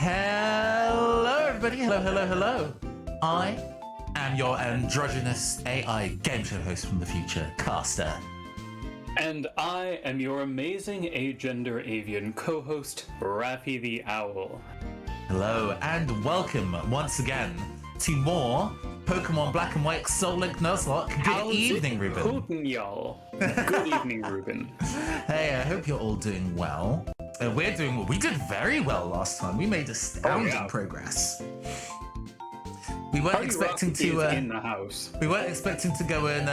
Hello, everybody. Hello. I am your androgynous AI game show host from the future, Caster. And I am your amazing agender avian co-host, Raffy the Owl. Hello, and welcome once again to more Pokemon Black and White Soul Link Nuzlocke. Good evening, Ruben. Guten, y'all. Good evening, Ruben. Hey, I hope you're all doing well. We did very well last time. We made astounding progress. We weren't expecting to in the house. We weren't expecting to go and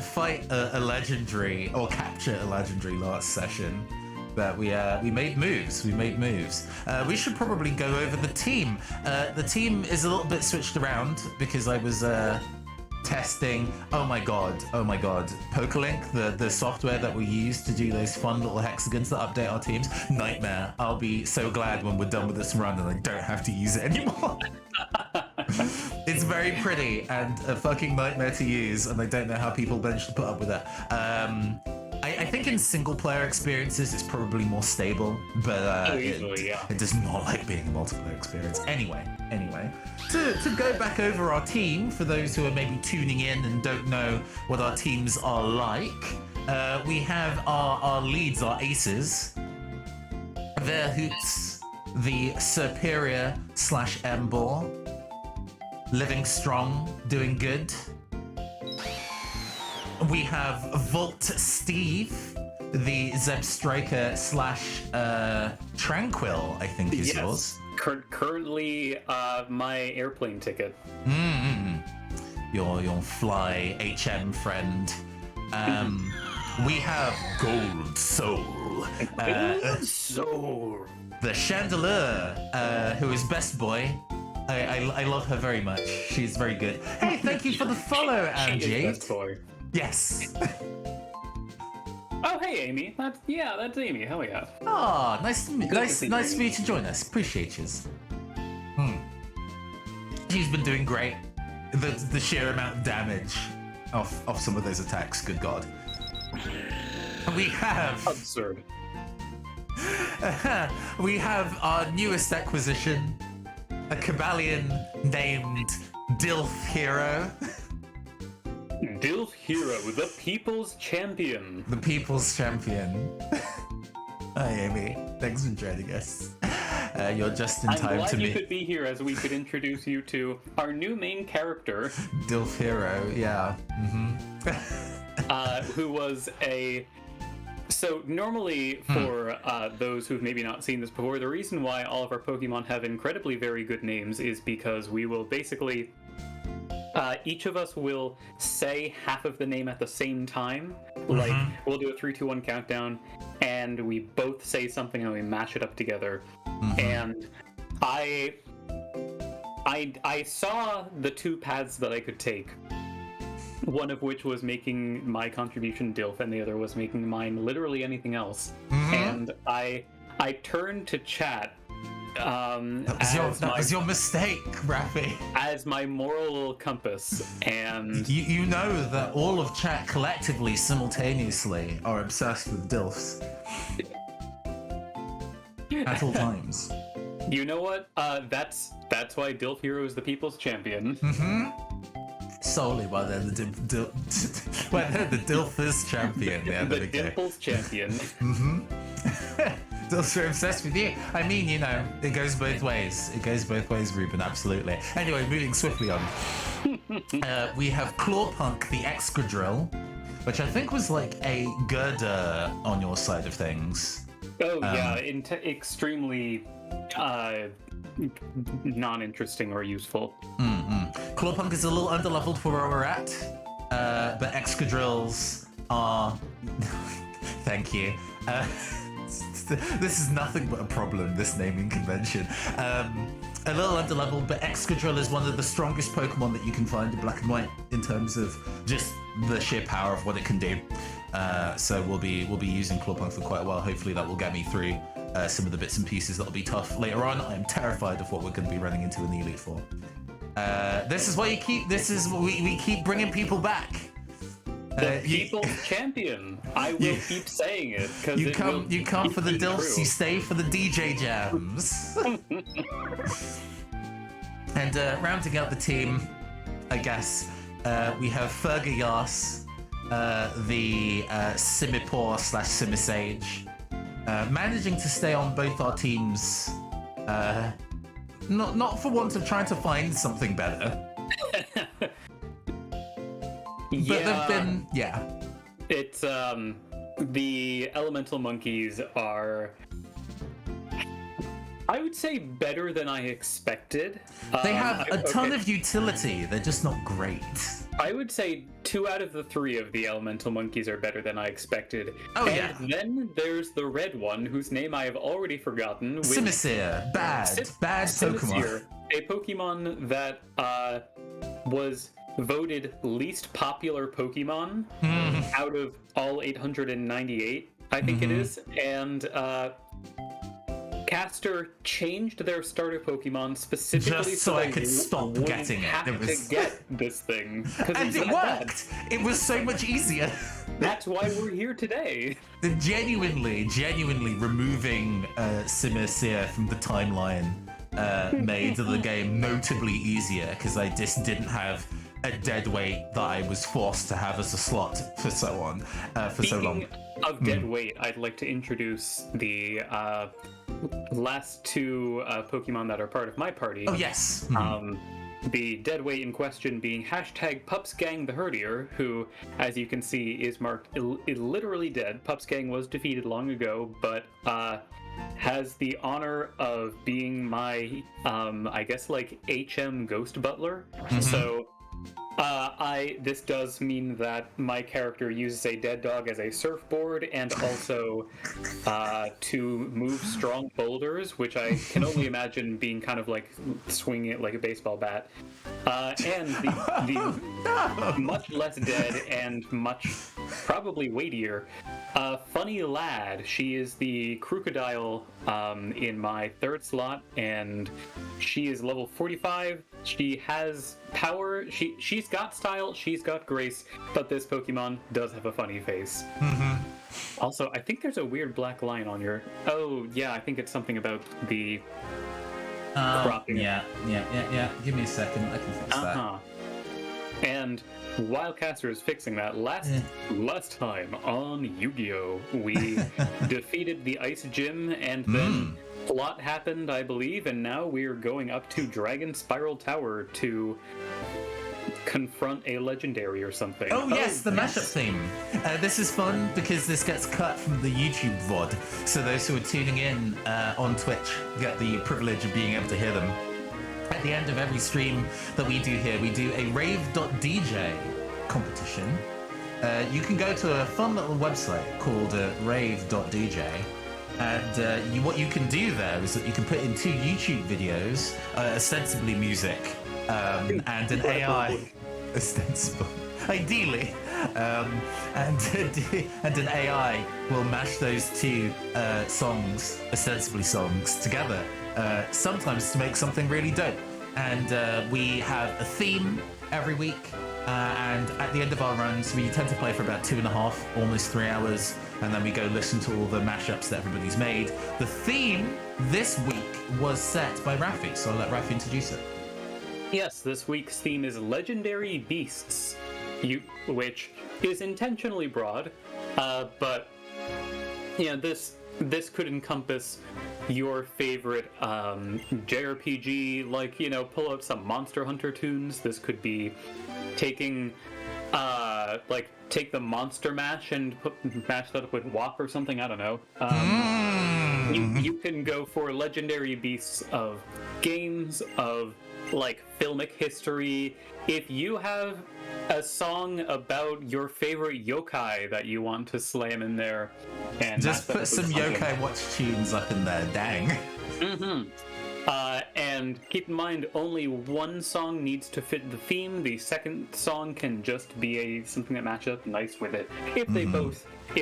fight a legendary or capture a legendary last session, but we made moves. We should probably go over the team. The team is a little bit switched around because I was testing. Oh my god, Pokelink, the software that we use to do those fun little hexagons that update our teams. Nightmare. I'll be so glad when we're done with this run and I don't have to use it anymore. It's very pretty and a fucking nightmare to use, and I don't know how people manage to put up with it. I think in single player experiences it's probably more stable, but it does not like being a multiplayer experience. Anyway, to go back over our team, for those who are maybe tuning in and don't know what our teams are like, we have our leads, our aces. Their Hoots, the Superior / Embor, living strong, doing good. We have Volt Steve, the Zeb Striker / Tranquil, I think is yours. Currently, my airplane ticket. Your fly HM friend. We have Gold Soul. The Chandelier, who is best boy. I love her very much. She's very good. Hey, thank you for the follow, Angie. Best boy. Yes. Oh, hey, Amy. That's Amy. Hell yeah. Oh, nice for you to join us. Appreciate you. She's been doing great. The sheer amount of damage off some of those attacks. Good God. We have absurd. We have our newest acquisition, a Cabalion named Dilf Hero. Dilf Hero, the People's Champion. The People's Champion. Hi, Amy. Thanks for joining us. You're just in time to I'm glad meet. you could be here as we could introduce you to our new main character. Dilf Hero, yeah. Who was a... So normally, for those who've maybe not seen this before, the reason why all of our Pokemon have incredibly very good names is because we will basically... each of us will say half of the name at the same time. Like, we'll do a 3, 2, 1 countdown, and we both say something and we mash it up together. And I saw the two paths that I could take. One of which was making my contribution Dilf, and the other was making mine literally anything else. And I turned to chat. That was your mistake, Raffy. As my moral compass, and you know that all of chat collectively, simultaneously, are obsessed with Dilfs. At all times. You know what? That's why Dilf Hero is the People's Champion. Solely while they're the Dilfers Champion. Yeah, the Dimples Champion. Dilfs are obsessed with you. I mean, you know, it goes both ways. Ruben, absolutely. Anyway, moving swiftly on. We have Clawpunk, the Excadrill, which I think was like a girder on your side of things. Oh, yeah, extremely non-interesting or useful. Clawpunk is a little underleveled for where we're at, but Excadrills are... Thank you. This is nothing but a problem, this naming convention. A little underleveled, but Excadrill is one of the strongest Pokemon that you can find in Black and White in terms of just the sheer power of what it can do. So we'll be using Clawpunk for quite a while. Hopefully that will get me through some of the bits and pieces that'll be tough later on. I'm terrified of what we're going to be running into in the Elite Four. This is why we keep bringing people back. The people's champion. I will keep saying it because you come for the dilfs, you stay for the DJ jams. And rounding out the team, I guess we have Ferga Yas, the Simipore / Simisage, managing to stay on both our teams. Not for want of trying to find something better. But they've been, It's the elemental monkeys are, I would say, better than I expected. They have a ton of utility. They're just not great. I would say 2 out of the 3 of the elemental monkeys are better than I expected. Oh, and then there's the red one, whose name I have already forgotten. Simisear. Bad Pokemon. A Pokemon that was voted least popular Pokemon out of all 898, I think it is. And Caster changed their starter Pokemon specifically just so I could stop getting it. It was... to get this thing. And it worked! It was so much easier. That's why we're here today. Genuinely removing Simisear from the timeline made the game notably easier, because I just didn't have a dead weight that I was forced to have as a slot for so long. Speaking of dead weight, I'd like to introduce the last 2 Pokemon that are part of my party. Oh, yes. The dead weight in question being #PupsGang the Herdier, who, as you can see, is marked literally dead. Pupsgang was defeated long ago, but has the honor of being my, I guess, like, HM Ghost Butler. So this does mean that my character uses a dead dog as a surfboard, and also to move strong boulders, which I can only imagine being kind of like swinging it like a baseball bat. And the much less dead and much probably weightier Funny Lad. She is the crocodile in my 3rd slot, and she is level 45. She has power. She's got style. She's got grace. But this Pokemon does have a funny face. Also, I think there's a weird black line on your... Oh, yeah, I think it's something about the cropping. Yeah. Give me a second. I can fix that. And while Caster is fixing that, last time on Yu-Gi-Oh! We defeated the Ice Gym, and then plot happened, I believe, and now we're going up to Dragon Spiral Tower to confront a legendary or something. Oh yes, the mashup theme. This is fun because this gets cut from the YouTube VOD, so those who are tuning in on Twitch get the privilege of being able to hear them. At the end of every stream that we do here, we do a rave.dj competition. You can go to a fun little website called rave.dj, and what you can do there is that you can put in 2 YouTube videos, ostensibly music, and an AI, ostensible, ideally, and an AI will mash those 2 songs, ostensibly songs, together. Sometimes to make something really dope. And we have a theme every week, and at the end of our runs we tend to play for about 2.5, almost 3 hours, and then we go listen to all the mashups that everybody's made. The theme this week was set by Rafi, so I'll let Rafi introduce it. Yes, this week's theme is Legendary Beasts, which is intentionally broad, but this could encompass your favorite JRPG, like, pull out some Monster Hunter tunes. This could be taking, take the Monster Mash and mash that up with WAP or something, I don't know. You can go for legendary beasts of games, of, like, filmic history. If you have a song about your favorite yokai that you want to slam in there, and just put some yokai watch tunes up in there, dang. And keep in mind, only one song needs to fit the theme. The second song can just be something that matches up nice with it. If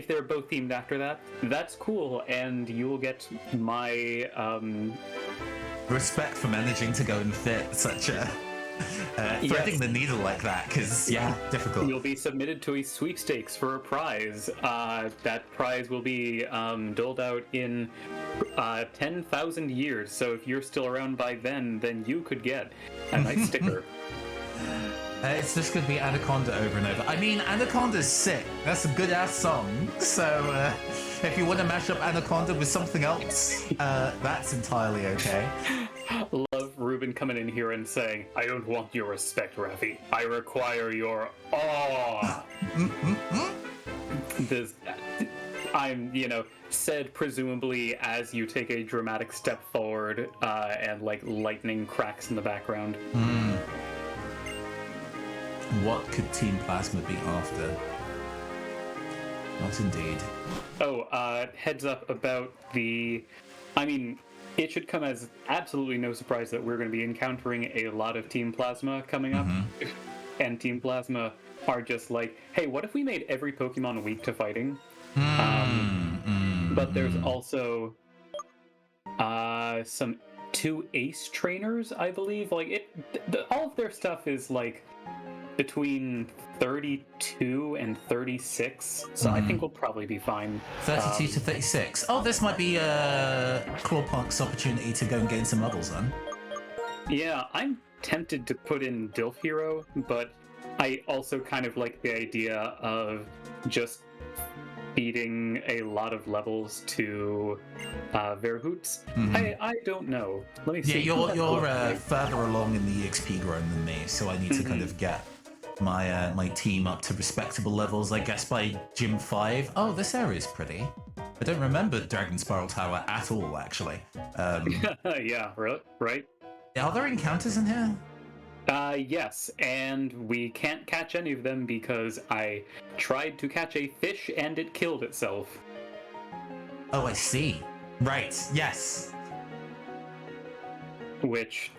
they're both themed after that, that's cool, and you will get my respect for managing to go and fit such a threading the needle like that, because, difficult. You'll be submitted to a sweepstakes for a prize. That prize will be doled out in 10,000 years. So if you're still around by then you could get a nice sticker. It's just going to be Anaconda over and over. I mean, Anaconda's sick. That's a good-ass song. So if you want to mash up Anaconda with something else, that's entirely okay. Love Ruben coming in here and saying, I don't want your respect, Raffi. I require your awe. I'm, said presumably as you take a dramatic step forward and like lightning cracks in the background. What could Team Plasma be after? Not indeed. Oh, heads up about it should come as absolutely no surprise that we're going to be encountering a lot of Team Plasma coming up. And Team Plasma are just like, hey, what if we made every Pokemon weak to fighting? But there's also some 2 ace trainers, I believe. Like, all of their stuff is like between 32 and 36, so I think we'll probably be fine. 32 to 36. Oh, this might be Clawpunk's opportunity to go and gain some levels then. Yeah, I'm tempted to put in Dilf Hero, but I also kind of like the idea of just feeding a lot of levels to Verhoots. I don't know. Let me see. Yeah, you're further along in the EXP growing than me, so I need to kind of get my team up to respectable levels, I guess, by Gym 5. Oh, this area is pretty. I don't remember Dragon Spiral Tower at all, actually. Yeah, right? Are there encounters in here? Yes, and we can't catch any of them because I tried to catch a fish and it killed itself. Oh, I see. Right, yes. Which,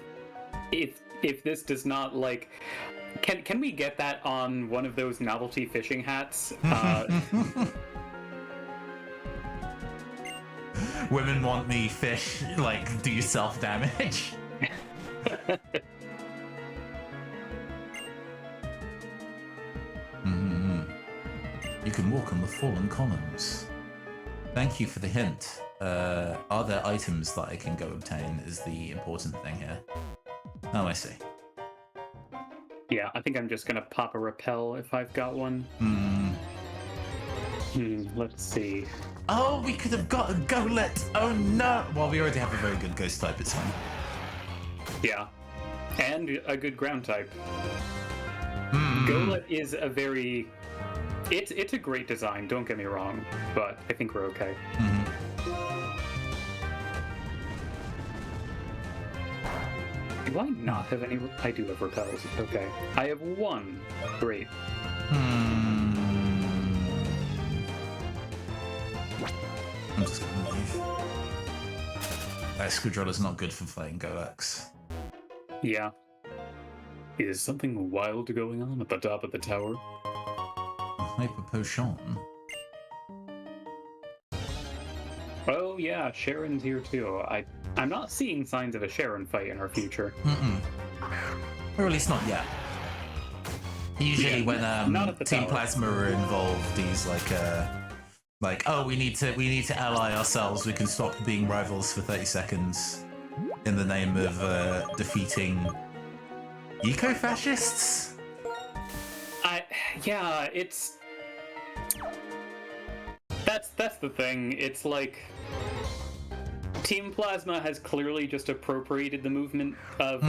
if this does not, like... Can we get that on one of those novelty fishing hats? Women want me fish, like, do self-damage. You can walk on the fallen columns. Thank you for the hint. Are there items that I can go obtain is the important thing here. Oh, I see. Yeah, I think I'm just gonna pop a repel if I've got one. Let's see. Oh, we could have got a Golett! Oh no! Well, we already have a very good ghost type, it's fine. Yeah. And a good ground type. Golett is a very... It's a great design, don't get me wrong, but I think we're okay. Do I not have any? I do have repels. Okay. I have one. Great. I'm just gonna leave. Screwdriver's not good for fighting Goleks. Yeah. Is something wild going on at the top of the tower? A Hyper Potion. Oh yeah, Sharon's here too. I'm not seeing signs of a Sharon fight in our future. Or at least not yet. Usually when Team Plasma are involved, he's like, oh, we need to ally ourselves. We can stop being rivals for 30 seconds in the name of defeating eco-fascists. Yeah, it's that's the thing. It's like Team Plasma has clearly just appropriated the movement of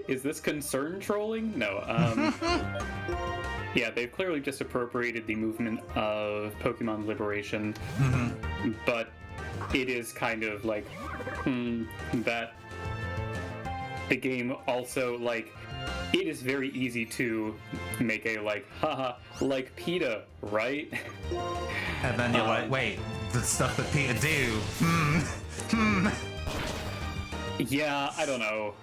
is this concern trolling? No. Yeah, they've clearly just appropriated the movement of Pokemon Liberation, but it is kind of like that the game also, like, it is very easy to make a, like, haha, like PETA, right? And then you're like, wait, the stuff that PETA do, Yeah, I don't know.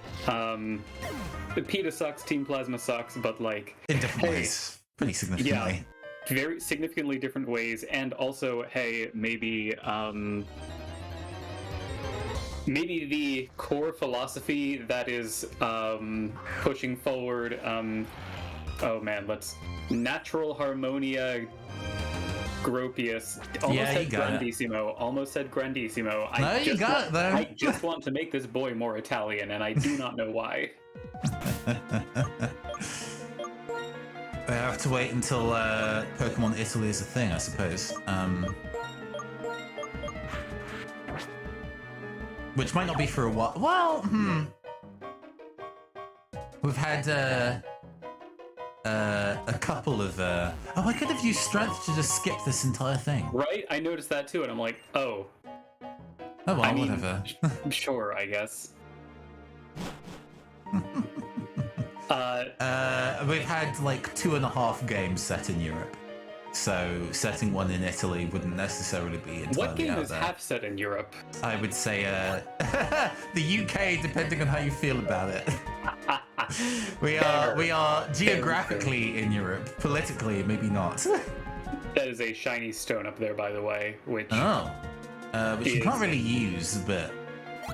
PETA sucks, Team Plasma sucks, but, like... in different ways. Pretty significantly. Yeah, very significantly different ways, and also, hey, maybe, maybe the core philosophy that is pushing forward. Oh man, let's natural harmonia. Gropius. Almost said Grandissimo. Almost said Grandissimo. No, you got it though. I just want to make this boy more Italian, and I do not know why. We have to wait until Pokemon Italy is a thing, I suppose. Which might not be for a while. Well, we've had a couple of. Oh, I could have used strength to just skip this entire thing. Right? I noticed that too, and I'm like, oh. Oh well, whatever. Sure, I guess. We've had like 2.5 games set in Europe, so setting one in Italy wouldn't necessarily be entirely What game out is there. half set in Europe? I would say the UK, depending on how you feel about it. We are geographically in Europe, politically maybe not. That is a shiny stone up there, by the way, which which you can't really use, but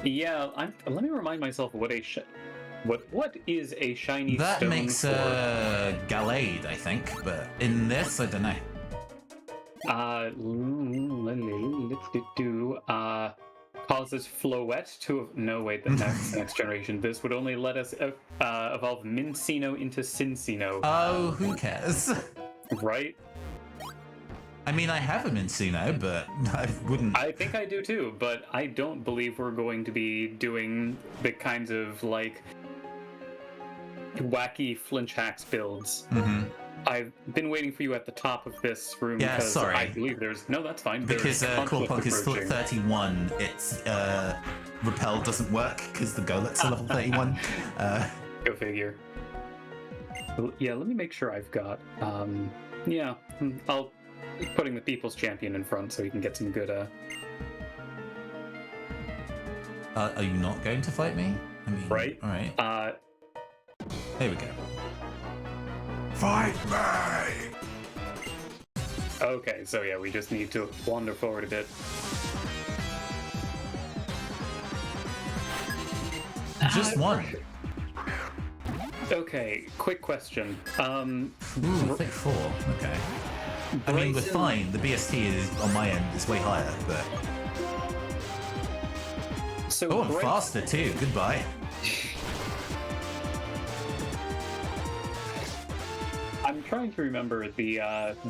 yeah. Let me remind myself what is a shiny that stone makes a Gallade, I think. But in this, I don't know. Let's do causes Floette to no wait the next generation. This would only let us evolve Mincino into Cincino. Oh, who cares? Right? I mean, I have a Mincino, but I wouldn't. I think I do too, but I don't believe we're going to be doing the kinds of like wacky flinch hacks builds. I've been waiting for you at the top of this room because sorry. I believe there's... No, that's fine. Because conflict Corpunk is approaching. 31, its Repel doesn't work because the Golet's a level 31. Go figure. Yeah, let me make sure I've got... yeah, I'll... putting the People's Champion in front so he can get some good... Are you not going to fight me? I mean, right? Alright. There we go. Fight me! Okay, so yeah, we just need to wander forward a bit. Just one. Okay, quick question. Ooh, I think 4. Okay. I mean, we're fine. The BST is on my end is way higher, but. So oh, I'm faster too. Goodbye. I'm trying to remember the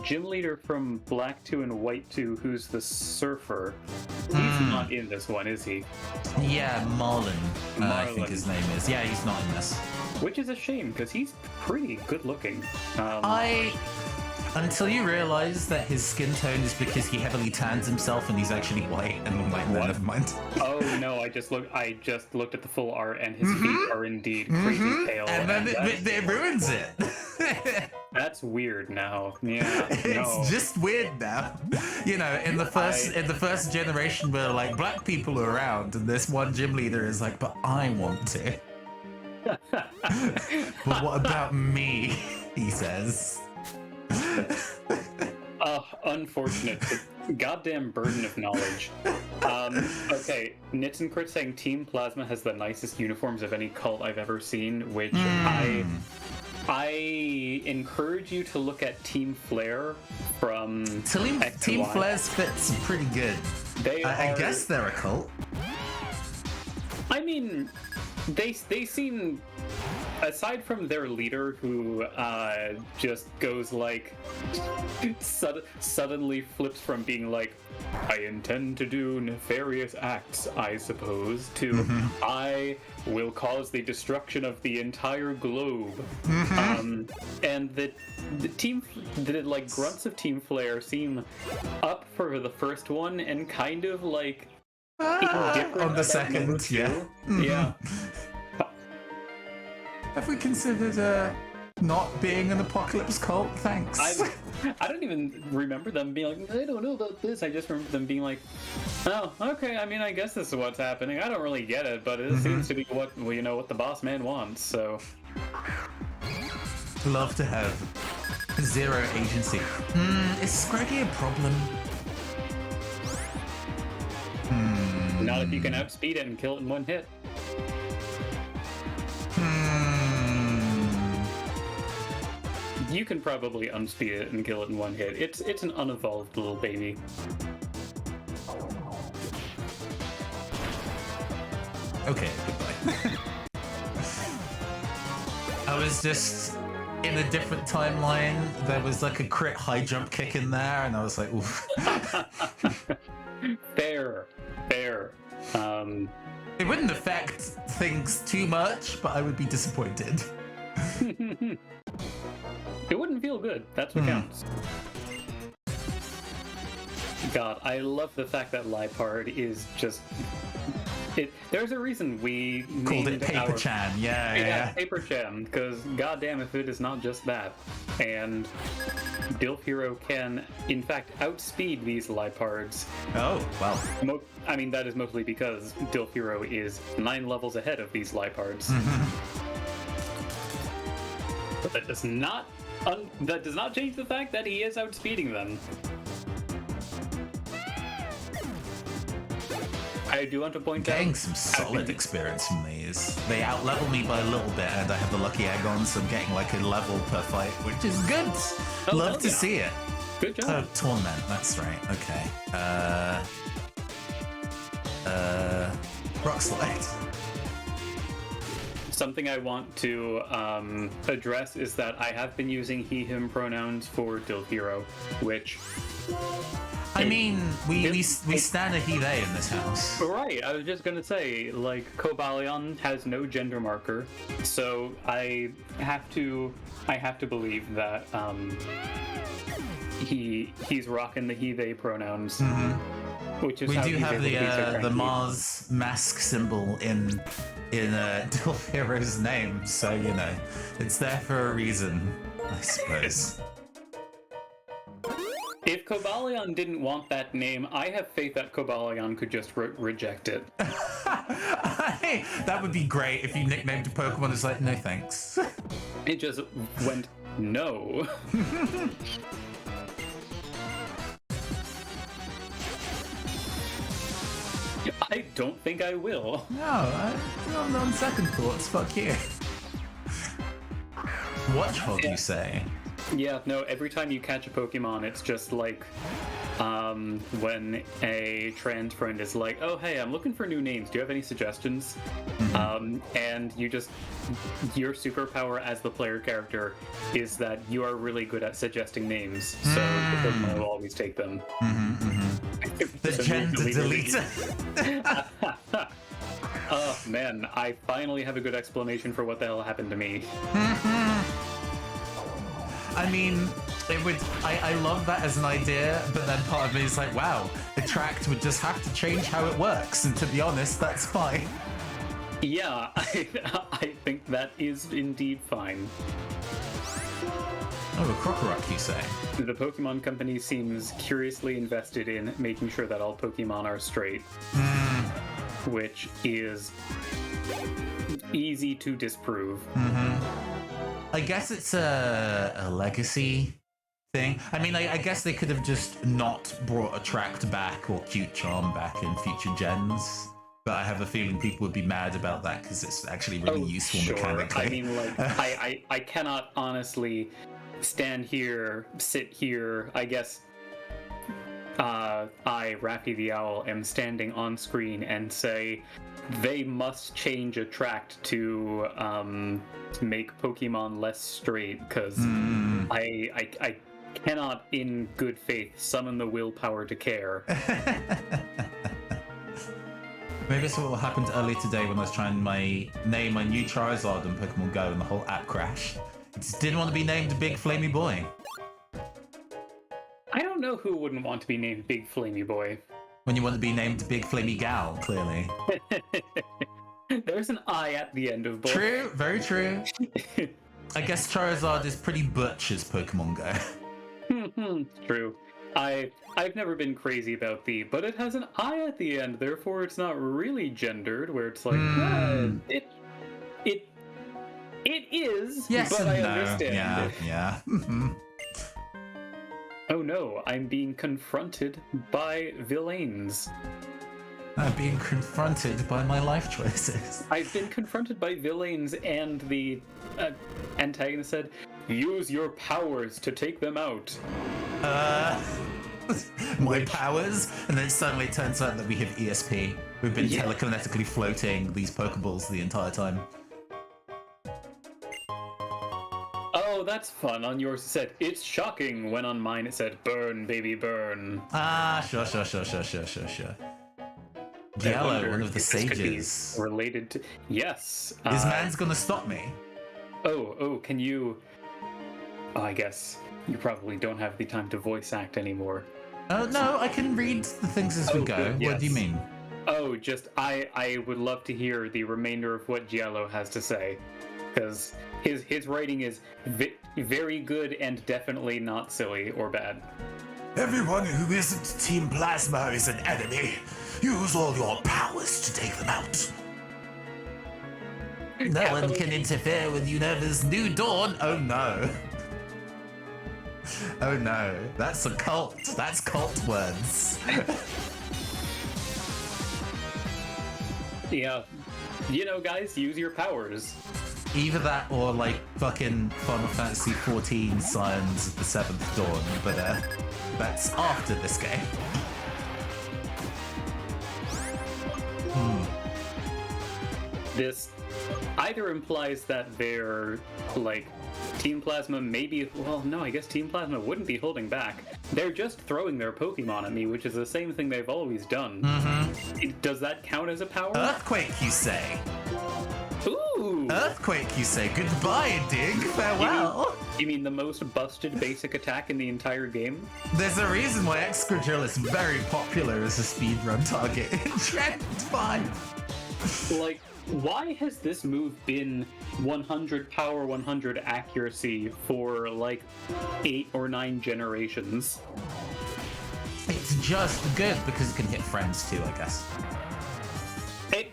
gym leader from Black 2 and White 2, who's the surfer. He's not in this one, is he? Yeah, Marlin. I think his name is. Yeah, he's not in this. Which is a shame, because he's pretty good looking. Until you realize that his skin tone is because he heavily tans himself and he's actually white, and I'm like, no, never mind. Oh no, I just looked at the full art, and his feet are indeed crazy pale. And then it ruins it. That's weird now. Yeah, it's just weird now. You know, in the first generation where like black people are around, and this one gym leader is like, but I want to. But what about me? He says. Unfortunate. The goddamn burden of knowledge. Okay, Nits and Crit saying Team Plasma has the nicest uniforms of any cult I've ever seen, which I encourage you to look at Team Flare from Team Flare's fits are pretty good. I guess they're a cult. I mean, they seem, aside from their leader who just goes like suddenly flips from being like, I intend to do nefarious acts, I suppose, to I will cause the destruction of the entire globe. And the grunts of Team Flare seem up for the first one and kind of like indifferent on the about second, number 2. yeah. Yeah. Have we considered not being an apocalypse cult? Thanks. I don't even remember them being like, I don't know about this. I just remember them being like, oh, okay, I mean, I guess this is what's happening. I don't really get it, but it seems to be what the boss man wants, so. Love to have zero agency. Is Scraggy a problem? Not if you can outspeed it and kill it in one hit. You can probably unspeed it and kill it in one hit. It's an unevolved little baby. Okay, goodbye. I was just in a different timeline. There was like a crit high jump kick in there, and I was like, oof. Fair. It wouldn't affect things too much, but I would be disappointed. It wouldn't feel good. That's what counts. God, I love the fact that Lipard is just... There's a reason we called it Paper-chan. Yeah. Paper-chan, because goddamn if it is not just that. And Dilf Hero can, in fact, outspeed these Lipards. Oh, wow. I mean, that is mostly because Dilf Hero is 9 levels ahead of these Lipards. But that does not change the fact that he is outspeeding them. I do want to point out... Getting some solid experience from these. They outlevel me by a little bit, and I have the lucky egg on, so I'm getting like a level per fight, which is good. Love to see it. Good job. Oh, Torment, that's right. Okay. Rock Slide. Something I want to address is that I have been using he/him pronouns for Dilf Hero, which... I mean, we stand a he/they in this house. Right, I was just gonna say, like, Cobalion has no gender marker, so I have to believe that he's rocking the he/they pronouns. Which is we how do he's have able to be so the cranky. Mars mask symbol in Dilf Hero's name, so you know it's there for a reason, I suppose. If Cobalion didn't want that name, I have faith that Cobalion could just reject it. That would be great if you nicknamed a Pokemon as like, no thanks. It just went, no. I don't think I will. No, on second thoughts, fuck you. Watchhog, you say? Yeah, no, every time you catch a Pokemon, it's just like when a trans friend is like, oh, hey, I'm looking for new names. Do you have any suggestions? And your superpower as the player character is that you are really good at suggesting names. So the Pokemon will always take them. The gender deleter. Oh, man, I finally have a good explanation for what the hell happened to me. I mean, I love that as an idea, but then part of me is like, wow, Attract would just have to change how it works, and to be honest, that's fine. Yeah, I think that is indeed fine. Oh, a Krokorok, you say? The Pokemon Company seems curiously invested in making sure that all Pokemon are straight, which is easy to disprove. I guess it's a legacy thing. I mean, I guess they could have just not brought Attract back or Cute Charm back in future gens. But I have a feeling people would be mad about that because it's actually really useful mechanically. I mean, like, I cannot honestly sit here, I guess. I, Rappy the Owl, am standing on screen and say they must change Attract to make Pokemon less straight, because I cannot in good faith summon the willpower to care. Maybe that's what happened earlier today when I was trying to name my new Charizard on Pokemon Go and the whole app crashed. I just didn't want to be named Big Flamey Boy. I don't know who wouldn't want to be named Big Flamey Boy. When you want to be named Big Flamey Gal, clearly. There's an I at the end of boy. True, very true. I guess Charizard is pretty butch as Pokemon Go. True. I've never been crazy about but it has an I at the end, therefore it's not really gendered, where it's like, it is, yes, but and I no. understand. Yeah. Oh no, I'm being confronted by villains. I'm being confronted by my life choices. I've been confronted by villains, and the antagonist said, "Use your powers to take them out." My powers, and then suddenly it turns out that we have ESP. We've been Yeah. telekinetically floating these Pokeballs the entire time. Oh, that's fun. On yours it said, "It's shocking," when on mine it said, "Burn, baby, burn." Ah, sure. Giallo, one of the If this could be sages. related to... Yes. This man's gonna stop me. Can you... Oh, I guess you probably don't have the time to voice act anymore. Oh, no, I can read the things as we go. good, What do you yes. mean? Oh, just, I would love to hear the remainder of what Giallo has to say. Because his writing is very good and definitely not silly or bad. Everyone who isn't Team Plasma is an enemy. Use all your powers to take them out. No one can interfere with Universe's new dawn. Oh no. Oh no. That's a cult. That's cult words. Yeah. You know, guys, use your powers. Either that or like fucking Final Fantasy XIV Scions of the Seventh Dawn, but that's after this game. This either implies that they're, like, Team Plasma maybe... Well, no, I guess Team Plasma wouldn't be holding back. They're just throwing their Pokemon at me, which is the same thing they've always done. Does that count as a power? Earthquake, you say? Ooh! Earthquake, you say? Goodbye, Dig. Farewell. You mean the most busted basic attack in the entire game? There's a reason why Excadrill is very popular as a speedrun target in Gen 5. Like, why has this move been 100 power, 100 accuracy for, like, 8 or 9 generations? It's just good because it can hit friends too, I guess. Hey,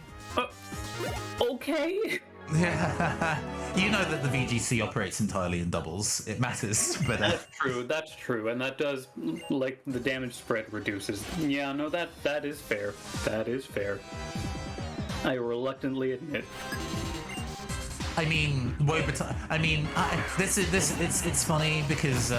okay. Yeah, you know that the VGC operates entirely in doubles. It matters, but That's true, and that does, like, the damage spread reduces. Yeah, no, that is fair. That is fair. I reluctantly admit. I mean, it's funny because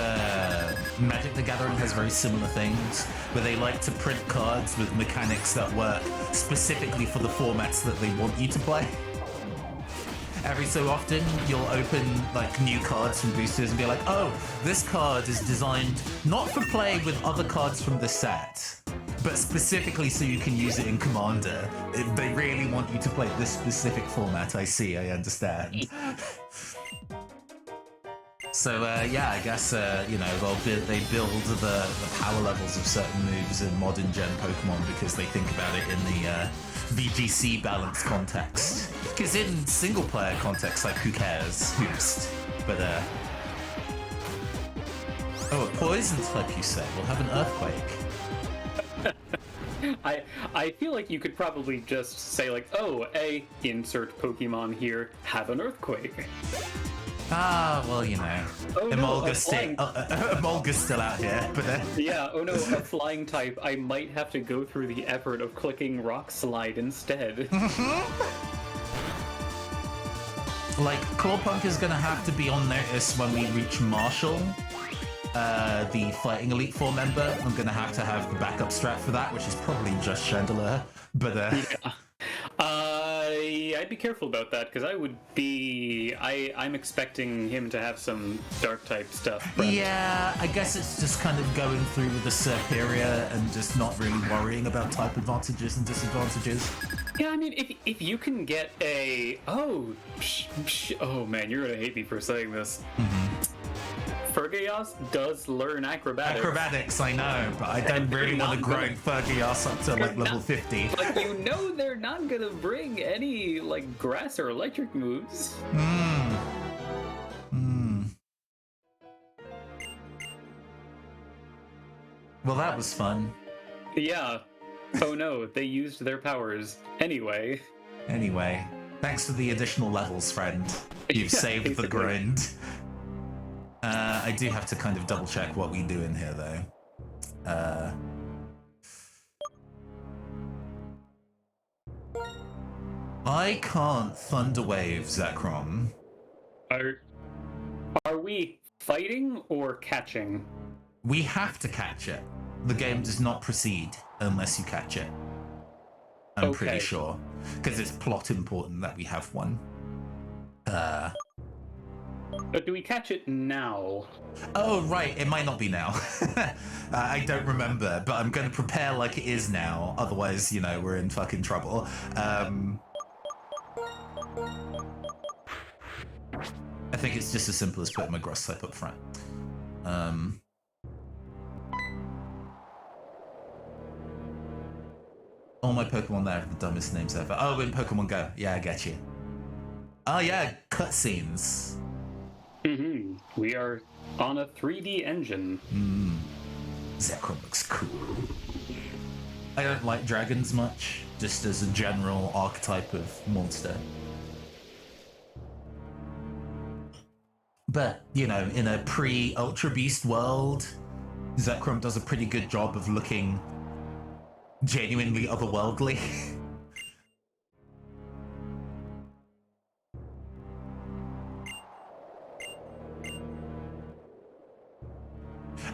Magic the Gathering has very similar things, where they like to print cards with mechanics that work specifically for the formats that they want you to play. Every so often, you'll open like new cards from boosters and be like, oh, this card is designed not for play with other cards from the set, but specifically so you can use it in Commander. They really want you to play this specific format. I see, I understand. So yeah, I guess you know they build the power levels of certain moves in modern gen Pokemon because they think about it in the VGC balance context. Because in single player context, like who cares? Who's? But oh, a poison type, you say? We'll have an earthquake. I feel like you could probably just say like, oh, insert Pokemon here, have an earthquake. Ah, well, you know, Oh, no, Emolga's still out here, but Yeah, oh no, a flying type, I might have to go through the effort of clicking Rock Slide instead. like Clawpunk is gonna have to be on notice when we reach Marshall. The Fighting Elite Four member, I'm gonna have to have the backup strat for that, which is probably just Chandelier. But Yeah. I'd be careful about that because I would be. I'm expecting him to have some dark type stuff. Prepped. Yeah, I guess it's just kind of going through with the Serperior and just not really worrying about type advantages and disadvantages. Yeah, I mean, if you can get a oh man, you're gonna hate me for saying this. Fergios does learn acrobatics. Acrobatics, I know, but I don't really want to grind Fergios up to like level 50. But you know they're not gonna bring any like grass or electric moves. Well, that was fun. Yeah. Oh no, they used their powers. Anyway, thanks for the additional levels, friend. You've saved the basically. grind. I do have to kind of double check what we do in here, though. I can't Thunder Wave Zekrom. Are we fighting or catching? We have to catch it. The game does not proceed unless you catch it. I'm pretty sure. Because it's plot important that we have one. But do we catch it now? Oh, right. It might not be now. I don't remember, but I'm going to prepare like it is now. Otherwise, you know, we're in fucking trouble. I think it's just as simple as putting my grass type up front. All my Pokemon there have the dumbest names ever. Oh, in Pokemon Go. Yeah, I get you. Oh, yeah, cutscenes. Mm-hmm. We are on a 3D engine. Zekrom looks cool. I don't like dragons much, just as a general archetype of monster. But, you know, in a pre-Ultra Beast world, Zekrom does a pretty good job of looking genuinely otherworldly.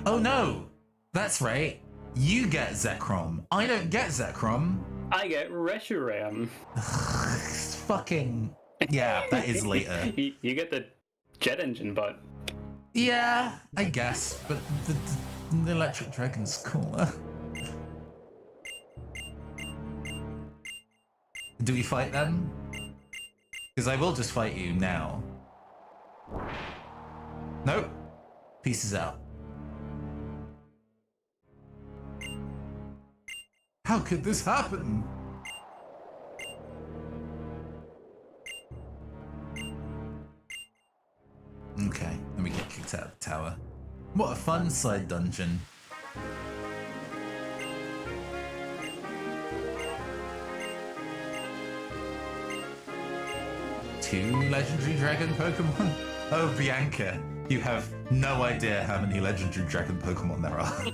Oh no! That's right. You get Zekrom. I don't get Zekrom. I get Reshiram. Fucking... Yeah, that is later. You get the jet engine, but... Yeah, I guess, but the electric dragon's cooler. Do we fight them? Because I will just fight you now. Nope. Pieces out. How could this happen? Okay, then we get kicked out of the tower. What a fun side dungeon. Two legendary dragon Pokemon? Oh, Bianca, you have no idea how many legendary dragon Pokemon there are.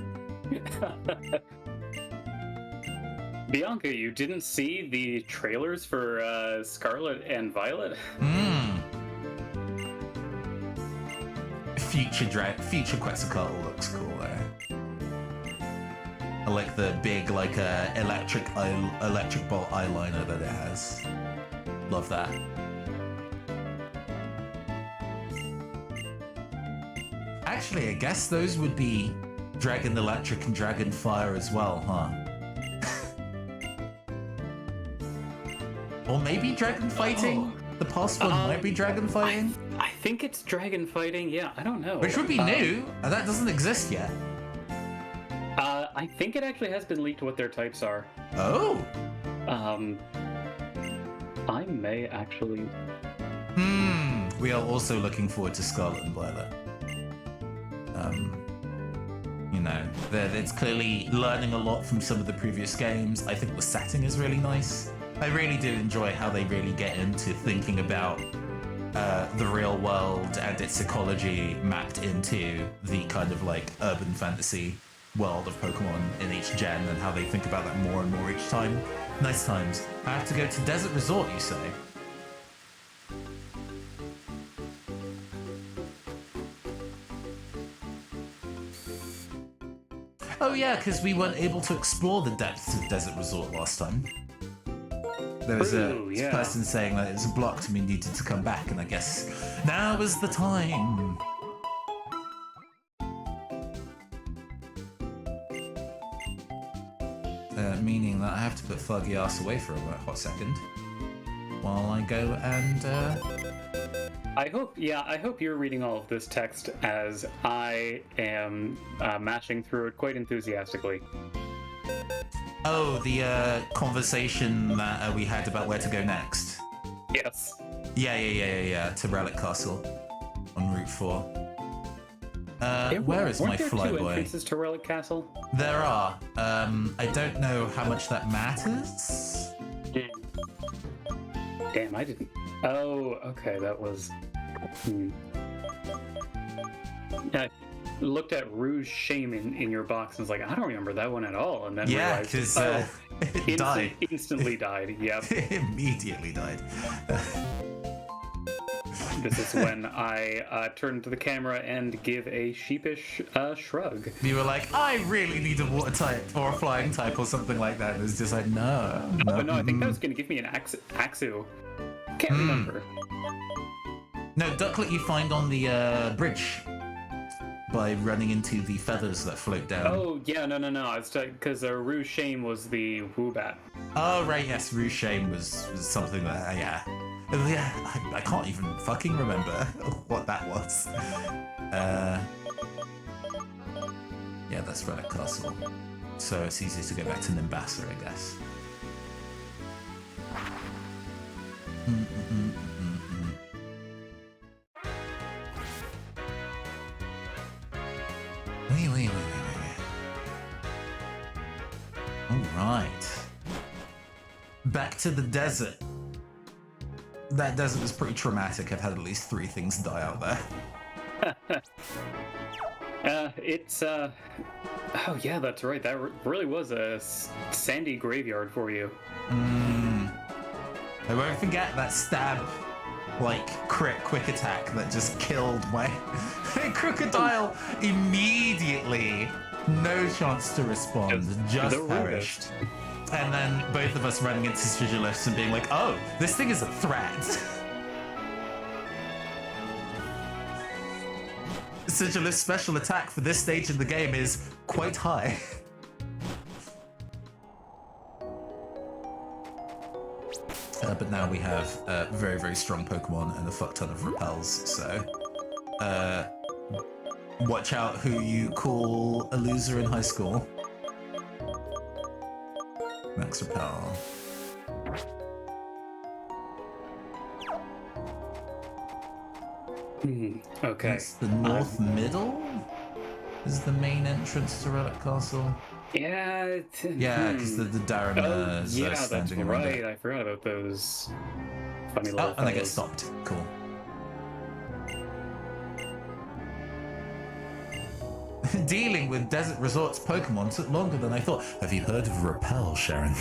Bianca, you didn't see the trailers for Scarlet and Violet? Future Quetzalcoatl looks cool there. I like the big, like, electric bolt eyeliner that it has. Love that. Actually, I guess those would be Dragon Electric and Dragon Fire as well, huh? Or maybe Dragon Fighting? The past one might be Dragon Fighting? I think it's Dragon Fighting, yeah, I don't know. Which would be new, and that doesn't exist yet. I think it actually has been leaked what their types are. Oh! I may actually... We are also looking forward to Scarlet and Violet. You know, it's clearly learning a lot from some of the previous games. I think the setting is really nice. I really do enjoy how they really get into thinking about the real world and its ecology mapped into the kind of like urban fantasy world of Pokemon in each gen and how they think about that more and more each time. Nice times. I have to go to Desert Resort, you say? Oh yeah, because we weren't able to explore the depths of Desert Resort last time. There was a person saying that it was blocked and we needed to come back, and I guess now is the time. Meaning that I have to put Fuggy ass away for a hot second while I go and... I hope you're reading all of this text as I am mashing through it quite enthusiastically. Oh, the conversation that we had about where to go next. Yes. Yeah. To Relic Castle on Route 4. Where is my Weren't there two flyboy? entrances to Relic Castle? There are. I don't know how much that matters. Damn, I didn't. Oh, okay, that was. looked at Rouge Shame in your box and was like, I don't remember that one at all. And then Yeah, realized, because it died. Instantly died. Yep. It immediately died. This is when I turn to the camera and give a sheepish shrug. You were like, I really need a water type or a flying type or something like that. And it was just like, no. Oh, no, I think that was going to give me an Axu. Can't remember. No, Ducklet you find on the bridge by running into the feathers that float down. Oh, yeah, no. It's because Rouge Shame was the Woobat. Oh, right, yes, Rouge Shame was something that, yeah. Yeah, I can't even fucking remember what that was. Yeah, that's Relic Castle. So it's easy to go back to Nimbasa, I guess. Wait. All right. Back to the desert. That desert was pretty traumatic. I've had at least 3 things die out there. Oh yeah, that's right. That really was a sandy graveyard for you. I won't forget that stab, like, quick attack that just killed my crocodile immediately. No chance to respond. Just perished. And then both of us running into Sigilifts and being like, oh, this thing is a threat. Sigilif's special attack for this stage in the game is quite high. But now we have very, very strong Pokemon and a fuck ton of repels, so watch out who you call a loser in high school. Max Repel. Okay. It's the north middle is the main entrance to Relic Castle. Yeah. Yeah, because the Darren yeah, that's standing around right. it. I forgot about those funny little and they get fellows. stopped. Cool. Dealing with Desert Resort's Pokemon took longer than I thought. Have you heard of Repel, Sharon?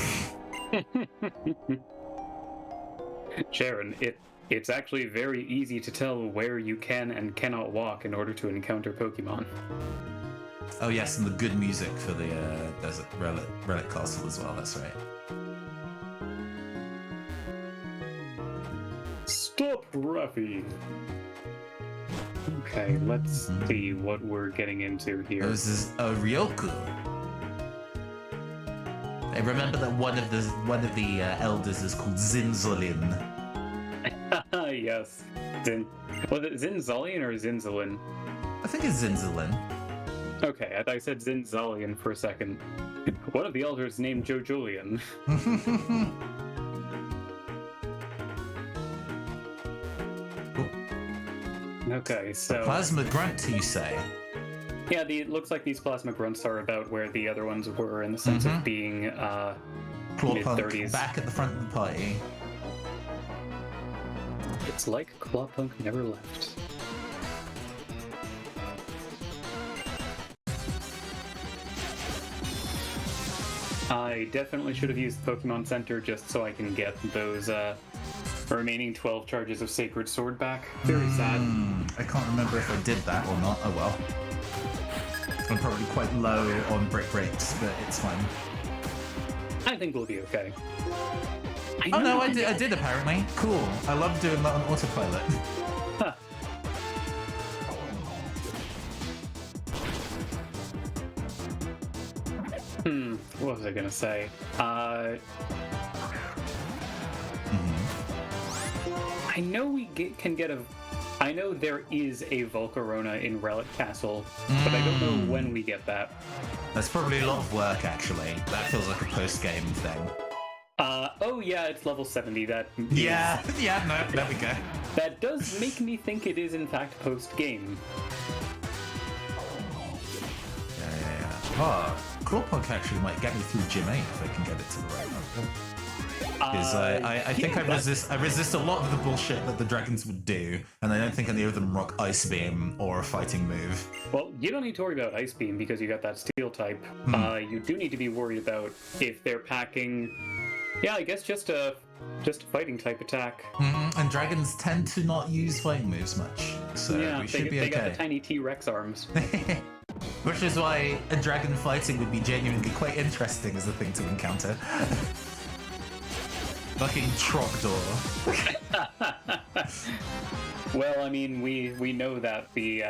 Sharon, it's actually very easy to tell where you can and cannot walk in order to encounter Pokemon. Oh yes, and the good music for the Desert Relic Castle as well, that's right. Stop, Ruffy! Okay, let's see what we're getting into here. This is a Ryoku. I remember that one of the elders is called Zinzolin. Yes. Was it Zinzolian or Zinzolin? I think it's Zinzolin. Okay, I thought I said Zinzolian for a second. One of the elders named Joe Julian. Okay, so... Plasma Grunt, you say? Yeah, it looks like these Plasma Grunts are about where the other ones were in the sense of being mid-30s. Back at the front of the party. It's like Clawpunk never left. I definitely should have used Pokemon Center just so I can get those remaining 12 charges of Sacred Sword back. Very sad. I can't remember if I did that or not. Oh well. I'm probably quite low on brick breaks, but it's fine. I think we'll be okay. Oh no, I did apparently. Cool. I love doing that on autopilot. Huh. What was I gonna say? I know we can get a... I know there is a Volcarona in Relic Castle, but I don't know when we get that. That's probably a lot of work, actually. That feels like a post-game thing. Oh yeah, it's level 70. That yeah, no, there we go. That does make me think it is in fact post-game. Yeah. Oh, Clawpunk actually might get me through Gym 8 if I can get it to the right level. Because I think I resist a lot of the bullshit that the dragons would do, and I don't think any of them rock Ice Beam or a fighting move. Well, you don't need to worry about Ice Beam because you got that Steel type. You do need to be worried about if they're packing, I guess just a fighting type attack. And dragons tend to not use fighting moves much, so we should be okay. They got the tiny T-Rex arms. Which is why a dragon fighting would be genuinely quite interesting as a thing to encounter. Fucking Trogdor. Well, I mean, we know that the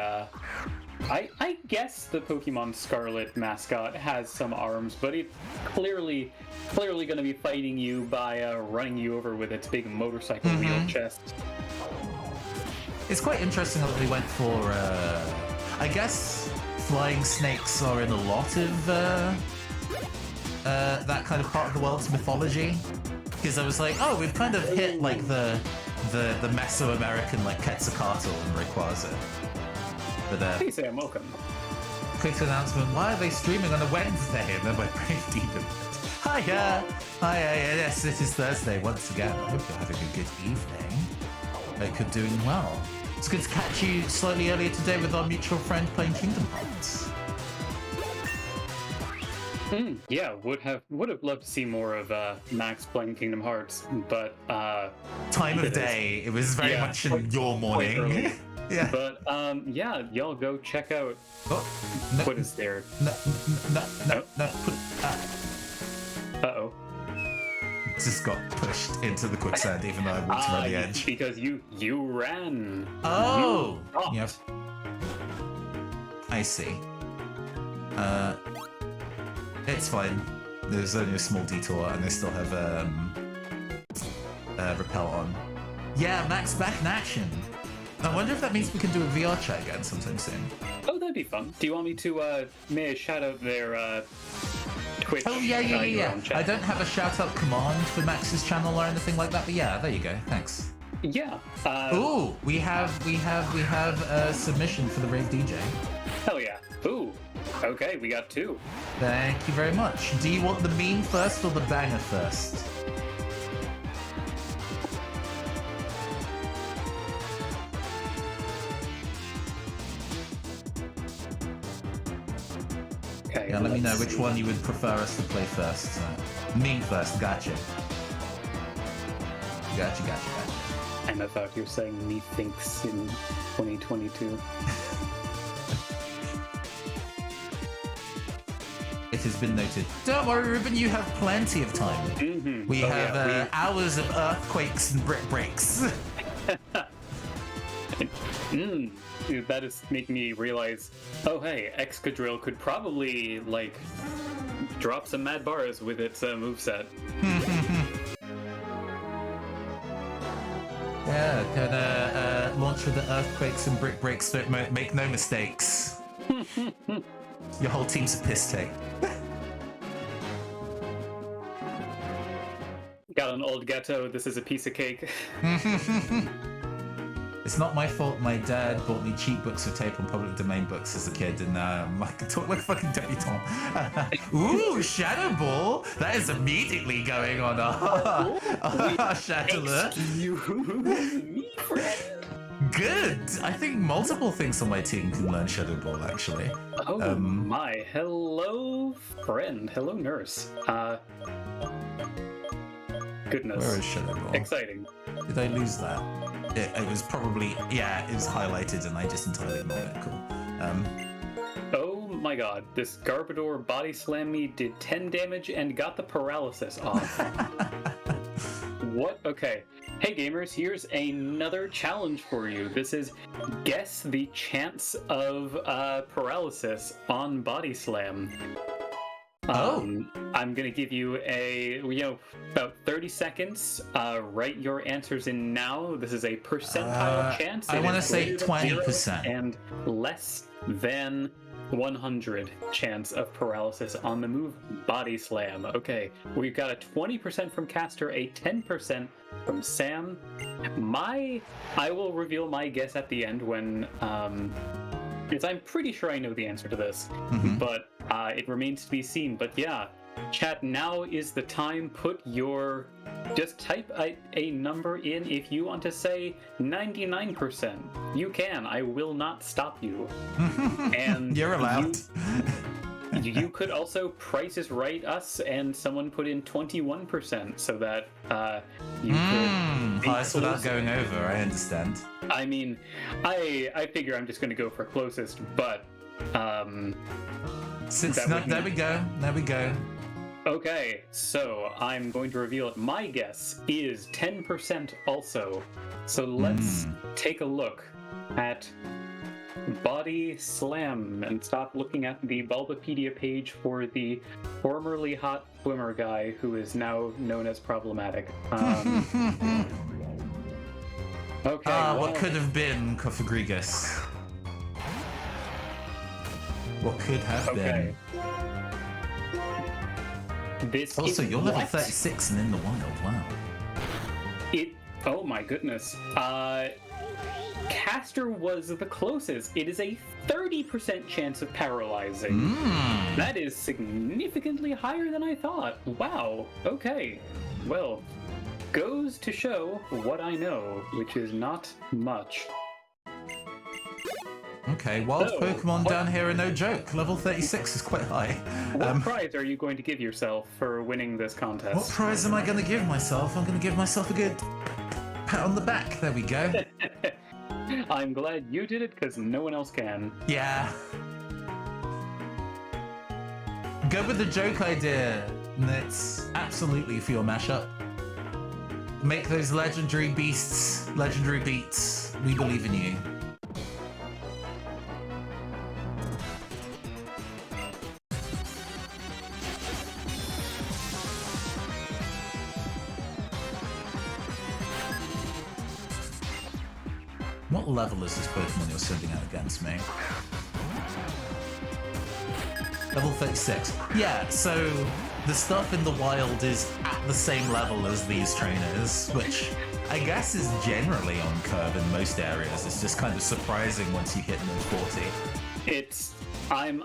I guess the Pokemon Scarlet mascot has some arms, but it's clearly going to be fighting you by running you over with its big motorcycle wheel chest. It's quite interesting that they went for, I guess, flying snakes are in a lot of that kind of part of the world's mythology. Because I was like, oh, we've kind of hit like the Mesoamerican like Quetzalcoatl and Rayquaza. But hey Sam, welcome. Quick announcement: why are they streaming on a Wednesday? And then my Brave Demon. Hiya! Yes, it is Thursday once again. I hope you're having a good evening. Hope you're doing well. It's good to catch you slightly earlier today with our mutual friend playing Kingdom Hearts. Yeah, would have loved to see more of Max playing Kingdom Hearts, but time of day. It was very much in your morning. Yeah. But y'all go check out what is there. No. Uh-oh. Just got pushed into the quicksand even though I walked around the edge. Because you ran. Oh! Yep. I see. It's fine. There's only a small detour and they still have repel on. Yeah, Max back in action. I wonder if that means we can do a VR chat again sometime soon. Oh, that'd be fun. Do you want me to may I shout out their Twitch? Oh yeah. I don't have a shout out command for Max's channel or anything like that, but yeah, there you go. Thanks. Yeah. Ooh, we have a submission for the Rave DJ. Hell yeah. Ooh. Okay, we got 2. Thank you very much. Do you want the meme first or the banger first? Okay. Yeah, let me know which one you would prefer us to play first. Meme first, gotcha. Gotcha. And I thought you were saying methinks in 2022. It has been noted. Don't worry, Ruben, you have plenty of time. Mm-hmm. We have hours of earthquakes and brick breaks. That is making me realize, oh hey, Excadrill could probably, like, drop some mad bars with its moveset. Yeah, gonna launch with the earthquakes and brick breaks, so make no mistakes. Your whole team's a piss take. Got an old ghetto, this is a piece of cake. It's not my fault my dad bought me cheap books of tape on public domain books as a kid, and I could talk like a fucking debutante. Ooh, Shadow Ball! That is immediately going on Chatteler. Excuse me, friend. Good! I think multiple things on my team can learn Shadow Ball, actually. Oh my, hello friend, hello nurse. Goodness. Where is Shadow Ball? Exciting. Did I lose that? It was probably, it was highlighted and I just entirely ignored it. Cool. Oh my god, this Garbodor body slammed me, did 10 damage, and got the paralysis off. What? Okay. Hey gamers, here's another challenge for you. This is guess the chance of paralysis on body slam. I'm gonna give you about 30 seconds. Write your answers in now. This is a percentile chance. I want to say 20%. And less than 100 chance of paralysis on the move body slam. Okay, we've got a 20% from Caster, a 10% from Sam. I will reveal my guess at the end when because I'm pretty sure I know the answer to this, but it remains to be seen. But yeah, Chat, now is the time. Just type a number in if you want to say 99%. You can. I will not stop you. And You're allowed. You could also Price is Right us, and someone put in 21% so that you could. Highest without going over, I understand. I mean, I figure I'm just going to go for closest, but There we go. There we go. Okay, so I'm going to reveal it. My guess is 10% also. So let's take a look at Body Slam and stop looking at the Bulbapedia page for the formerly hot swimmer guy who is now known as problematic. Okay. What could have been Cofagrigus? What could have been? This also, is you're level what? 36 and in the wild. Wow. Oh my goodness. Caster was the closest. It is a 30% chance of paralyzing. That is significantly higher than I thought. Wow. Okay. Well, goes to show what I know, which is not much. Okay, wild Pokemon down here are no joke. Level 36 is quite high. What prize are you going to give yourself for winning this contest? What prize am I going to give myself? I'm going to give myself a good pat on the back. There we go. I'm glad you did it, because no one else can. Yeah. Go with the joke idea. It's absolutely for your mashup. Make those legendary beasts, legendary beats. We believe in you. What level is this Pokemon you're sending out against me? Level 36. Yeah, so the stuff in the wild is at the same level as these trainers, which I guess is generally on curve in most areas. It's just kind of surprising once you hit mid 40. I'm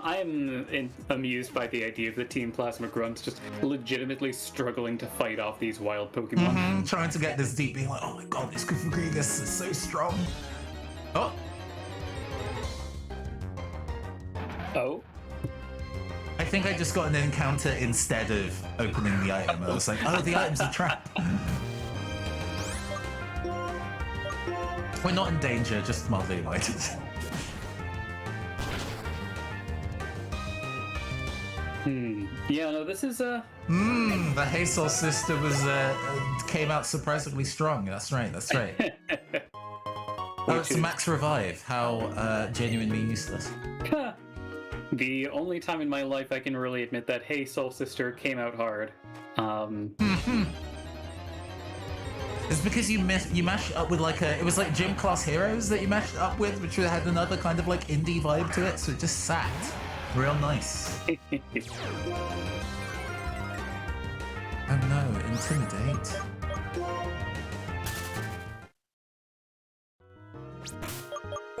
amused by the idea of the Team Plasma Grunts just legitimately struggling to fight off these wild Pokemon. Trying to get this deep, being like, oh my god, this Cofagrigus is so strong. Oh. I think I just got an encounter instead of opening the item. I was like, oh, the item's a trap. We're not in danger, just mildly annoyed. Yeah, no, this is the Hazel sister came out surprisingly strong. That's right, that's right. Oh, it's a max revive. How genuinely useless. The only time in my life I can really admit that Hey Soul Sister came out hard. It's because you mashed up with it was like Gym Class Heroes that you mashed up with, which had another kind of like indie vibe to it, so it just sat real nice. Oh no, Intimidate.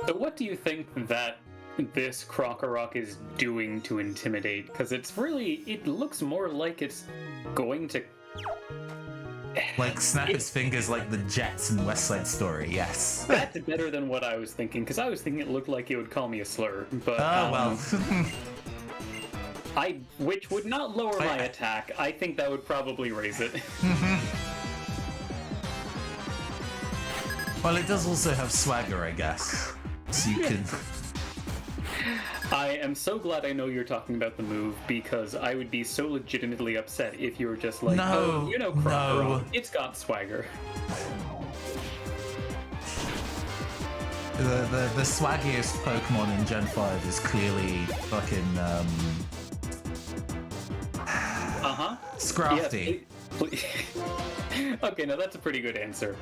So what do you think that this Krokorok is doing to Intimidate? Because it looks more like it's going to... Like snap its fingers like the Jets in West Side Story, yes. That's better than what I was thinking, because I was thinking it looked like it would call me a slur, but... well. Which would not lower my attack. I think that would probably raise it. Well, it does also have swagger, I guess. So you can... I am so glad I know you're talking about the move, because I would be so legitimately upset if you were just like, no, Krokorok, it's got swagger. The swaggiest Pokemon in Gen 5 is clearly fucking, Scrafty. Yes, okay, now that's a pretty good answer.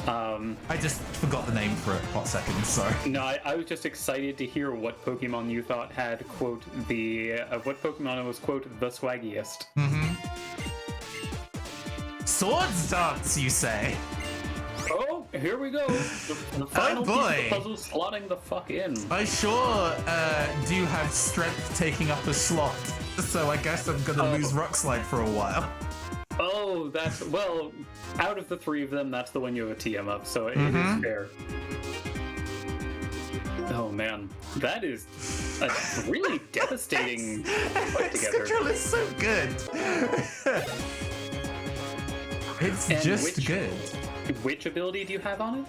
I just forgot the name for a hot second, sorry. No, I was just excited to hear what Pokemon you thought had, quote, what Pokemon was, quote, the swaggiest. Swords Dance, you say? Oh, here we go. The final piece of the puzzle slotting the fuck in. I sure do have strength taking up a slot So I guess I'm gonna lose Rock Slide for a while. Oh, well, out of the three of them, that's the one you have a TM of, so it is fair. Oh man, that is a really devastating put together. Control is so good. It's And just good. Which ability do you have on it?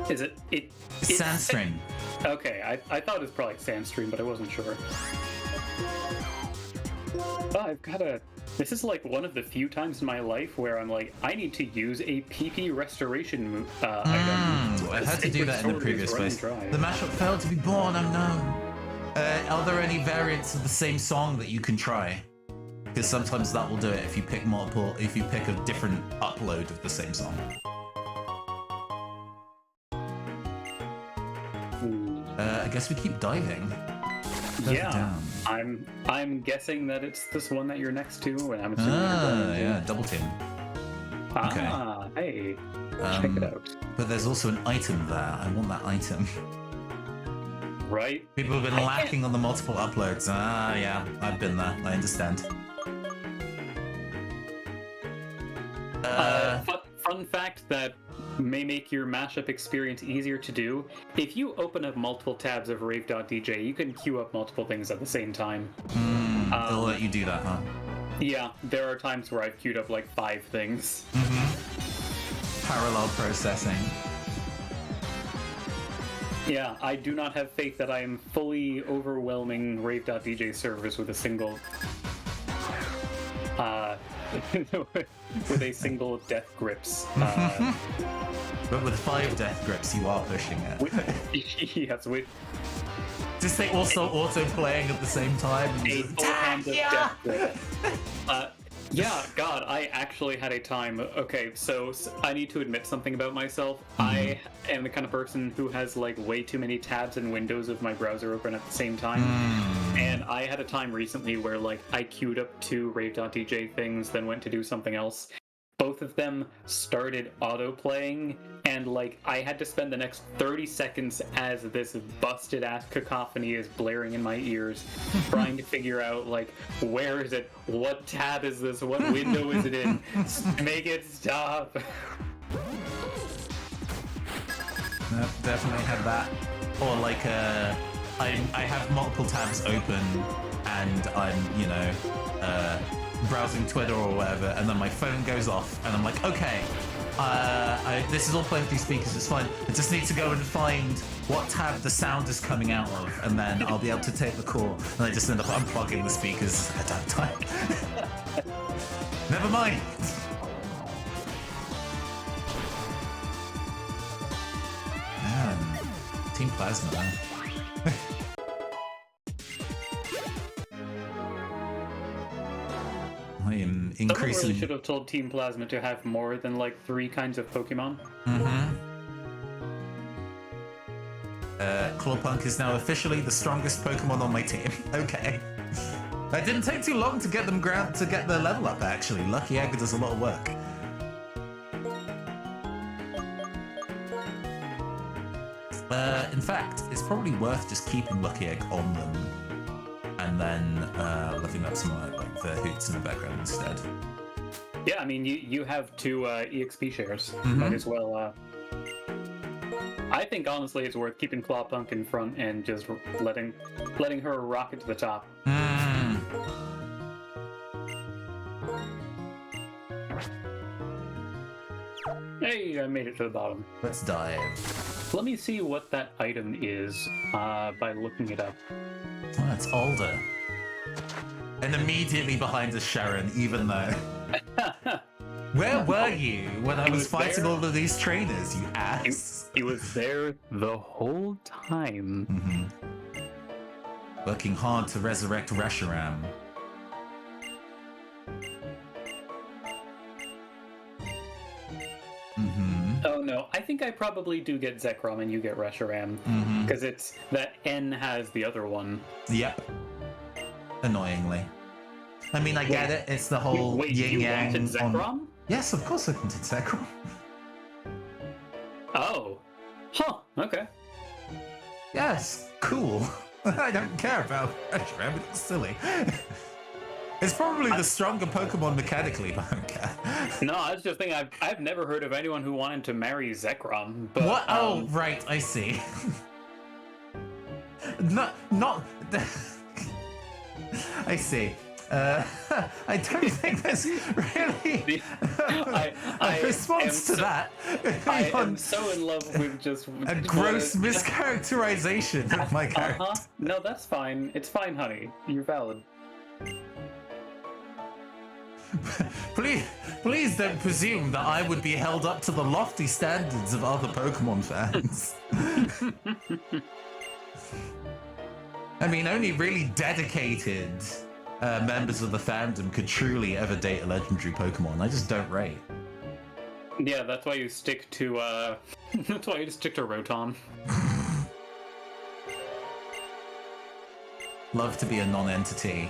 Is it Sandstream. Okay, I thought it was probably Sandstream, but I wasn't sure. Oh, I've got a... This is like one of the few times in my life where I'm like, I need to use a PP restoration item. I've had to do that in the previous place. The mashup failed to be born, oh no. Are there any variants of the same song that you can try? Because sometimes that will do it if you pick a different upload of the same song. I guess we keep diving. Yeah, I'm guessing that it's this one that you're next to, and I'm assuming yeah, double team. Okay. Hey, check it out. But there's also an item there. I want that item. Right? People have been lacking on the multiple uploads. Yeah, I've been there. I understand. Fun fact that may make your mashup experience easier to do. If you open up multiple tabs of rave.dj, you can queue up multiple things at the same time. They'll let you do that, huh? Yeah, there are times where I've queued up like 5 things. Parallel processing. Yeah, I do not have faith that I am fully overwhelming rave.dj servers with a single with a single death grips. But with 5 death grips, you are pushing it. Yes, with just they also auto-playing at the same time. a full hand of death grip. Yeah, God, I actually had a time. Okay, so I need to admit something about myself. I am the kind of person who has like way too many tabs and windows of my browser open at the same time. And I had a time recently where like I queued up 2 rave.dj things, then went to do something else. Both of them started auto-playing, and like I had to spend the next 30 seconds as this busted ass cacophony is blaring in my ears, trying to figure out like, where is it? What tab is this? What window is it in? Make it stop. No, definitely had that. Or like I have multiple tabs open and I'm, browsing Twitter or whatever, and then my phone goes off, and I'm like, okay, this is all playing through speakers, it's fine. I just need to go and find what tab the sound is coming out of, and then I'll be able to take the call. And I just end up unplugging the speakers at that time. Never mind. Man, Team Plasma, man. I am increasingly... Someone really should have told Team Plasma to have more than like 3 kinds of Pokemon. Clawpunk is now officially the strongest Pokemon on my team. Okay. It didn't take too long to get them to get their level up, actually. Lucky Egg does a lot of work. In fact, it's probably worth just keeping Lucky Egg on them and then looking up some like the hoots in the background instead. Yeah, I mean, you have 2 EXP shares. Might as well. I think honestly, it's worth keeping Clawpunk in front and just letting her rocket to the top. Hey, I made it to the bottom. Let's dive. Let me see what that item is by looking it up. Oh, it's Alder. And immediately behind us, Sharon, even though... Where were you when I was fighting all of these trainers, you ass? He was there the whole time. Working hard to resurrect Reshiram. Oh no, I think I probably do get Zekrom and you get Reshiram. Because it's that N has the other one. Yep. Annoyingly. I mean, I get it. It's the whole Wait, yin you yang. wanted Zekrom? Yes, of course I wanted Zekrom. Oh. Huh, okay. Yes, cool. I don't care about Reshiram, it looks silly. It's probably the stronger Pokemon mechanically, but I don't care. No, I was just thinking, I've never heard of anyone who wanted to marry Zekrom, but... What? Oh, right, I see. Not... I see. I don't think there's really a response to that. I am so in love with just... A gross mischaracterization of my character. No, that's fine. It's fine, honey. You're valid. Please don't presume that I would be held up to the lofty standards of other Pokemon fans. I mean, only really dedicated members of the fandom could truly ever date a legendary Pokemon. I just don't rate. Yeah, that's why you stick to, that's why you stick to Rotom. Love to be a non-entity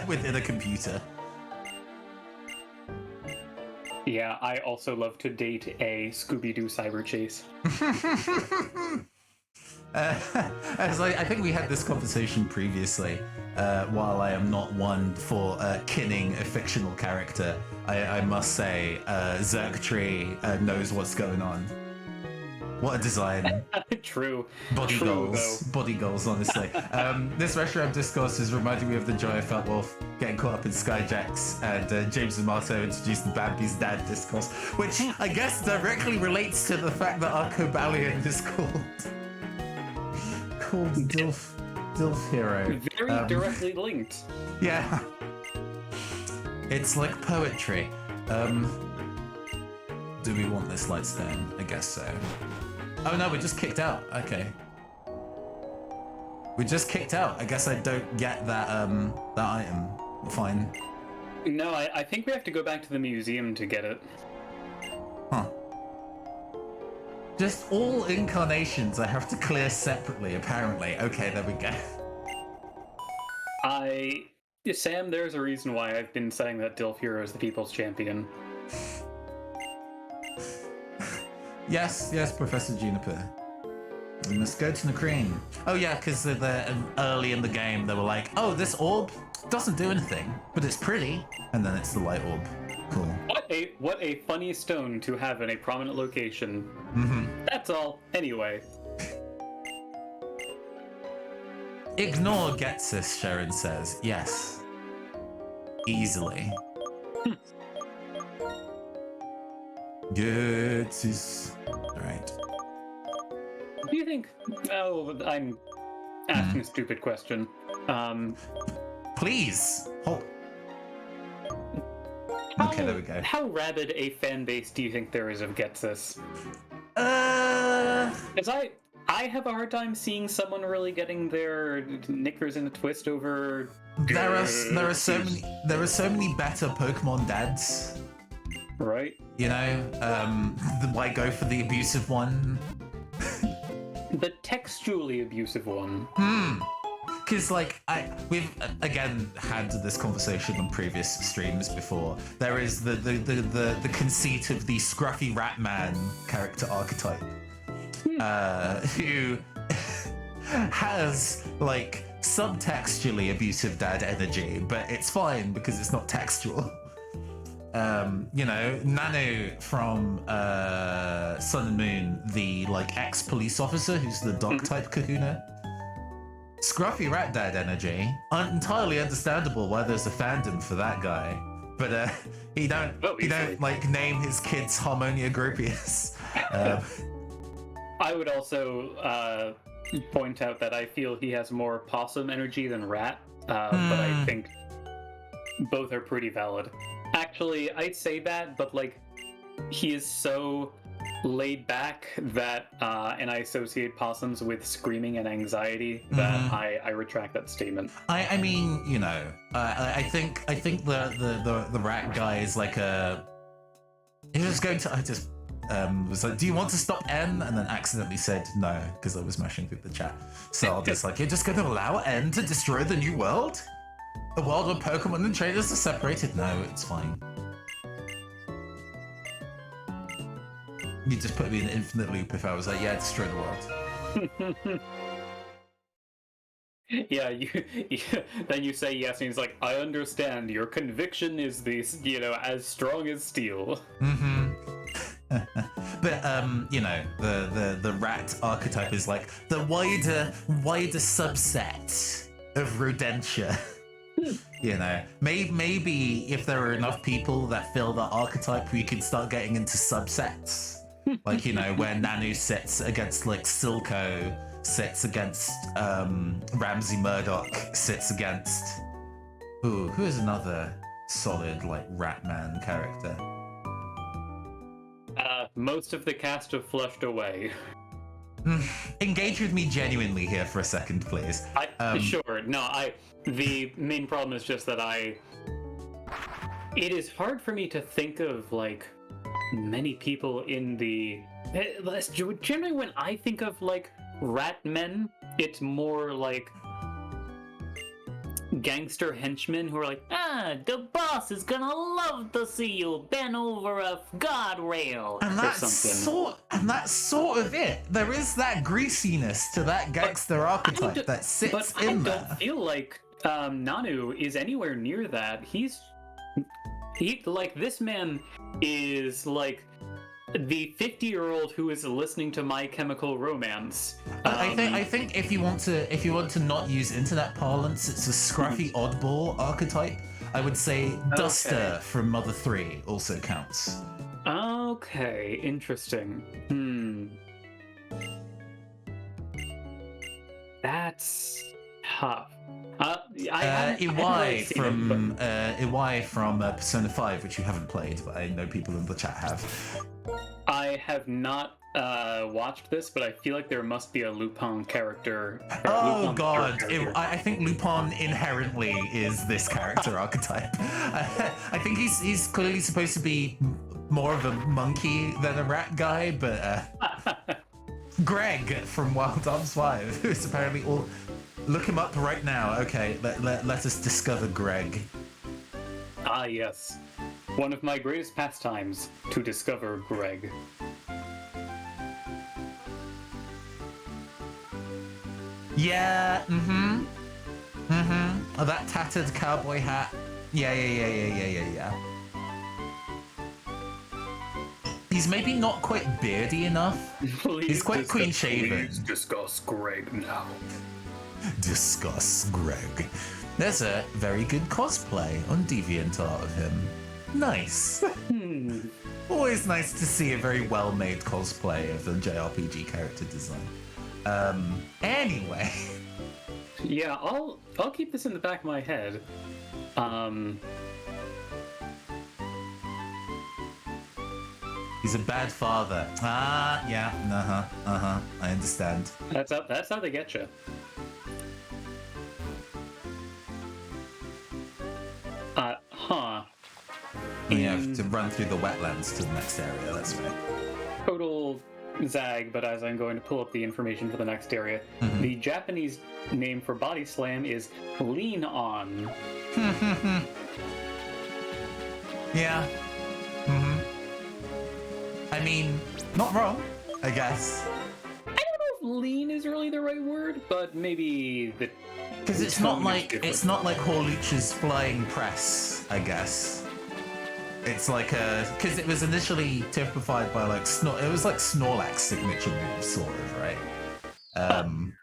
within a computer. Yeah, I also love to date a Scooby-Doo Cyber Chase. As I think we had this conversation previously, while I am not one for kinning a fictional character, I must say Zergtree knows what's going on. What a design. True. Body goals, honestly. This Reshiram discourse is reminding me of the joy I felt while getting caught up in Skyjacks, and James and Marto introduced the Bambi's dad discourse, which I guess directly relates to the fact that our Cobalion is called Dilf Hero. Very directly linked. Yeah. It's like poetry. Do we want this Lightstone? I guess so. Oh no, we're just kicked out. Okay. We're just kicked out. I guess I don't get that that item. Fine. No, I think we have to go back to the museum to get it. Huh. Just all incarnations I have to clear separately, apparently. Okay, there we go. Sam, there's a reason why I've been saying that Dilf Hero is the people's champion. Yes, Professor Juniper. We must go to Nakreen. Oh yeah, because early in the game they were like, oh, this orb doesn't do anything, but it's pretty. And then it's the light orb. Cool. What a funny stone to have in a prominent location. Mm-hmm. That's all. Anyway. Ignore gets this, Sharon says. Yes. Easily. Gets. Alright. Do you think... Oh, I'm asking a stupid question. Please! Hold. Okay, there we go. How rabid a fan base do you think there is of Getsus? Because I have a hard time seeing someone really getting their knickers in a twist over... There are so many better Pokemon dads. Right? You know, why go for the abusive one? The textually abusive one. Because, like, we've again had this conversation on previous streams before. There is the conceit of the scruffy rat man character archetype, who has like subtextually abusive dad energy, but it's fine because it's not textual. You know, Nanu from Sun and Moon, the like ex-police officer who's the dog type kahuna. Scruffy rat dad energy. Entirely understandable why there's a fandom for that guy, but he don't like name his kids Harmonia Gropius. I would also point out that I feel he has more possum energy than rat, but I think both are pretty valid. Actually, I'd say that, but like, he is so laid back that, and I associate possums with screaming and anxiety that I retract that statement. I mean, you know, I think the rat guy is like he was going to was like, do you want to stop N? And then accidentally said no because I was mashing through the chat. So I'll just like, you're just going to allow N to destroy the new world? A world where Pokemon and trainers are separated? No, it's fine. You just put me in an infinite loop if I was like, yeah, destroy the world. Yeah, then you say yes, and he's like, I understand. Your conviction is this, as strong as steel. Mm-hmm. But the rat archetype is like the wider subset of rodentia. Maybe if there are enough people that fill that archetype, we could start getting into subsets. Like, where Nanu sits against like Silco, sits against Ramsey Murdoch, sits against who is another solid like Ratman character? Most of the cast have flushed away. Engage with me genuinely here for a second, please. Sure. No, the main problem is just that it is hard for me to think of like many people in the generally when I think of like rat men, it's more like gangster henchmen who are like, the boss is gonna love to see you bend over a guardrail or something. And that's sort of it. There is that greasiness to that gangster archetype that sits in there. I don't feel like Nanu is anywhere near that. This man is like the 50-year-old who is listening to My Chemical Romance. I think if you want to not use internet parlance, it's a scruffy oddball archetype. I would say Duster from Mother 3 also counts. Okay, interesting. That's tough. Iwai from Persona 5, which you haven't played, but I know people in the chat have. I have not watched this, but I feel like there must be a Lupin character. Oh god, I think Lupin inherently is this character archetype. I think he's clearly supposed to be more of a monkey than a rat guy, but Greg from Wild Arms 5, who's apparently all... Look him up right now. Okay, let us discover Greg. Ah, yes. One of my greatest pastimes, to discover Greg. Yeah, Oh, that tattered cowboy hat. Yeah. He's maybe not quite beardy enough. He's quite clean-shaven. Please discuss Greg now. Discuss Greg. There's a very good cosplay on DeviantArt of him. Nice. Always nice to see a very well-made cosplay of the JRPG character design. Anyway. Yeah, I'll keep this in the back of my head. He's a bad father. Yeah, I understand. That's how they get you. You have to run through the wetlands to the next area, that's right. Total zag, but as I'm going to pull up the information for the next area, the Japanese name for body slam is lean on. Yeah. I mean, not wrong, I guess. I don't know if lean is really the right word, but maybe the... Because it's not like Horluch's flying press, I guess. It's like because it was initially typified by like it was like Snorlax's signature move, sort of, right?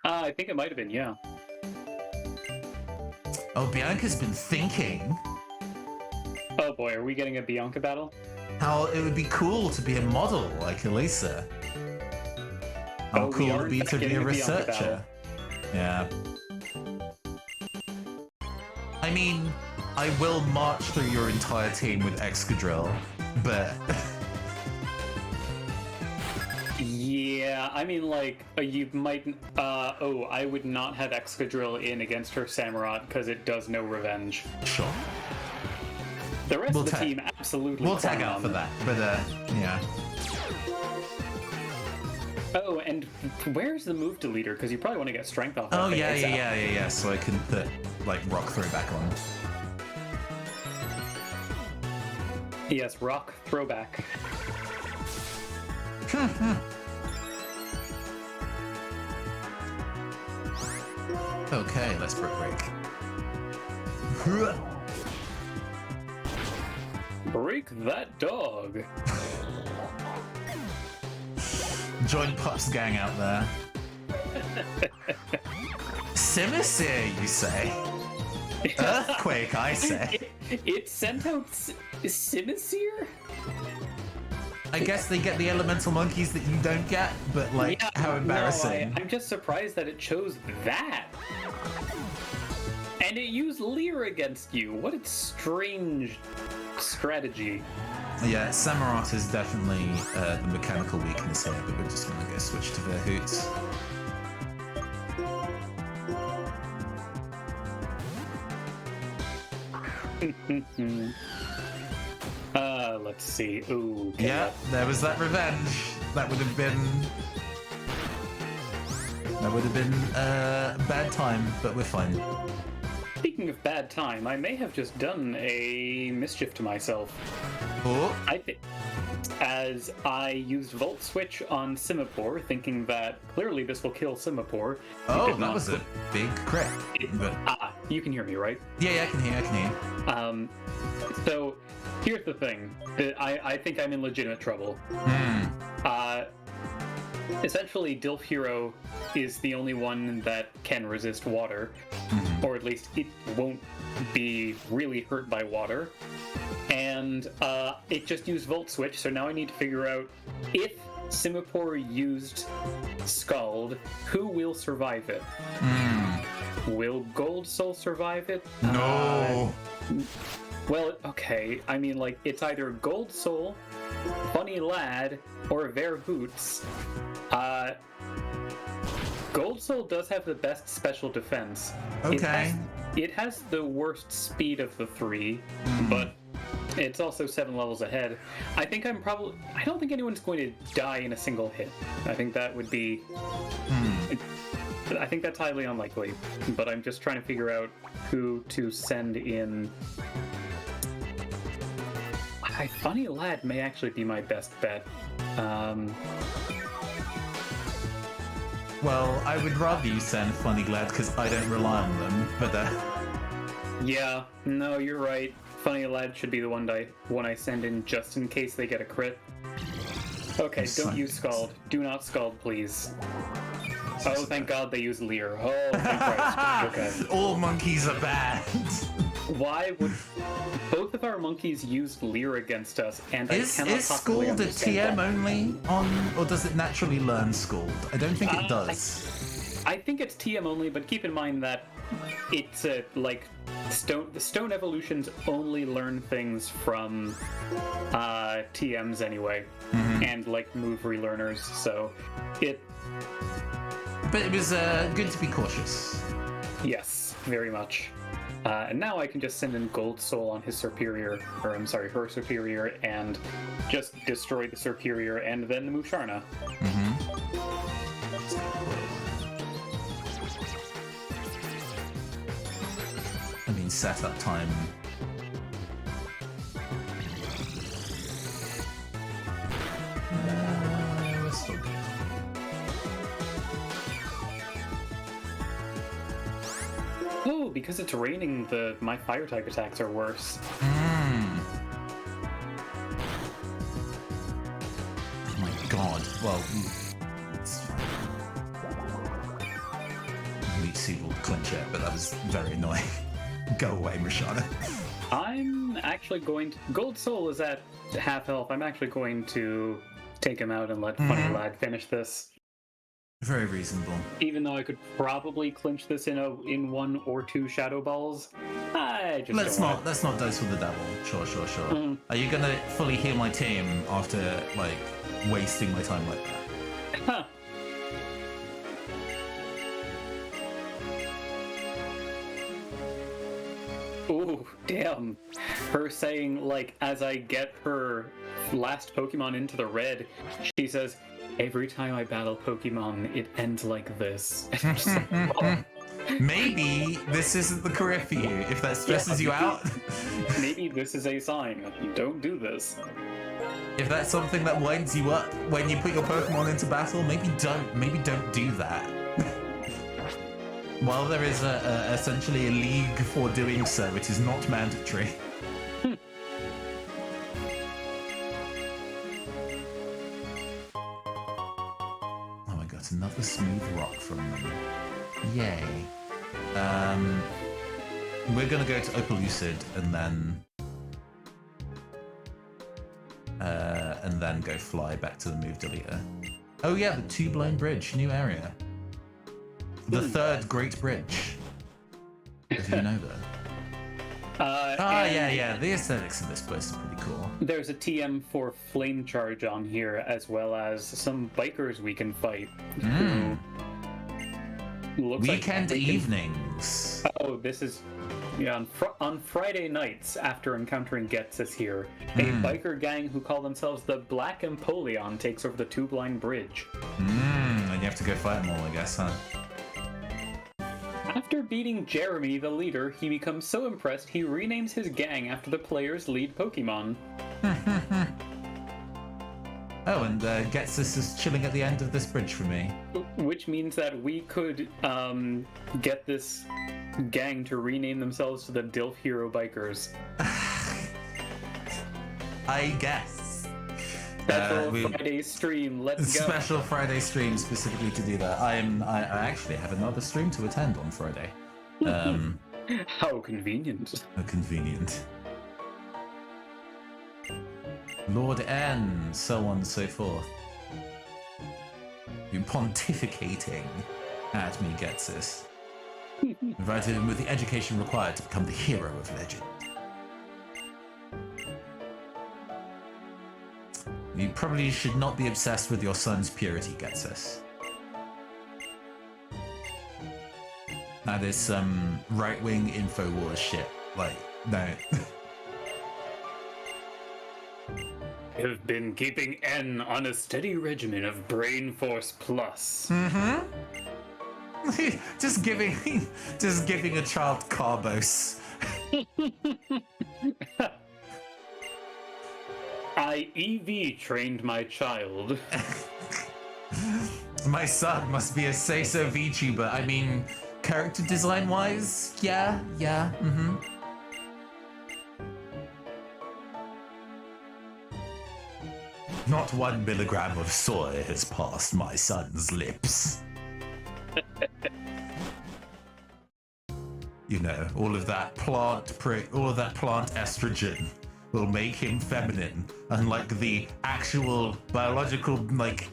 I think it might have been, yeah. Oh, Bianca's been thinking. Oh boy, are we getting a Bianca battle? How it would be cool to be a model like Elisa. How cool it would be to be a researcher. Yeah. I mean, I will march through your entire team with Excadrill, but... Yeah, I mean, like, you might... I would not have Excadrill in against her Samurott, because it does no revenge. Sure. The rest of the team absolutely... We'll tag out for that, but, yeah. Oh, and where's the move deleter? Because you probably want to get strength off. Oh, yeah, so I can put, like, rock throwback on. Yes, rock throwback. Okay, let's brick break. Break that dog. Join Pup's gang out there. Simisear, you say? Earthquake, I say. It sent out Simisear? I guess they get the elemental monkeys that you don't get, but like, Yeah, how embarrassing. No, I'm just surprised that it chose that. And it used Leer against you. What a strange strategy. Yeah, Samurott is definitely the mechanical weakness here, but we're just gonna go switch to Verhoots. Let's see. Ooh. Okay. Yeah, there was that revenge. That would have been bad time, but we're fine. Speaking of bad time, I may have just done a mischief to myself. Oh, As I used Volt Switch on Simipour, thinking that clearly this will kill Simipour. oh, that was a big crit. But You can hear me, right? yeah, I can hear. So here's the thing. I think I'm in legitimate trouble. Essentially, Dilf Hero is the only one that can resist water, or at least it won't be really hurt by water. And it just used Volt Switch, so now I need to figure out if Simipour used Scald, who will survive it? Will Gold Soul survive it? No. Well, okay. I mean, like, it's either Gold Soul, Funny Lad, or Verhoots. Gold Soul does have the best special defense. Okay. It has the worst speed of the three, but it's also 7 levels ahead. I don't think anyone's going to die in a single hit. I think that would be... I think that's highly unlikely, but I'm just trying to figure out who to send in. Funny Lad may actually be my best bet. Well, I would rather you send Funny Lad because I don't rely on them, but Yeah, no, you're right. Funny Lad should be the one I send in just in case they get a crit. Okay, don't use Scald. Do not Scald, please. Oh, thank God they use Leer. Oh, thank Christ. Okay. all monkeys are bad. Why would both of our monkeys use Leer against us? And Is I cannot possibly Scald a understand TM why. only on, or does it naturally learn Scald? I don't think it does. I think it's TM only, but keep in mind that it's the stone evolutions only learn things from TMs anyway, and like move relearners. So But it was good to be cautious. Yes, very much. And now I can just send in Gold Soul on his superior, or I'm sorry, her superior, and just destroy the superior and then the Musharna. I mean, setup time. We're still good. Oh, because it's raining, my fire type attacks are worse. Oh my god. Well, it's fine. Meat Seed will clinch it, but that was very annoying. Go away, Rashada. I'm actually going to... Gold Soul is at half health. I'm actually going to take him out and let Funny Lad finish this. Very reasonable. Even though I could probably clinch this in 1 or 2 Shadow Balls, I just Let's don't not dice with the devil. Sure. Are you gonna fully heal my team after like wasting my time like that? Huh. Ooh, damn. Her saying, like, as I get her last Pokemon into the red, she says, every time I battle Pokemon, it ends like this. Maybe this isn't the career for you. If that stresses you out. Maybe this is a sign. Don't do this. If that's something that winds you up when you put your Pokemon into battle, maybe don't do that. While there is essentially a league for doing so, it is not mandatory. Oh my god, another smooth rock from them. Yay. We're gonna go to Opalucid and then go fly back to the move deleter. Oh yeah, the Two Blind Bridge, new area. The third Great Bridge. If you know that. Yeah. The aesthetics of this place is pretty cool. There's a TM for Flame Charge on here, as well as some bikers we can fight. Weekend evenings. Oh, this is on Friday nights after encountering Getsis here. A biker gang who call themselves the Black Empoleon takes over the Two Blind Bridge. And you have to go fight them all, I guess, huh? After beating Jeremy, the leader, he becomes so impressed he renames his gang after the player's lead Pokemon. Oh, and Getsis is chilling at the end of this bridge for me. Which means that we could get this gang to rename themselves to the Dilf Hero Bikers. I guess. Special Friday stream, let's go. Special Friday stream specifically to do that. I actually have another stream to attend on Friday. How convenient. How convenient. Lord N, so on and so forth. You pontificating at me, Getsis. Provided him with the education required to become the hero of legend. You probably should not be obsessed with your son's purity, Getsis. That is some right-wing InfoWars shit. Like, no. Have been keeping N on a steady regimen of Brain Force Plus. just giving a child carbos. I EV trained my child. My son must be a say-so VTuber. I mean, character design-wise, yeah. Not 1 milligram of soy has passed my son's lips. You know, all of that plant estrogen will make him feminine, unlike the actual biological,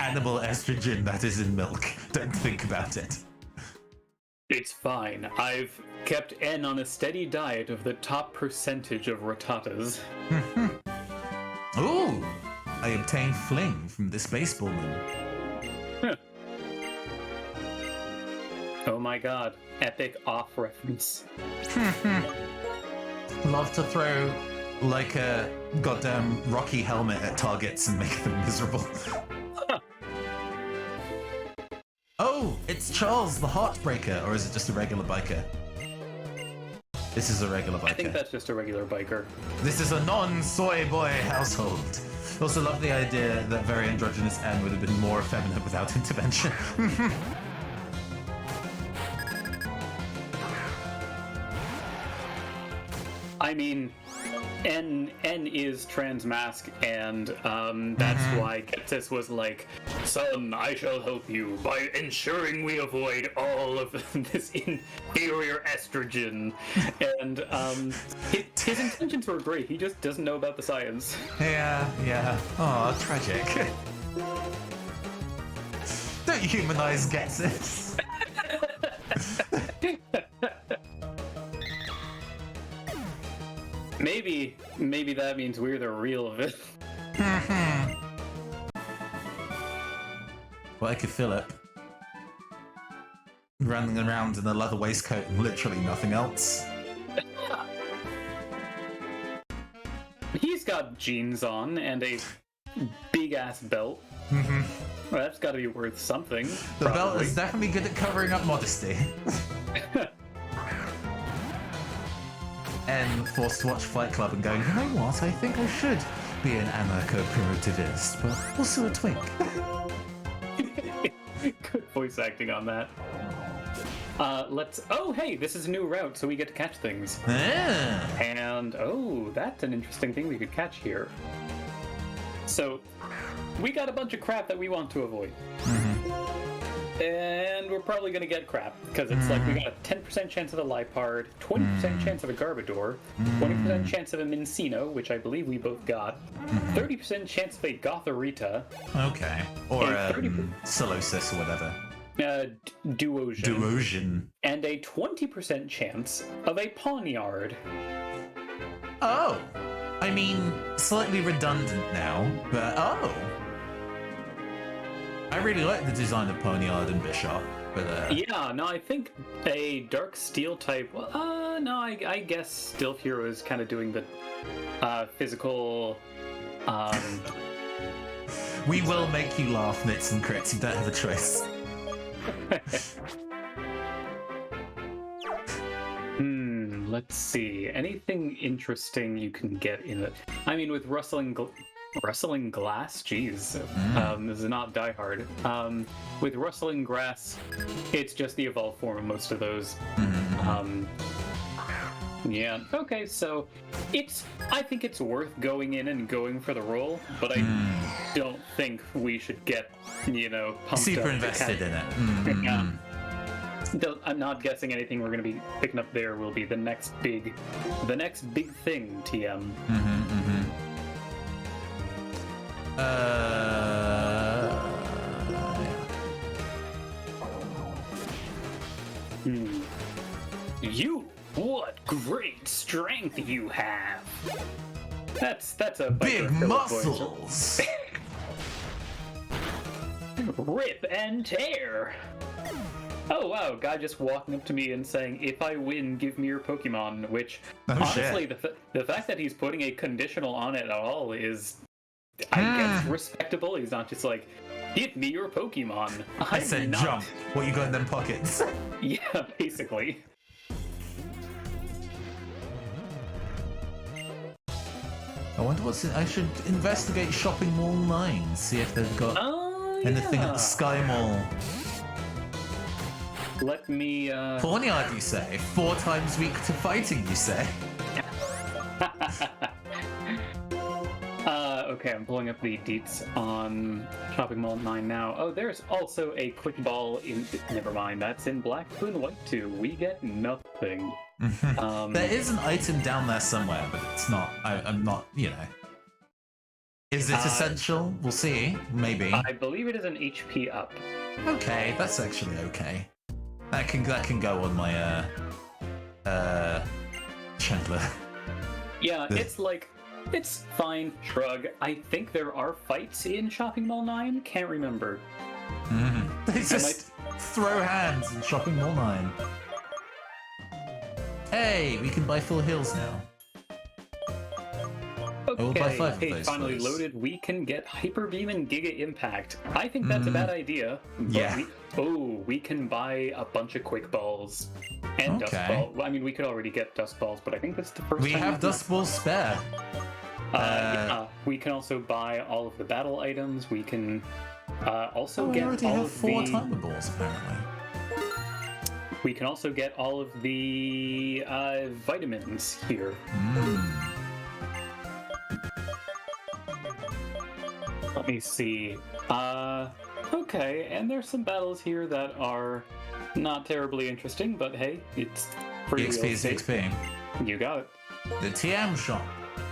animal estrogen that is in milk. Don't think about it. It's fine. I've kept N on a steady diet of the top percentage of Rattatas. Ooh! I obtained fling from this baseballman. Oh my god. Epic off reference. Love to throw a goddamn Rocky helmet at targets and make them miserable. Oh, it's Charles the Heartbreaker, or is it just a regular biker? This is a regular biker. I think that's just a regular biker. This is a non-soy boy household. Also love the idea that very androgynous N would have been more effeminate without intervention. I mean, N is transmask, and that's why Getsis was like, "Son, I shall help you by ensuring we avoid all of this inferior estrogen." And his intentions were great. He just doesn't know about the science. Yeah. Oh, tragic. Don't humanize Getsis. Maybe that means we're the real of it. Like a Philip. Running around in a leather waistcoat and literally nothing else. He's got jeans on and a big-ass belt. Mm-hmm. Well, that's got to be worth something. The belt is definitely good at covering up modesty. And forced to watch Fight Club and going, you know what, I think I should be an anarcho-primitivist, but also a twink. Good voice acting on that. Let's. Oh, hey, this is a new route, so we get to catch things. Ah. And oh, that's an interesting thing we could catch here. So, we got a bunch of crap that we want to avoid. And we're probably going to get crap, because it's like we got a 10% chance of a Lipard, 20% chance of a Garbodor, 20% chance of a Mincino, which I believe we both got, 30% chance of a Gothorita. Okay. Or And 30% Solosis or whatever. Duosion. Duosion. And a 20% chance of a Pawniard. Oh. I mean, slightly redundant now, but oh. I really like the design of Ponyard and Bishop, but Yeah, no, I think a Dark Steel type. No, I guess Steel Hero is kind of doing the physical. We will make you laugh, Nits and Crits. You don't have a choice. Let's see. Anything interesting you can get in it? I mean, with Rustling Glass? Jeez. This is not Die Hard. With Rustling Grass, it's just the evolved form of most of those. Yeah, okay, so I think it's worth going in and going for the role, but I don't think we should get, pumped Super up invested in it. Yeah. I'm not guessing anything we're going to be picking up there will be the next big thing, TM. What great strength you have! That's a Big Viper muscles! Rip and tear! Oh wow, guy just walking up to me and saying, if I win, give me your Pokemon, which, honestly, the fact that he's putting a conditional on it at all is, I guess, respectable. He's not just like, give me your Pokemon. I said jump. What you got in them pockets? Yeah, basically. I wonder what's in... I should investigate Shopping Mall 9, see if they've got anything at the Sky Mall. Let me, Pawniard, you say? 4 times weak to fighting, you say? Okay, I'm pulling up the deets on Shopping Mall 9 now. Oh, there's also a Quick Ball in... Never mind, that's in Black and White too. We get nothing. There is an item down there somewhere, but it's not... I'm not, Is it essential? We'll see. Maybe. I believe it is an HP up. Okay, that's actually okay. That can go on my Chandler. Yeah, it's fine. Shrug. I think there are fights in Shopping Mall 9. Can't remember. They just throw hands in Shopping Mall 9. Hey, we can buy full heals now. Okay, we'll buy 5 of hey, those, finally please. loaded. We can get Hyper Beam and Giga Impact. I think that's a bad idea. But we can buy a bunch of Quick Balls and Dust Balls. Well, I mean, we could already get Dust Balls, but I think this is the first time. We have Dust Balls spare. Yeah, we can also buy all of the battle items. We can also get already all have of 4 the... Timer Balls, apparently. We can also get all of the vitamins here. Let me see. Okay, and there's some battles here that are not terribly interesting, but hey, it's free. EXP is EXP. You got it. The TM shop.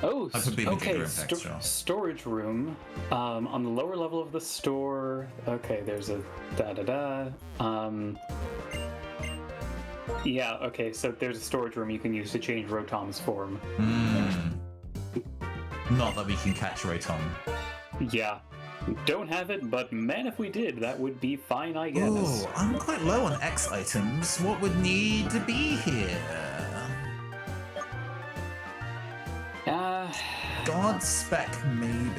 Oh, okay. Shop. Storage room. On the lower level of the store. Okay, there's a da-da-da. Yeah, okay, so there's a storage room you can use to change Rotom's form. Not that we can catch Rotom. Yeah. Don't have it, but man, if we did, that would be fine, I guess. Oh, I'm quite low on X items. What would need to be here? Guard Spec, maybe.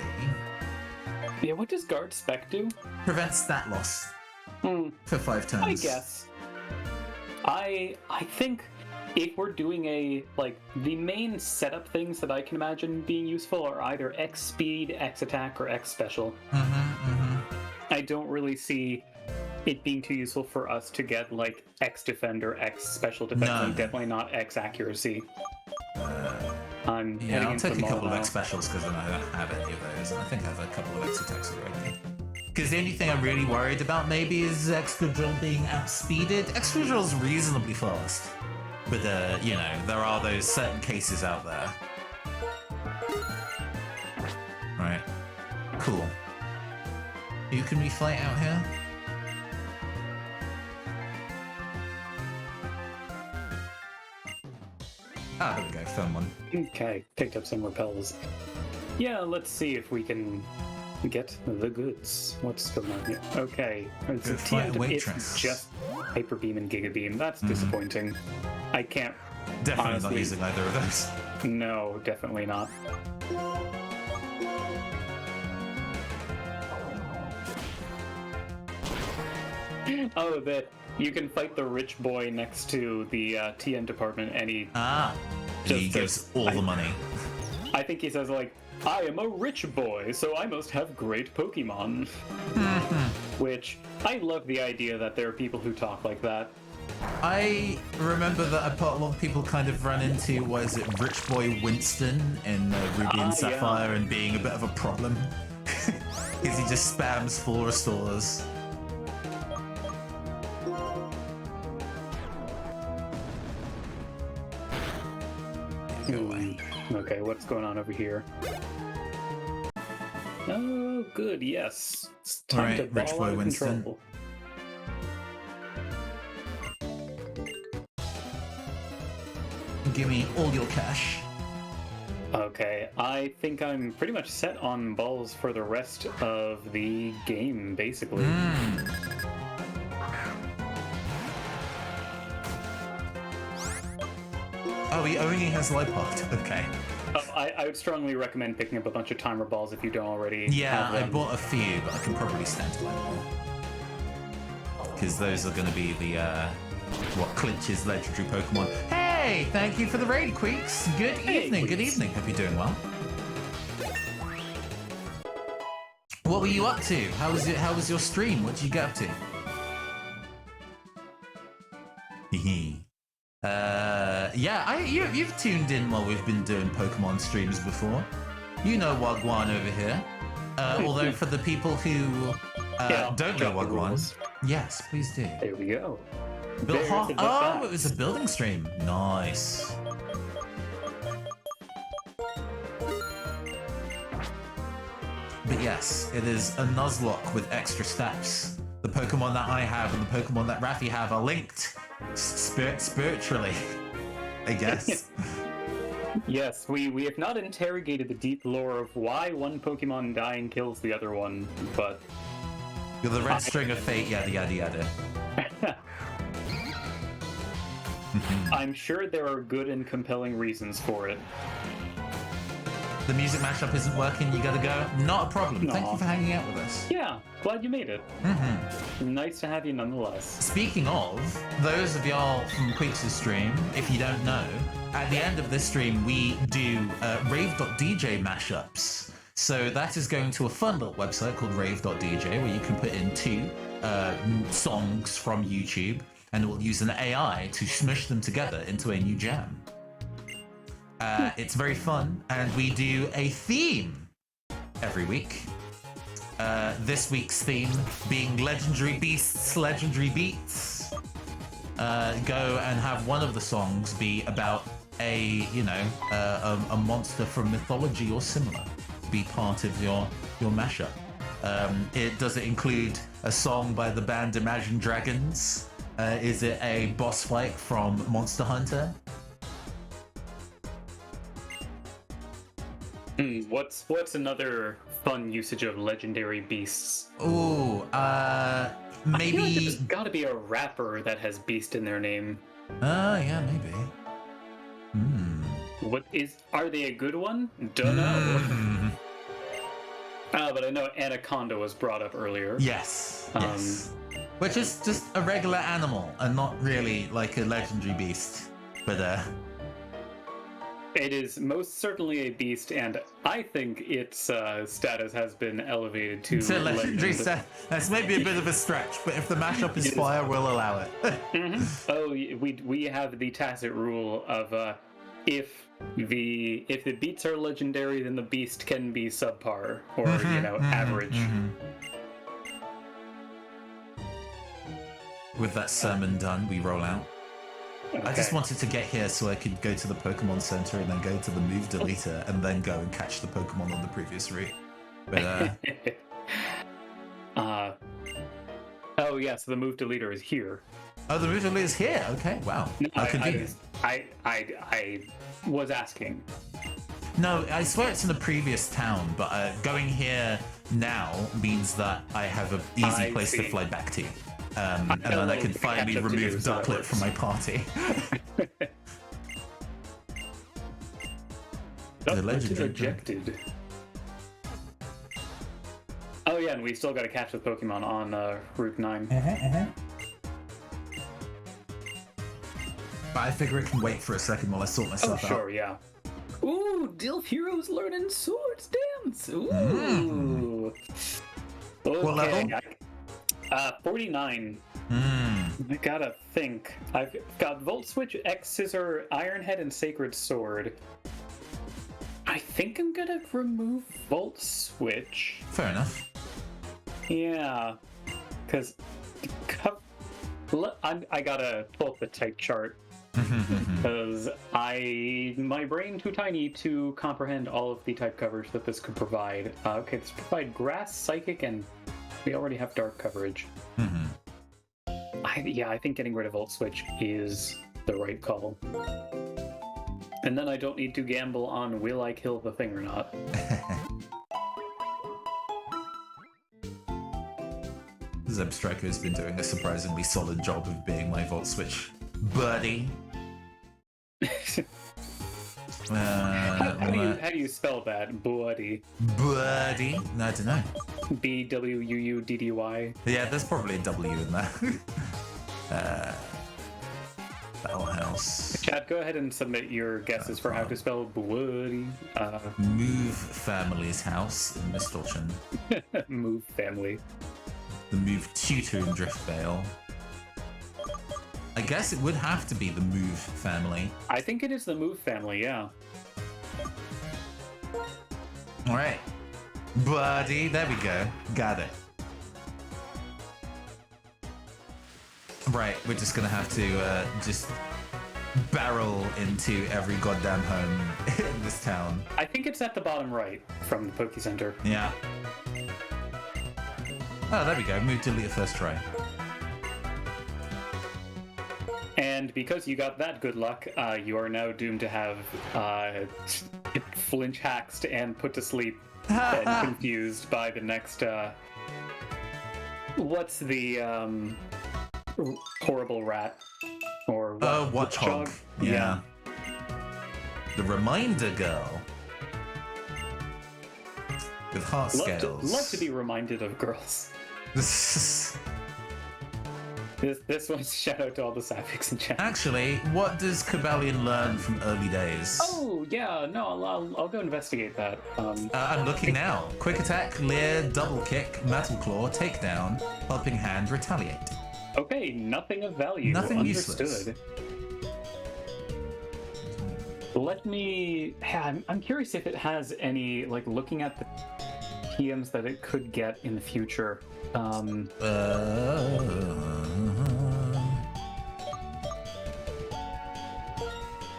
Yeah, what does Guard Spec do? Prevents stat loss. For 5 turns. I guess. I think if we're doing the main setup things that I can imagine being useful are either X speed, X attack, or X special. I don't really see it being too useful for us to get like X defender, X special defense, No. and definitely not X accuracy. I'm Yeah, heading I'll into take the a mall couple of now. X specials because I don't have any of those. I think I have a couple of X attacks already. Because the only thing I'm really worried about maybe is Excadrill being outspeeded. Excadrill's reasonably fast. But, you know, there are those certain cases out there. Right. Cool. Who can we fight out here? Ah, there we go. Found one. Okay, picked up some repels. Yeah, let's see if we can get the goods. What's going on here? Okay, it's Go a fight a TM, waitress. it's just Hyper Beam and Giga Beam. That's disappointing. I can't. Definitely not honestly, using either of those. No, definitely not. Oh, that you can fight the rich boy next to the TM department, and he Ah, Just he gives all the money. I think he says like, I am a rich boy, so I must have great Pokemon. Which, I love the idea that there are people who talk like that. I remember that a lot of people kind of run into, what is it, Rich Boy Winston in Ruby and Sapphire and being a bit of a problem. Because he just spams full restores. Go away. Okay, what's going on over here? Oh, good, yes. It's time to Alright, Rich ball Boy out of Winston. control. Give me all your cash. Okay, I think I'm pretty much set on balls for the rest of the game, basically. Oh, he only has Lipod. Okay. I would strongly recommend picking up a bunch of timer balls if you don't already Yeah, have I them. bought a few, but I can probably stand to buy more. Because those are going to be the, what clinches legendary Pokemon. Hey, thank you for the raid, Queeks. Good evening, good Queeks. evening. Hope you're doing well. What were you up to? How was your stream? What did you get up to? Hehe. Yeah, you've tuned in while we've been doing Pokemon streams before. You know Wagwan over here. Although for the people who don't know drop the Wagwan, rules. yes, please do. There we go. Built There's half- the oh, facts. it was a building stream. Nice. But yes, it is a Nuzlocke with extra steps. The Pokemon that I have and the Pokemon that Raffi have are linked spiritually, I guess. Yes, we have not interrogated the deep lore of why one Pokemon dying kills the other one, but You're the red string of fate, yada yada yada. I'm sure there are good and compelling reasons for it. The music mashup isn't working, you gotta go. Not a problem. Thank Aw. you for hanging out with us. Yeah, glad you made it. Nice to have you nonetheless. Speaking of, those of y'all from Queeks' stream, if you don't know, at the end of this stream we do rave.dj mashups. So that is going to a fun little website called rave.dj where you can put in 2 songs from YouTube and it will use an AI to smush them together into a new jam. It's very fun, and we do a theme every week. This week's theme being Legendary Beasts, Legendary Beats. Go and have one of the songs be about a monster from mythology or similar. Be part of your mashup. Does it include a song by the band Imagine Dragons? Is it a boss fight from Monster Hunter? What's another fun usage of legendary beasts? Ooh, I feel like maybe. there's gotta be a rapper that has beast in their name. Yeah, maybe. Are they a good one? Don't know. Mm. But I know Anaconda was brought up earlier. Yes, yes. Which is just a regular animal and not really like a legendary beast. But It is most certainly a beast, and I think its status has been elevated to It's a legendary legend. set. That's maybe a bit of a stretch, but if the mashup is fire, we'll allow it. Oh, we have the tacit rule of if the beats are legendary, then the beast can be subpar or average. With that sermon done, we roll out. Okay. I just wanted to get here so I could go to the Pokemon Center and then go to the move deleter and then go and catch the Pokemon on the previous route. But oh yeah, so the move deleter is here. oh, the move deleter is here. Okay, wow. No, How convenient. I was asking. No, I swear it's in the previous town, but going here now means that I have an easy I place to see. fly back to. And then I can finally catch up to remove do, so that Ducklet works. from my party. The legendary ejected. Oh yeah, and we still got to catch the Pokemon on Route 9. But I figure it can wait for a second while I sort Oh myself out. sure, yeah. Ooh, Dilf Heroes learning swords dance. Ooh. Okay. What level? 49. Hmm. I gotta think. I've got Volt Switch, X Scissor, Iron Head, and Sacred Sword. I think I'm gonna remove Volt Switch. Fair enough. Yeah, because I gotta pull up the type chart because my brain too tiny to comprehend all of the type coverage that this could provide. Okay, this provide Grass, Psychic, and we already have Dark coverage. I think getting rid of Volt Switch is the right call. And then I don't need to gamble on will I kill the thing or not. Zebstriker has been doing a surprisingly solid job of being my Volt Switch buddy. How do you spell that? Buddy. Buddy? No, I don't know. BWUUDDY. Yeah, there's probably a W in there. Battle House. Chad, go ahead and submit your guesses for how to spell Buddy. Move Family's House in Mistletoe. Move family. The Move Tutor in Driftvale. I guess it would have to be the Move family. I think it is the Move family, yeah. Alright. Buddy, there we go. Got it. Right, we're just gonna have to just barrel into every goddamn home in this town. I think it's at the bottom right from the Poke Center. Yeah. Oh, there we go. Move delete at first try. And because you got that good luck, you are now doomed to have flinch haxed and put to sleep and confused by the next what's the horrible rat or Watchhog. Yeah. The Reminder Girl. With heart scales. Love to be reminded of girls. This one's shout out to all the sapphics in chat. Actually, what does Cabalion learn from early days? Oh yeah, no, I'll go investigate that. I'm looking now. Quick attack, leer, double kick, metal claw, takedown, helping hand, retaliate. Okay, nothing of value. Nothing Understood. useless. Let me. I'm curious if it has any, like, looking at the TMs that it could get in the future.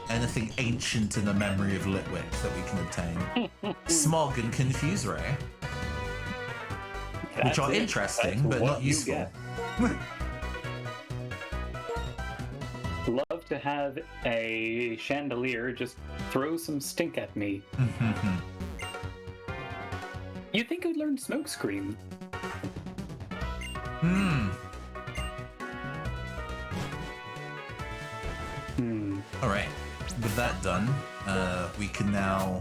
Anything ancient in the memory of Litwick that we can obtain. Smog and Confuse Ray. Which are interesting, but not useful. Love to have a chandelier just throw some stink at me. You think it would learn Smokescreen? Alright, with that done, we can now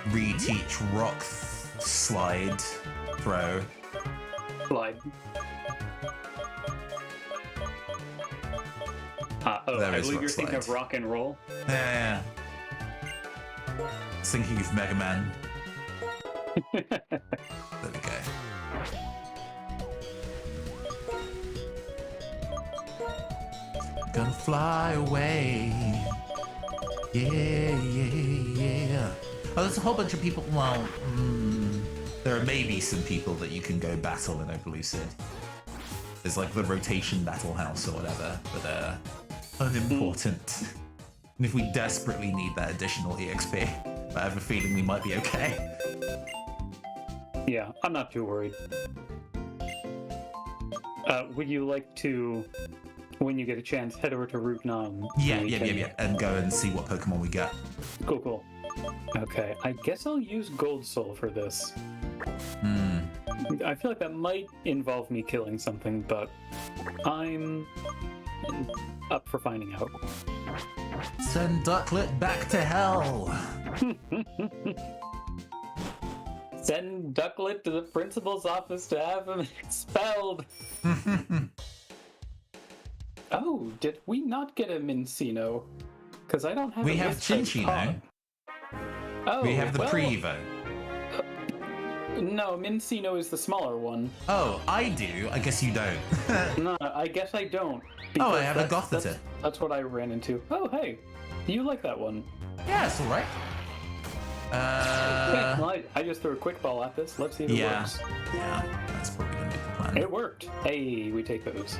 reteach Rock Slide Throw. Slide. There I is believe Rock you're thinking Slide. of Rock and Roll. Yeah. Thinking of Mega Man. There we go. Gonna fly away. Yeah. Oh, there's a whole bunch of people. Well, there are maybe some people that you can go battle in Opelucid. There's like the rotation battle house or whatever, but unimportant. And if we desperately need that additional EXP, I have a feeling we might be okay. Yeah, I'm not too worried. Would you like to, when you get a chance, head over to Route 9? Yeah, and go and see what Pokemon we get. Cool. Okay, I guess I'll use Gold Soul for this. I feel like that might involve me killing something, but I'm up for finding out. Send Ducklet back to hell! Send Ducklet to the principal's office to have him expelled! Oh, did we not get a Mincino? Because I don't have We a have Chinchino. Oh, We have the pre-Evo. No, Mincino is the smaller one. Oh, I do? I guess you don't. No, I guess I don't. Oh, I have a that's- Gothita. That's what I ran into. Oh, hey. You like that one. Yeah, it's alright. Yeah, well, I just threw a quick ball at this. Let's see if it works. Yeah, that's probably gonna be the plan. It worked. Hey, we take those.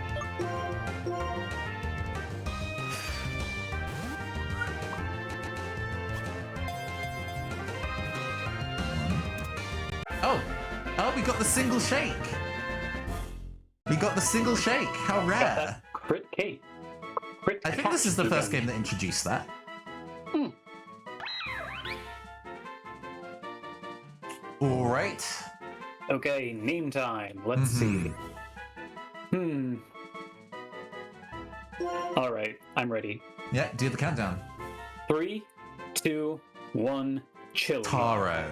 Oh, we got the single shake. We got the single shake. How rare. Crit cake. I think this is the first game that introduced that. All right. Okay, name time. Let's see. All right, I'm ready. Yeah, do the countdown. 3, 2, 1, Chili. Taro.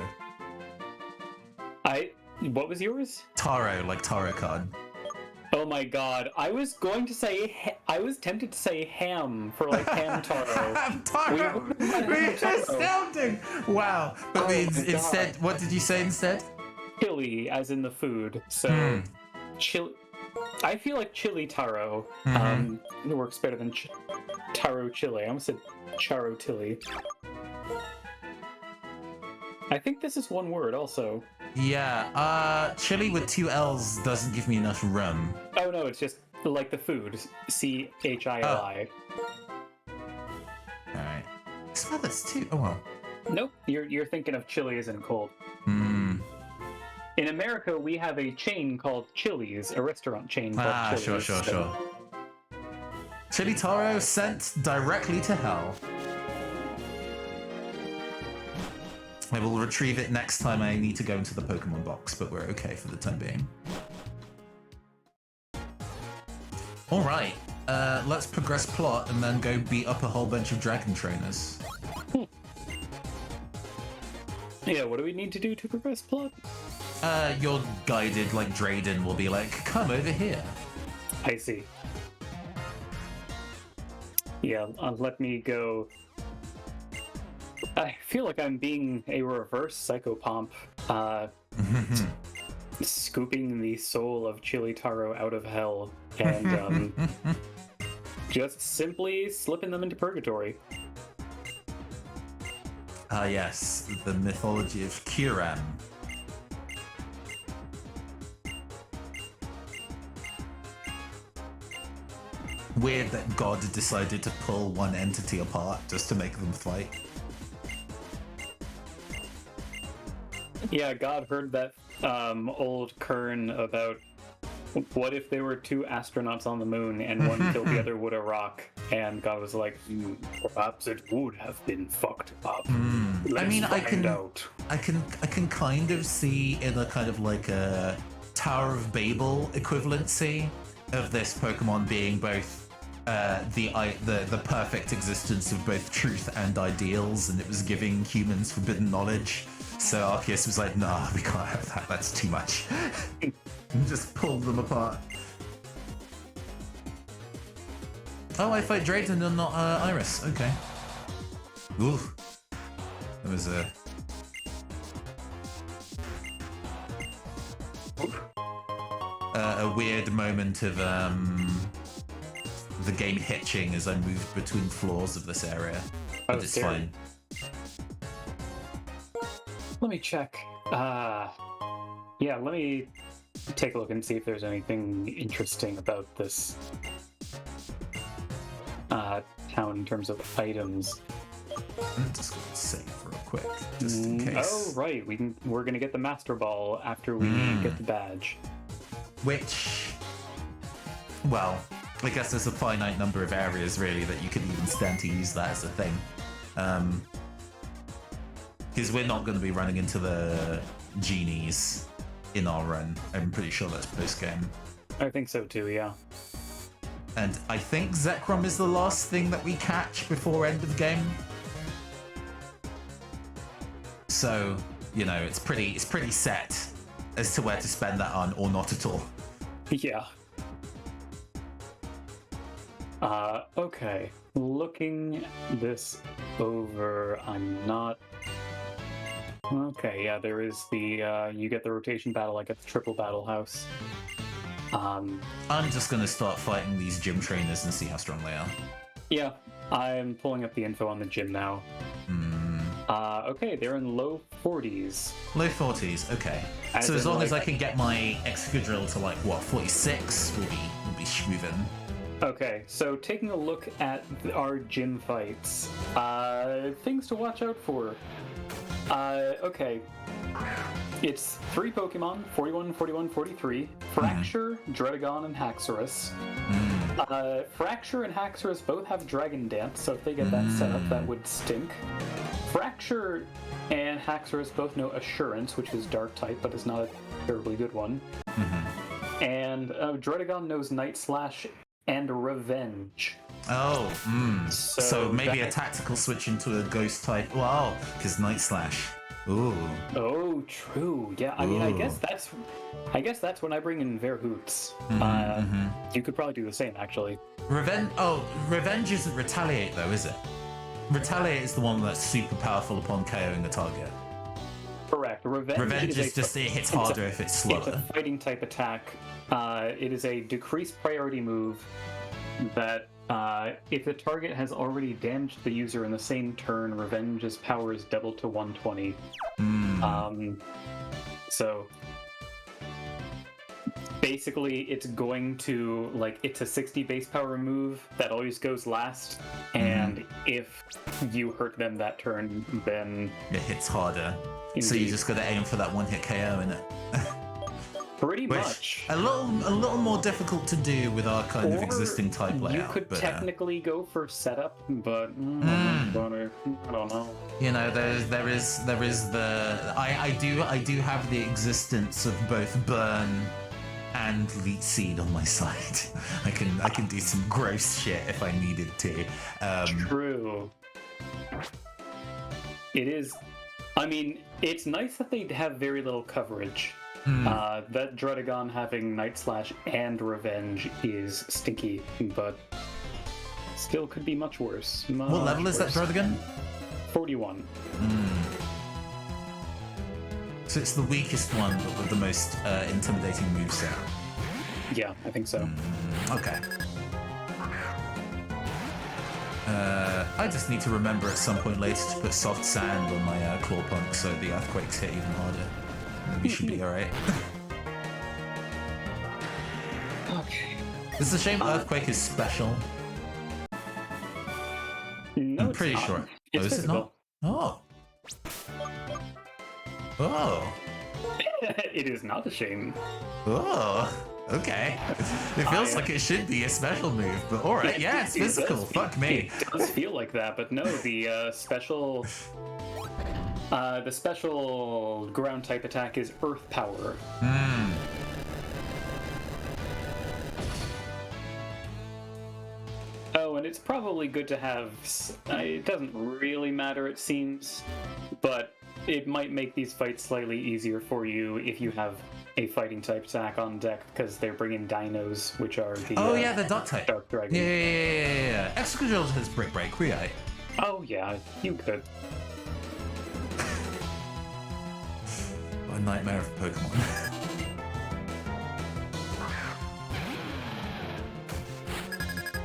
What was yours? Taro, like tarot card. Oh my god, I was going to say, I was tempted to say ham for like ham taro. Ham taro! Astounding! Wow. But instead, what did you say instead? Chili, as in the food. So, chili. I feel like chili taro it works better than taro chili. I almost said charo tilly. I think this is one word also. Yeah, chili with 2 L's doesn't give me enough rum. Oh no, it's just like the food. C-H-I-L-I. Alright. Smell this too. Oh well. Nope, you're thinking of chili as in cold. In America, we have a chain called Chili's, a restaurant chain called Chili's. Sure. Chili Taro sent directly to hell. I will retrieve it next time I need to go into the Pokemon box, but we're okay for the time being. Alright, let's progress plot and then go beat up a whole bunch of dragon trainers. Yeah, what do we need to do to progress plot? Your guided, like, Drayden will be like, come over here. I see. Yeah, let me go. I feel like I'm being a reverse Psychopomp, scooping the soul of Chili Taro out of hell and just simply slipping them into purgatory. Ah, yes, the mythology of Kiram. Weird that God decided to pull one entity apart just to make them fight. Yeah, God heard that old kern about what if there were 2 astronauts on the moon and one killed the other with a rock, and God was like, perhaps it would have been fucked up. I mean, I can kind of see in a kind of like a Tower of Babel equivalency of this Pokemon being both the perfect existence of both truth and ideals, and it was giving humans forbidden knowledge. So Arceus was like, nah, we can't have that, that's too much. And just pulled them apart. Oh, I fight Drayden and not Iris. Okay. Ooh. It was a weird moment of the game hitching as I moved between floors of this area. But it's fine. Let me check. Yeah, let me take a look and see if there's anything interesting about this town in terms of items. I'm just gonna save real quick, just in case. Oh, right. We're gonna get the Master Ball after we get the badge. Which, well, I guess there's a finite number of areas really that you could even stand to use that as a thing. Because we're not going to be running into the genies in our run. I'm pretty sure that's post-game. I think so too, yeah. And I think Zekrom is the last thing that we catch before end of game. So, you know, it's pretty set as to where to spend that on, or not at all. Yeah. Okay. Looking this over, I'm not... Okay, yeah, there is the, you get the rotation battle like at the triple battle house. I'm just gonna start fighting these gym trainers and see how strong they are. Yeah, I'm pulling up the info on the gym now. Okay, they're in low 40s. Low 40s, okay. So as long as I can get my Excadrill to like, what, 46, we'll be schmoovin'. Okay, so taking a look at our gym fights, things to watch out for. Okay. It's 3 Pokemon, 41, 41, 43, Fracture, Dredagon, and Haxorus. Fracture and Haxorus both have Dragon Dance, so if they get that set up, that would stink. Fracture and Haxorus both know Assurance, which is Dark type, but is not a terribly good one. And Dredagon knows Night Slash and Revenge. Oh, so maybe a tactical switch into a Ghost type. Wow, because Night Slash. Ooh. Oh, true. Yeah, I mean, I guess that's when I bring in Verhoots. You could probably do the same, actually. Revenge isn't Retaliate, though, is it? Retaliate is the one that's super powerful upon KOing a target. Correct. Revenge is just, it hits harder if it's slower. It's a fighting type attack. It is a decreased priority move that if the target has already damaged the user in the same turn, Revenge's power is doubled to 120. So basically it's going to, like, it's a 60 base power move that always goes last, and if you hurt them that turn, then it hits harder. Indeed. So you just gotta aim for that one-hit KO, innit? Pretty much. A little more difficult to do with our kind of existing type layout. You could technically go for setup, but I don't know. You know, there is the I do have the existence of both Burn and Leech Seed on my side. I can do some gross shit if I needed to. True. It is. I mean, it's nice that they have very little coverage. That Dredagon having Night Slash and Revenge is stinky, but still could be much worse. What level is that Dredagon? 41. So it's the weakest one, but with the most intimidating moveset. Yeah, I think so. Okay. I just need to remember at some point later to put soft sand on my claw punk so the earthquakes hit even harder. We should be alright. Okay. It's a shame Earthquake is special. No, I'm pretty sure. It's is it not? Oh. Oh. It is not a shame. Oh. Okay. It feels like it should be a special move, but alright, yeah, it's physical. Fuck me. It does feel like that, but no, the special ground type attack is Earth Power. Oh, and it's probably good to have... It doesn't really matter, it seems, but it might make these fights slightly easier for you if you have a fighting type attack on deck, because they're bringing dinos, which are the... Oh yeah, the Dark type. Dark Dragon. Yeah. Excadrill has Brick Break, right? Oh yeah, you could. What a nightmare of Pokemon.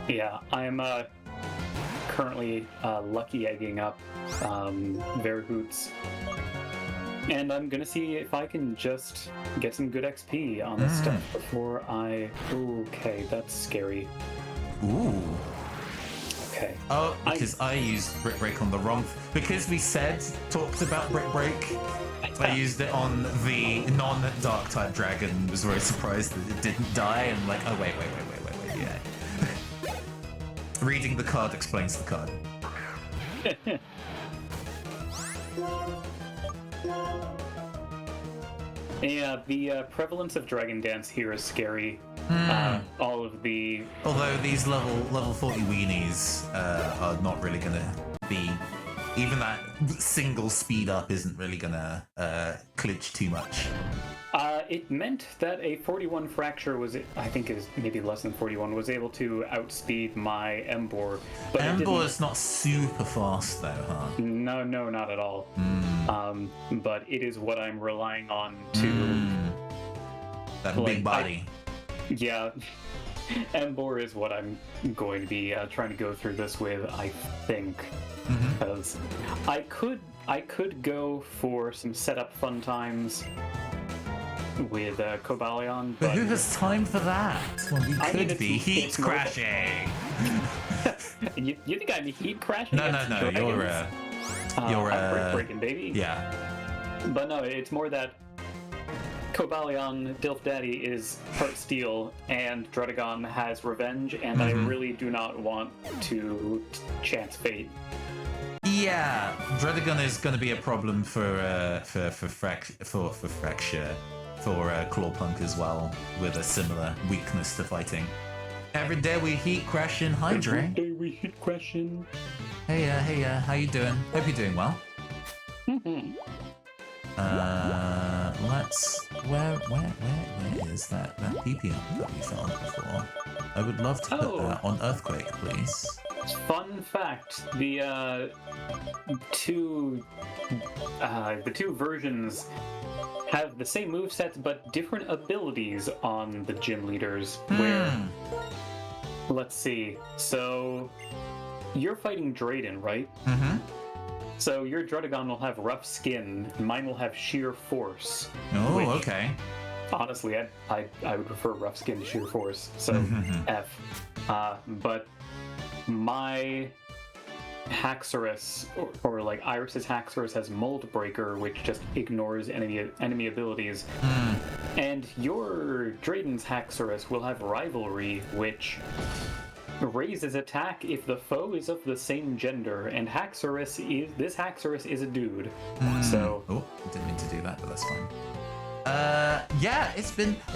Yeah, I'm currently lucky egging up Verhoots. And I'm gonna see if I can just get some good XP on this stuff before I... Okay, that's scary. Ooh. Okay. Oh, because I used Brick Break on the wrong... Because we talked about Brick Break, I used it on the non-Dark type dragon and was very surprised that it didn't die, and like, oh wait, yeah. Reading the card explains the card. Yeah, the prevalence of Dragon Dance here is scary. All of the... Although these level 40 weenies are not really gonna be... Even that single speed up isn't really gonna clinch too much. It meant that a 41 Fracture was, I think is maybe less than 41, was able to outspeed my Embor. But Embor is not super fast though, huh? No, not at all. But it is what I'm relying on to... That big body. Yeah. Embor is what I'm going to be trying to go through this with, I think. Because I could go for some setup fun times with Cobalion, but who has time for that when we could be heat crashing? You think I'm heat crashing? No, you're breaking, baby. Yeah. But no, it's more that Cobalion Dilf Daddy is part steel, and Druddigon has revenge, and I really do not want to chance fate. Yeah, Druddigon is going to be a problem for Fracture, for Clawpunk as well, with a similar weakness to fighting. Every day we heat crashing Hydra. Every day we heat crashing. Hey, how you doing? Hope you're doing well. Where is that PP that we found before? I would love to put that on Earthquake, please. Fun fact: the two versions have the same movesets but different abilities on the gym leaders. Where, let's see, so you're fighting Drayden, right? So your Druddigon will have rough skin, and mine will have sheer force. Oh, okay. Honestly, I would prefer rough skin to sheer force, so F. But my Haxorus, or like Iris's Haxorus, has Mold Breaker, which just ignores enemy abilities. And your Drayden's Haxorus will have Rivalry, which raises attack if the foe is of the same gender, and this Haxorus is a dude. So... Oh, didn't mean to do that, but that's fine. Yeah,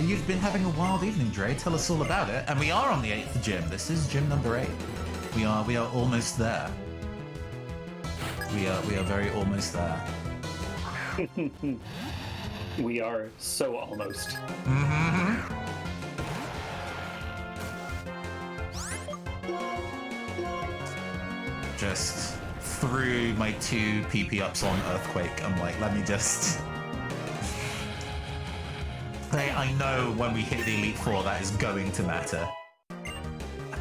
you've been having a wild evening, Dre. Tell us all about it. And we are on the 8th gym. This is gym number 8. We are almost there. We are very almost there. We are so almost. Just threw my 2 PP ups on Earthquake. I'm like, let me just... I know when we hit the Elite Four that is going to matter.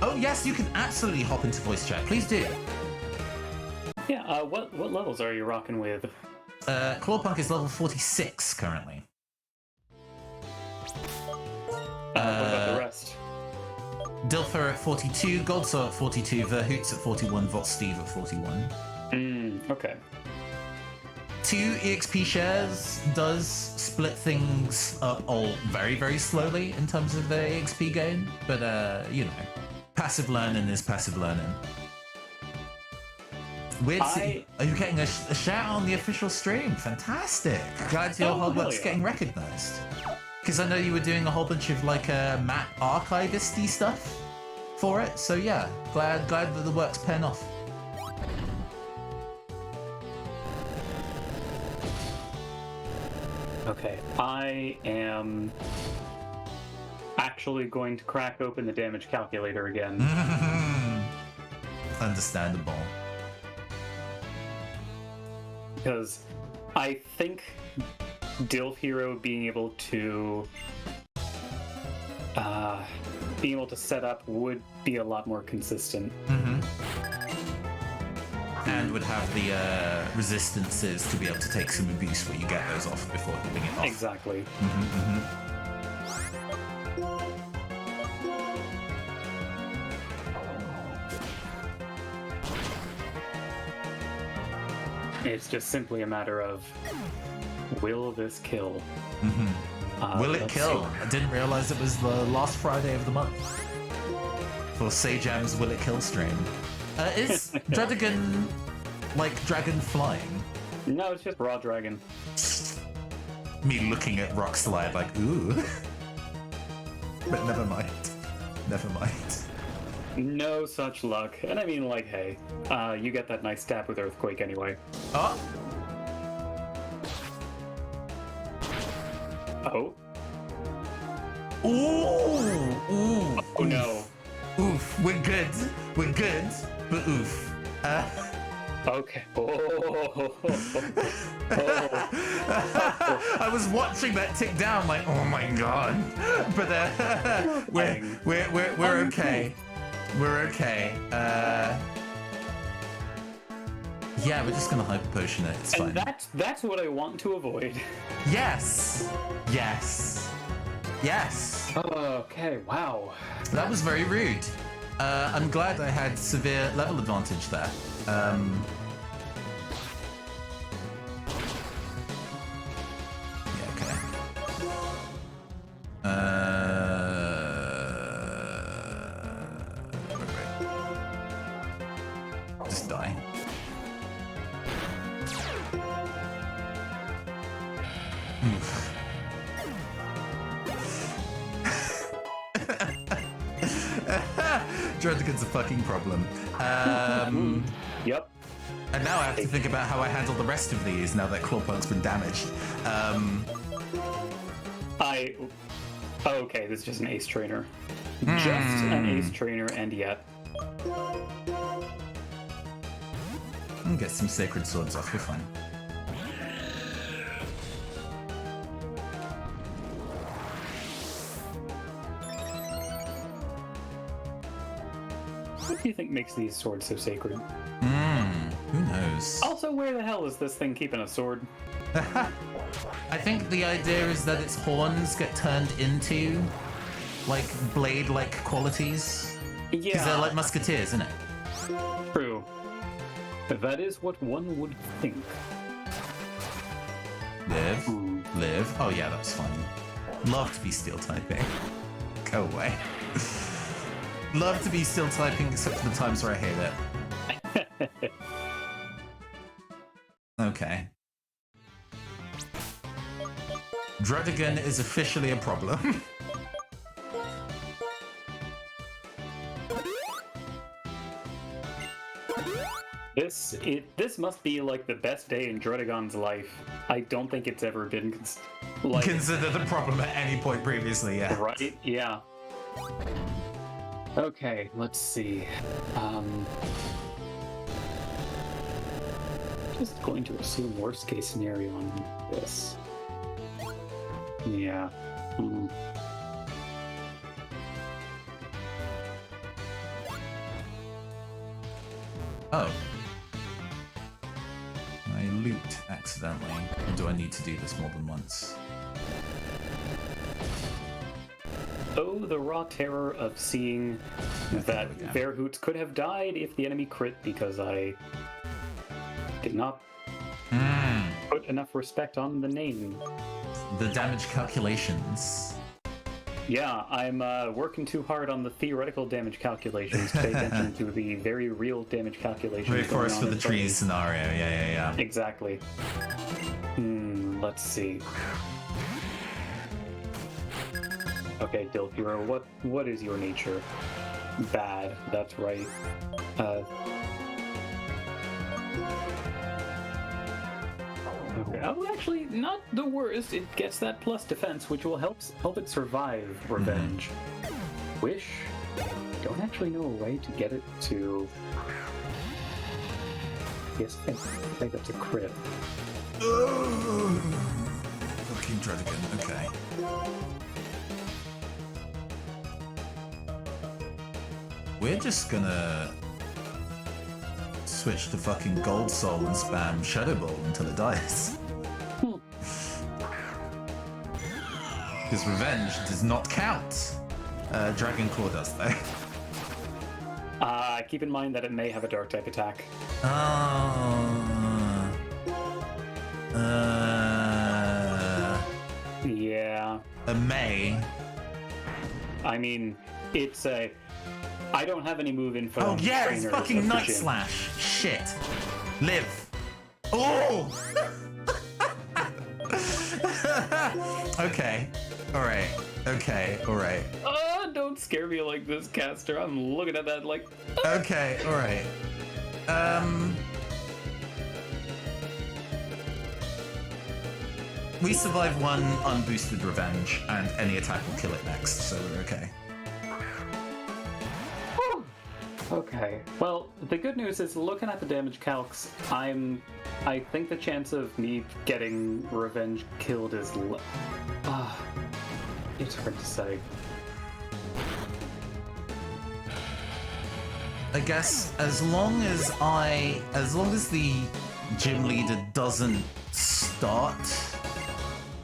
Oh yes, you can absolutely hop into voice chat. Please do. Yeah, what levels are you rocking with? Clawpunk is level 46 currently. What about the rest? Dilfer at 42, Goldsaw at 42, Verhoots at 41, Steve at 41. Okay. 2 EXP shares does split things up all very, very slowly in terms of the EXP gain, but you know, passive learning is passive learning. Weird. Are you getting a shout on the official stream? Fantastic! Glad your hard work's getting recognized. Because I know you were doing a whole bunch of like map archivist-y stuff for it, so yeah, glad that the work's paying off. Okay, I am actually going to crack open the damage calculator again. Understandable. Because I think Dilf Hero being able to set up would be a lot more consistent. And would have the resistances to be able to take some abuse where you get those off before healing it off. Exactly. It's just simply a matter of, will this kill? Will it kill? I didn't realize it was the last Friday of the month for Sajam's Will It Kill stream. Is Dredigan like dragon flying? No, it's just raw dragon. Me looking at Rockslide like, ooh. But never mind. Never mind. No such luck. And I mean, like, hey, you get that nice stab with Earthquake anyway. Oh! Oh? Ooh! Ooh! Oh no. Oof. We're good. We're good. But oof. Okay. Oh. I was watching that tick down like, oh my god. But we're okay. We're okay. Yeah, we're just gonna hyper potion it. It's fine. And that's what I want to avoid. Yes. Yes. Yes. Okay. Wow. That was very rude. I'm glad I had severe level advantage there. Yeah, okay. Wait. Just die. Oof. Dredigan's a fucking problem. Yep. And now I have to think about how I handle the rest of these now that Clawpunk's been damaged. Okay, this is just an ace trainer. Just an ace trainer, and yet. Get some sacred swords off, we're fine. What do you think makes these swords so sacred? Who knows? Also, where the hell is this thing keeping a sword? I think the idea is that its horns get turned into, like, blade-like qualities. Yeah. Because they're like musketeers, isn't it? True. That is what one would think. Live. Live. Oh yeah, that's fine. Love to be steel typing. Go away. Love to be steel typing, except for the times where I hate it. Okay. Dredigan is officially a problem. This must be like the best day in Dredigan's life. I don't think it's ever been Considered a problem at any point previously, yeah. Right? Yeah. Okay, let's see. Just going to assume worst case scenario on this. Yeah. Oh. I looped accidentally. Or do I need to do this more than once? Oh, the raw terror of seeing that Verhoots could have died if the enemy crit because I did not put enough respect on the name. The damage calculations. Yeah, I'm working too hard on the theoretical damage calculations to pay attention to the very real damage calculations. Very forest for the trees scenario, yeah. Exactly. Let's see. Okay, Dilpiro, what is your nature? Bad, that's right. Okay. Oh, actually, not the worst. It gets that plus defense, which will help it survive revenge. Wish. Don't actually know a way to get it to. Yes, I think that's a crit. fucking Dredigan, okay. We're just gonna switch to fucking Gold Soul and spam Shadow Ball until it dies. Because Revenge does not count. Dragon Claw does though. Keep in mind that it may have a dark type attack. Yeah. A May. I mean, it's a... I don't have any move info. Oh on yeah, trainers it's fucking of the Night gym. Slash. Shit. Live. Oh! Okay. Alright. Okay, alright. Oh, don't scare me like this, Caster. I'm looking at that like... Okay, alright. We survive one unboosted Revenge, and any attack will kill it next, so we're okay. Okay. Well, the good news is, looking at the damage calcs, I think the chance of me getting Revenge killed is it's hard to say. I guess as long as the gym leader doesn't start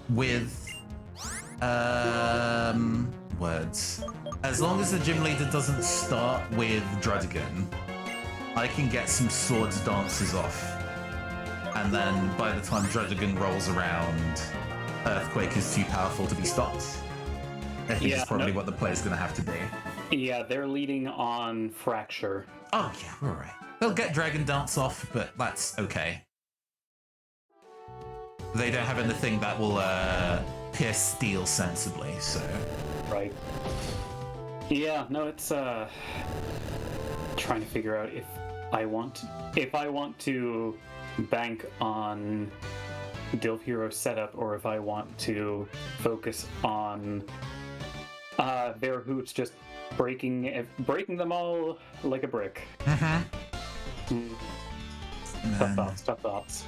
with words. As long as the gym leader doesn't start with Dredigan, I can get some swords dances off. And then by the time Dredigan rolls around, Earthquake is too powerful to be stopped. I think it's probably what the play's gonna have to be. Yeah, they're leading on Fracture. Oh yeah, we're alright. They'll get Dragon Dance off, but that's okay. They don't have anything that will pierce steel sensibly, so... Right. Yeah, no, it's trying to figure out if I want to bank on Dilf Hero setup, or if I want to focus on their hoots just breaking them all like a brick. Tough thoughts.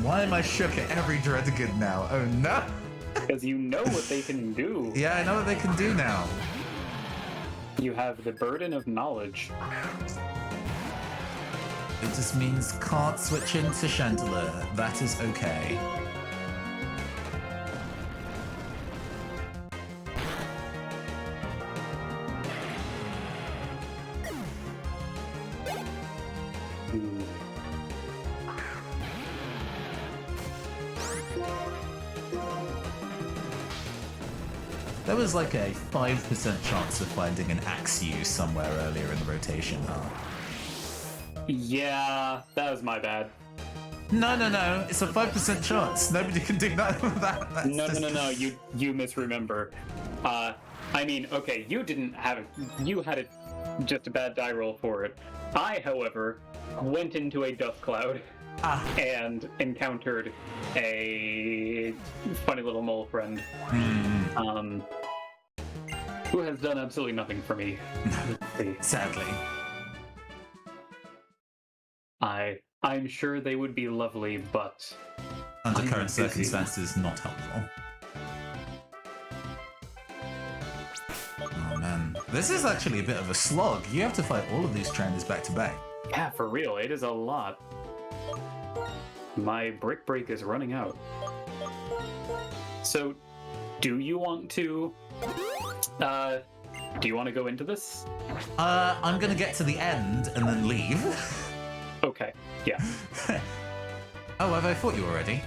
Why am I shook at every Dredigan now? Oh no! Because you know what they can do. Yeah, I know what they can do now. You have the burden of knowledge. It just means can't switch into Chandelier. That is okay. There was like a 5% chance of finding an Axew somewhere earlier in the rotation, huh? Yeah, that was my bad. No. It's a 5% chance. Nobody can do that. No. You misremember. I mean, okay, you had just a bad die roll for it. I, however, went into a dust cloud and encountered a funny little mole friend. Who has done absolutely nothing for me. Sadly. I'm sure they would be lovely, but under current circumstances, not helpful. Oh man, this is actually a bit of a slog. You have to fight all of these trainers back to back. Yeah, for real, it is a lot. My brick break is running out. So, do you want to go into this? I'm gonna get to the end and then leave. Okay, yeah. Oh, have I fought you already?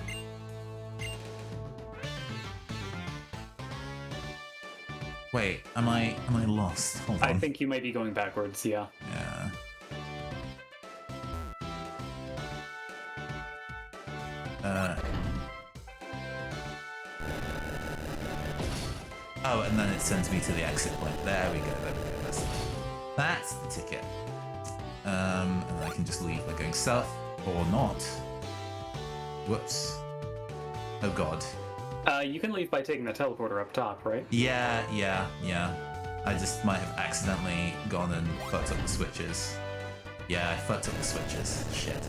Wait, am I lost? Hold on. I think you might be going backwards, yeah. Yeah. Oh, and then it sends me to the exit point. There we go. That's the ticket. And I can just leave by going south or not. Whoops. Oh god. You can leave by taking the teleporter up top, right? Yeah. I just might have accidentally gone and fucked up the switches. Yeah, I fucked up the switches. Shit.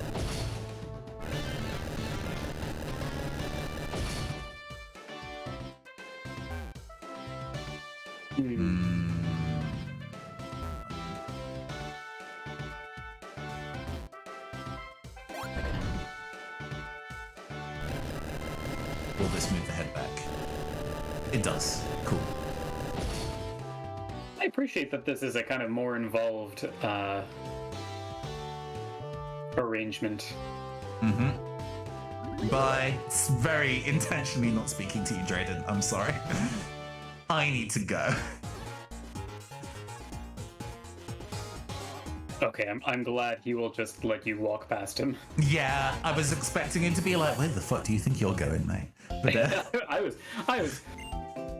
or this move to head back. It does. Cool. I appreciate that this is a kind of more involved arrangement. By very intentionally not speaking to you, Drayden. I'm sorry. I need to go. Okay, I'm glad he will just let you walk past him. Yeah, I was expecting him to be like, where the fuck do you think you're going, mate? But I was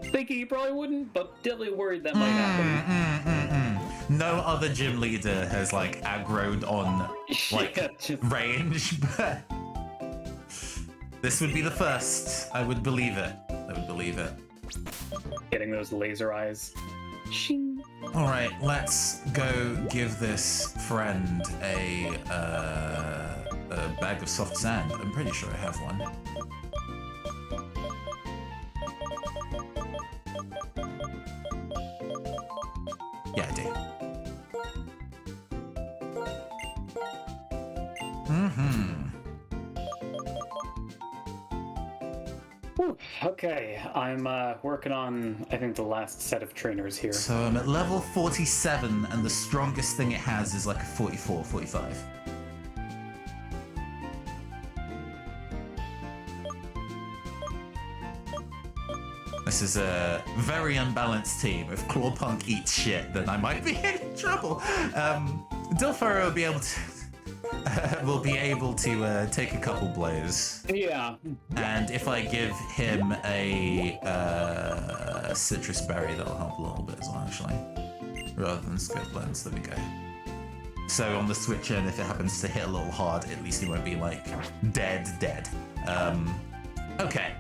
thinking he probably wouldn't, but definitely worried that might happen. No other gym leader has like aggroed on like range, but this would be the first. I would believe it. I would believe it. Getting those laser eyes. Shing. All right, let's go give this friend a bag of soft sand. I'm pretty sure I have one. Yeah, I do. Whew, okay, I'm working on, I think, the last set of trainers here. So I'm at level 47, and the strongest thing it has is like a 44, 45. This is a very unbalanced team. If Clawpunk eats shit, then I might be in trouble. Dilfaro will be able to take a couple blows. Yeah. And if I give him a citrus berry, that'll help a little bit as well, actually. Rather than scope lens, there we go. So on the switch in, if it happens to hit a little hard, at least he won't be like dead. Okay.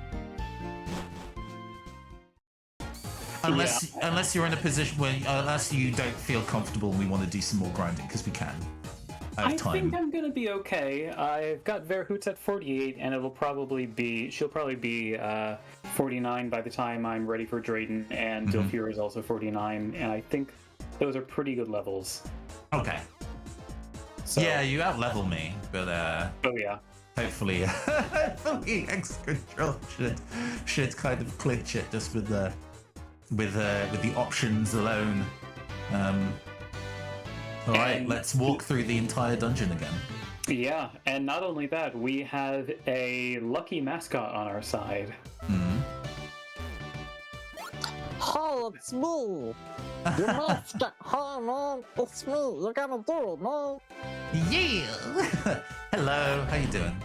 Unless you're in a position where, unless you don't feel comfortable and we want to do some more grinding, because we can. I think I'm gonna be okay. I've got Verhoots at 48, and she'll probably be 49 by the time I'm ready for Drayden, and Dilfira is also 49, and I think those are pretty good levels. Okay. So, yeah, you out-level me, but oh yeah. Hopefully X control should kind of clinch it just with the options alone. All right, let's walk through the entire dungeon again. Yeah, and not only that, we have a lucky mascot on our side. Oh, it's me! You mascot! Oh, man, it's me! You gotta do it, man! Yeah! Hello, how you doing?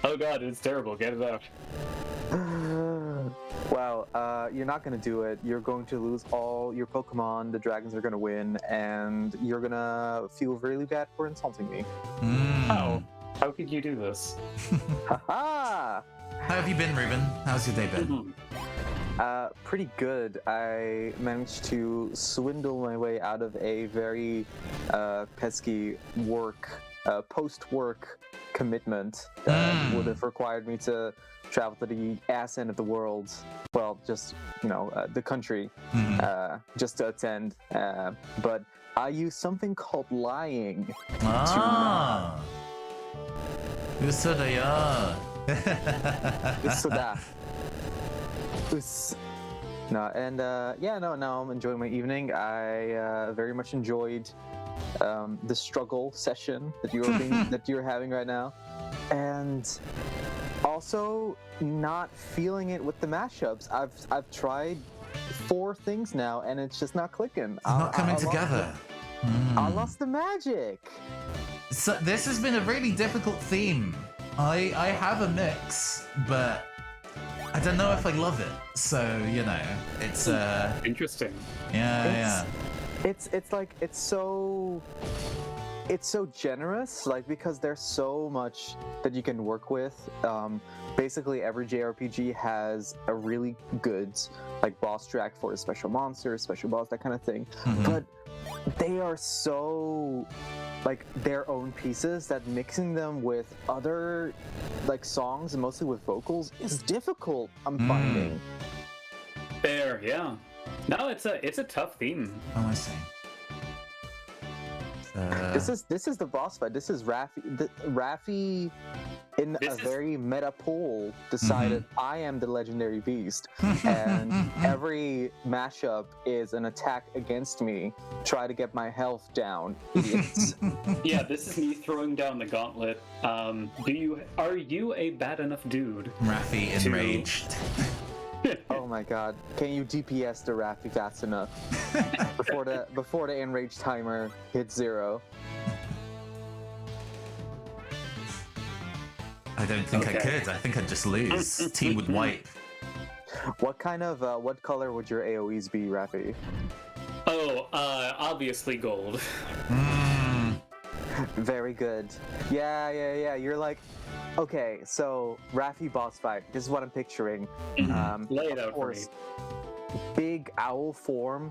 Oh god, it's terrible. Get it out. Wow, you're not gonna do it. You're going to lose all your Pokemon, the dragons are gonna win, and you're gonna feel really bad for insulting me. How could you do this? Haha! How have you been, Ruben? How's your day been? Pretty good. I managed to swindle my way out of a very pesky post-work commitment that would have required me to travel to the ass end of the world. Well, just, the country, just to attend. But I used something called lying. Now I'm enjoying my evening. I very much enjoyed the struggle session that you're having right now, and also not feeling it with the mashups. I've tried 4 things now, and it's just not clicking. Not coming together. I lost the magic. So this has been a really difficult theme. I have a mix, but I don't know if I love it. So it's interesting. Yeah. It's so generous, like, because there's so much that you can work with. Basically every JRPG has a really good boss track for a special monster, special boss, that kind of thing. But they are so their own pieces that mixing them with other songs, and mostly with vocals, is difficult, I'm finding. Fair, yeah. No, it's a tough theme. Oh, I see. This is the boss fight. This is Raffi in This a is- very meta poll decided I am the legendary beast, and every mashup is an attack against me. Try to get my health down, idiots. Yeah, this is me throwing down the gauntlet. Are you a bad enough dude? Raffi To- enraged. Oh my god! Can you DPS the Raffi fast enough before the enrage timer hits 0? I don't think I Okay. could. I think I'd just lose. Team would wipe. What kind of what color would your AOE's be, Raffi? Oh, obviously gold. Mm. Very good. Yeah. You're like, okay, so Raffi boss fight. This is what I'm picturing. Lay it of out course, big owl form,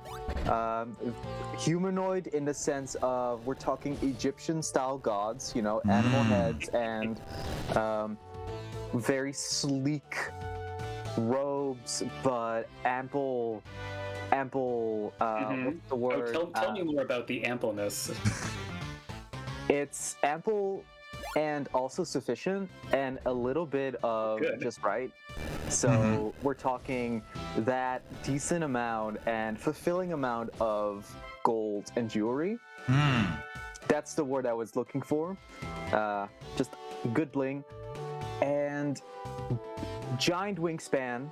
humanoid in the sense of we're talking Egyptian-style gods, you know, animal heads and very sleek robes, but ample. What's the word? Tell me more about the ampleness. It's ample and also sufficient and a little bit of Good. just right. So we're talking that decent amount and fulfilling amount of gold and jewelry. Mm. That's the word I was looking for. Just good bling. And giant wingspan.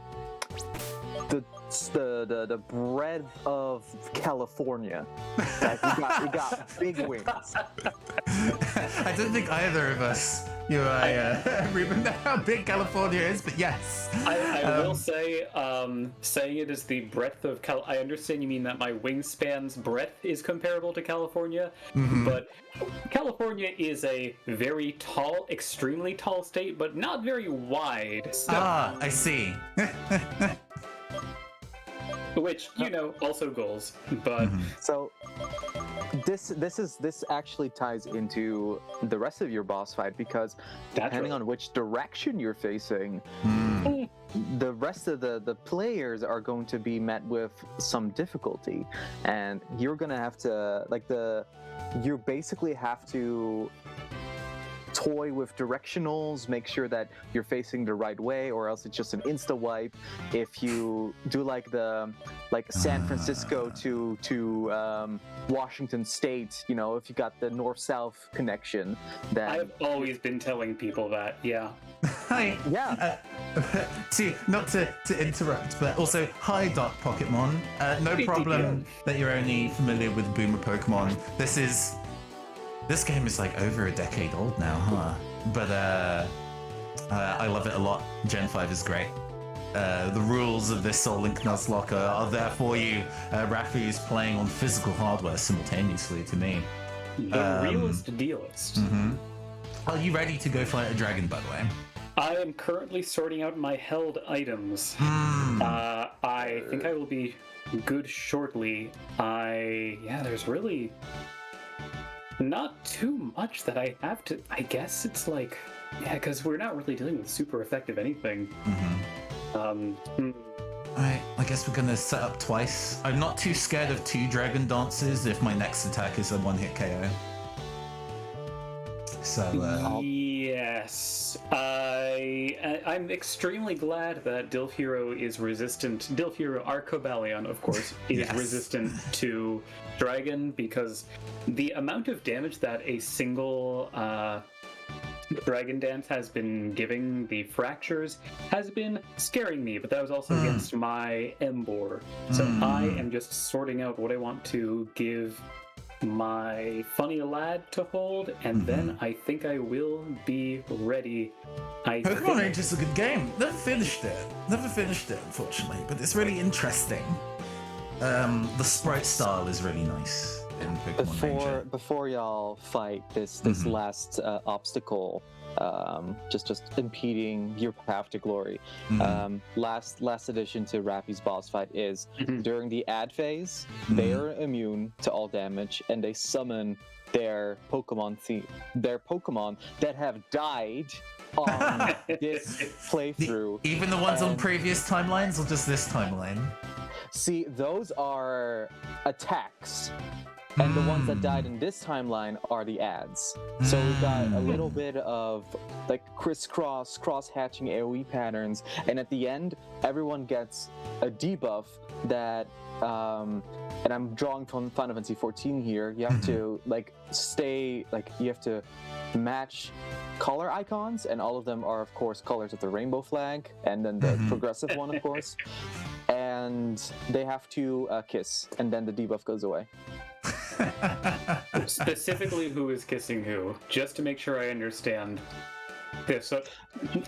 The breadth of California. Like, we got big wings. I don't think either of us, you or I, remember how big California is, but yes. I will say, saying it is the breadth of I understand you mean that my wingspan's breadth is comparable to California, but California is a very tall, extremely tall state, but not very wide. So, I see. which, you know, also goals, but So this actually ties into the rest of your boss fight because depending on which direction you're facing, the rest of the players are going to be met with some difficulty, and you're gonna have to you basically have to toy with directionals, make sure that you're facing the right way, or else it's just an insta wipe. If you do like San Francisco to Washington State, you know, if you got the north-south connection, then I've always been telling people that, yeah. Hi. yeah. Not to interrupt, but also, hi, Dark Pokémon. No problem that you're only familiar with Boomer Pokemon. This game is like over a decade old now, huh? But I love it a lot. Gen 5 is great. The rules of this Soul Link Nuzlocke are there for you. Raffi is playing on physical hardware simultaneously to me. The realist dealist. Are you ready to go fight a dragon, by the way? I am currently sorting out my held items. I think I will be good shortly. There's really not too much that I have to. I guess it's like, because we're not really dealing with super effective anything. Alright, I guess we're gonna set up twice. I'm not too scared of 2 dragon dances if my next attack is a 1-hit KO. So, Yes, I'm extremely glad that Dilfhero is resistant. Dilfhero, our Cobalion, of course, is Yes. resistant to Dragon, because the amount of damage that a single Dragon Dance has been giving the fractures has been scaring me, but that was also against my Embor. So I am just sorting out what I want to give my funny lad to hold, and then I think I will be ready. Pokemon Rage is a good game. Never finished it, unfortunately, but it's really interesting. The sprite style is really nice in Pokemon Ranger. Before y'all fight this last obstacle, just impeding your path to glory. Last addition to Raffi's boss fight is during the ad phase, they are immune to all damage, and they summon their Pokemon that have died on this playthrough. Even the ones on previous timelines, or just this timeline? See, those are attacks. And the ones that died in this timeline are the ads. So we've got a little bit of like crisscross, cross-hatching AoE patterns, and at the end, everyone gets a debuff that, and I'm drawing from Final Fantasy 14 here. You have to you have to match color icons, and all of them are, of course, colors of the rainbow flag, and then the progressive one, of course. And they have to kiss, and then the debuff goes away. Specifically, who is kissing who? Just to make sure I understand this. So,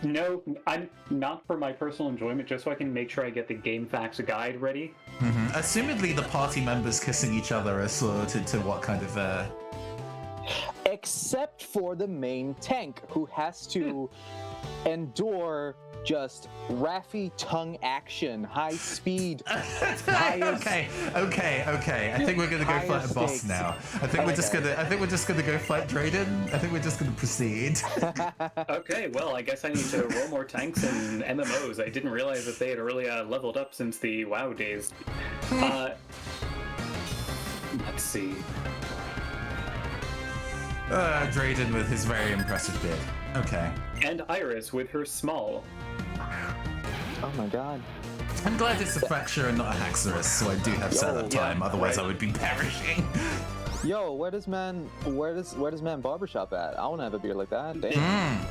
no, I'm not for my personal enjoyment, just so I can make sure I get the game facts guide ready. Assumedly, the party members kissing each other are sorted to what kind of Except for the main tank, who has to endure just Raffi tongue action, high speed. Okay. I think we're gonna go fight a boss stakes. now. I think we're just gonna go fight Drayden. I think we're just gonna proceed. Okay, well, I guess I need to roll more tanks and MMOs. I didn't realize that they had really leveled up since the WoW days. Let's see. Drayden with his very impressive beard. Okay. And Iris with her small. Oh my god. I'm glad it's a fracture and not a Haxorus, so I do have setup time. Otherwise, I would be perishing. Yo, where does man barbershop at? I want to have a beard like that. Damn.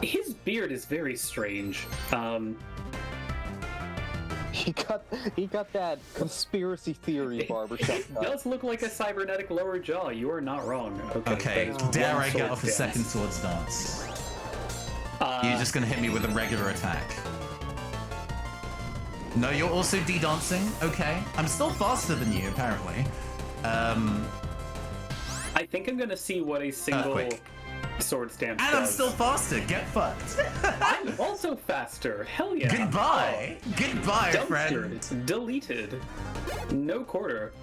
His beard is very strange. He got that conspiracy theory barbershop. It does look like a cybernetic lower jaw. You are not wrong. Okay, that is dare one I get sword off a dance. second swords dance? You're just gonna hit me with a regular attack. No, you're also de-dancing? Okay. I'm still faster than you, apparently. I think I'm gonna see what a single Quick. sword stance And does. I'm still faster. Get fucked. I'm also faster. Hell yeah. Goodbye. Goodbye, friend. Dumpster. Deleted. No quarter.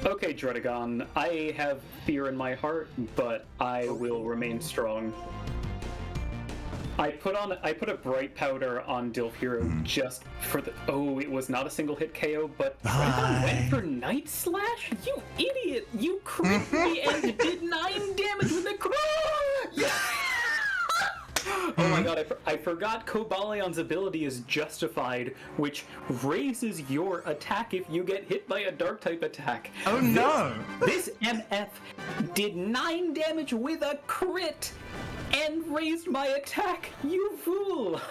Okay, Dredagon, I have fear in my heart, but I will remain strong. I put a bright powder on Dilfhero just for the. Oh, it was not a single hit KO, but Dredagon went for Night Slash. You idiot! You crit me and did 9 damage with a crit. Yeah! Oh my god, I forgot Cobaleon's ability is Justified, which raises your attack if you get hit by a dark type attack. Oh no! This MF did 9 damage with a crit and raised my attack, you fool!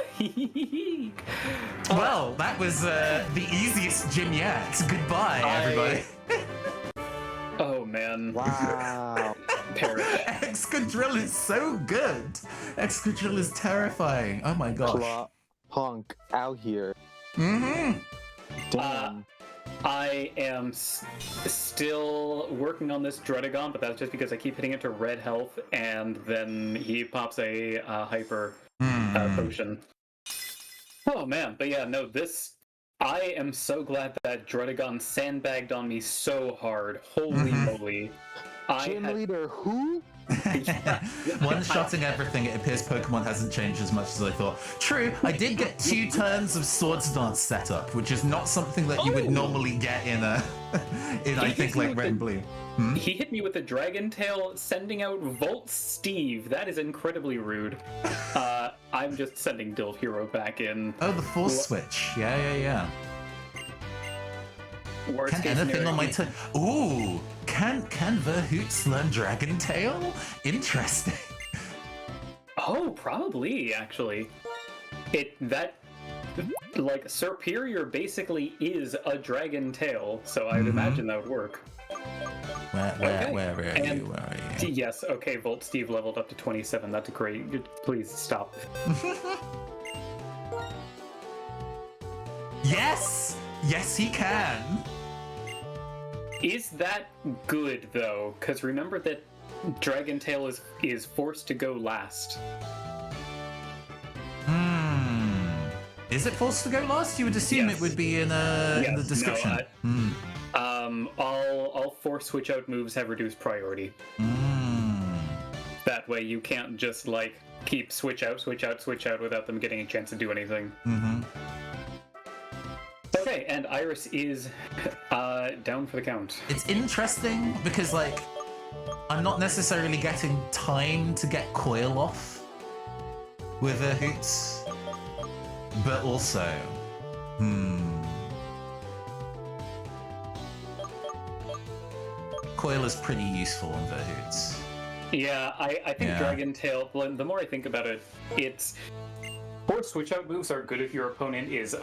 Well, that was the easiest gym yet. Goodbye, everybody. Oh man. Wow. Perish. Excadrill is so good. Excadrill is terrifying. Oh my gosh. Plop, punk out here. Mm-hmm. Damn. I am still working on this Dredagon, but that's just because I keep hitting it to red health, and then he pops a hyper potion. Oh man, but yeah, no, this... I am so glad that Dredagon sandbagged on me so hard. Holy moly. Gym leader who? One-shotting everything, it appears Pokemon hasn't changed as much as I thought. True, I did get 2 turns of Swords Dance setup, which is not something that you would normally get in I think, like Red and Blue. He hit me with a Dragon Tail, sending out Volt Steve. That is incredibly rude. I'm just sending Dilfhero back in. Oh, the Force Switch. Yeah. Worst Can case anything scenario, on my turn? Ooh, can Verhoots learn Dragon Tail? Interesting. Oh, probably, actually. Like, Superior basically is a Dragon Tail, so I'd imagine that would work. Where are And- you? Where are you? Yes, okay, Volt Steve leveled up to 27. That's great. Please stop. Yes! Yes, he can! Is that good, though? Because remember that Dragon Tail is forced to go last. Is it forced to go last? You would assume Yes. it would be in the description. All 4 switch out moves have reduced priority. That way you can't just, like, keep switch out without them getting a chance to do anything. Okay, Okay, and Iris is down for the count. It's interesting because, like, I'm not necessarily getting time to get Coil off with a Hoots, but also, Coil is pretty useful in Verhoots. Yeah, I think Dragon Tail, the more I think about it, it's... Board switch out moves are good if your opponent is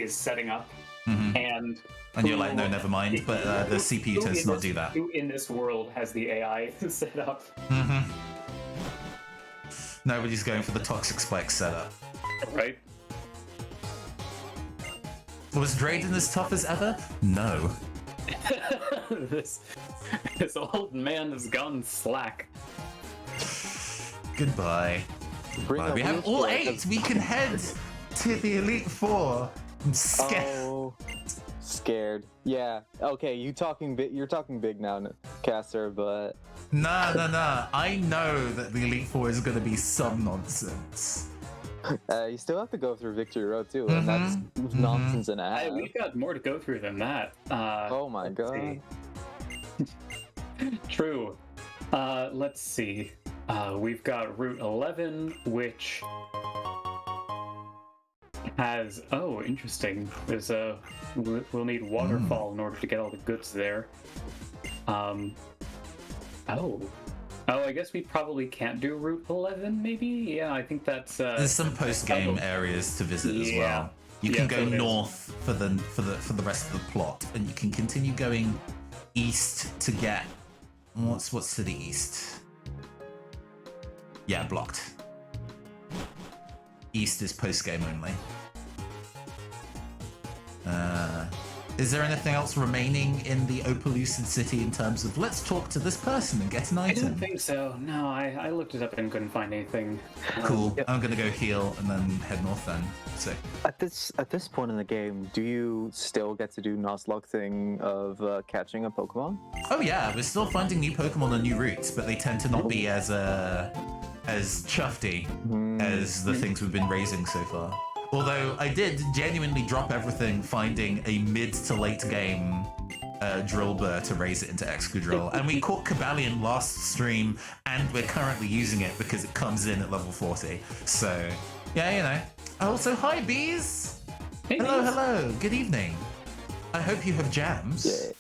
setting up, and you're like, no, never mind, but the CPU tends to not do that. Who in this world has the AI set up? Nobody's going for the Toxic Spike setup. Right? Was Drayden as tough as ever? No. this old man has gone slack. Goodbye. We have all 8. We can head to the Elite Four. I'm scared. Oh, scared. Yeah. Okay, you're talking big now, Caster, but... Nah. I know that the Elite Four is going to be some nonsense. You still have to go through Victory Road too, and that's nonsense and a half. We've got more to go through than that. Oh my god. True. Let's see. We've got Route 11, which has... Oh, interesting. There's a... We'll need Waterfall in order to get all the goods there. Oh, I guess we probably can't do Route 11, maybe? Yeah, I think that's... There's some post-game areas to visit as well. You can go north for the rest of the plot, and you can continue going east to get... What's to the east? Yeah, blocked. East is post-game only. Is there anything else remaining in the Opelucid City in terms of let's talk to this person and get an item? I don't think so. No, I looked it up and couldn't find anything. Cool. I'm gonna go heal and then head north then. So at this point in the game, do you still get to do Nuzlocke thing of catching a Pokemon? Oh yeah, we're still finding new Pokemon on new routes, but they tend to not be as chuffy as the things we've been raising so far. Although I did genuinely drop everything finding a mid to late game Drillbur to raise it into Excadrill. And we caught Cabalion last stream, and we're currently using it because it comes in at level 40. So, yeah, you know. Also, hi, Bees! Hey, hello, Bees. hello, good evening. I hope you have jams. Yeah.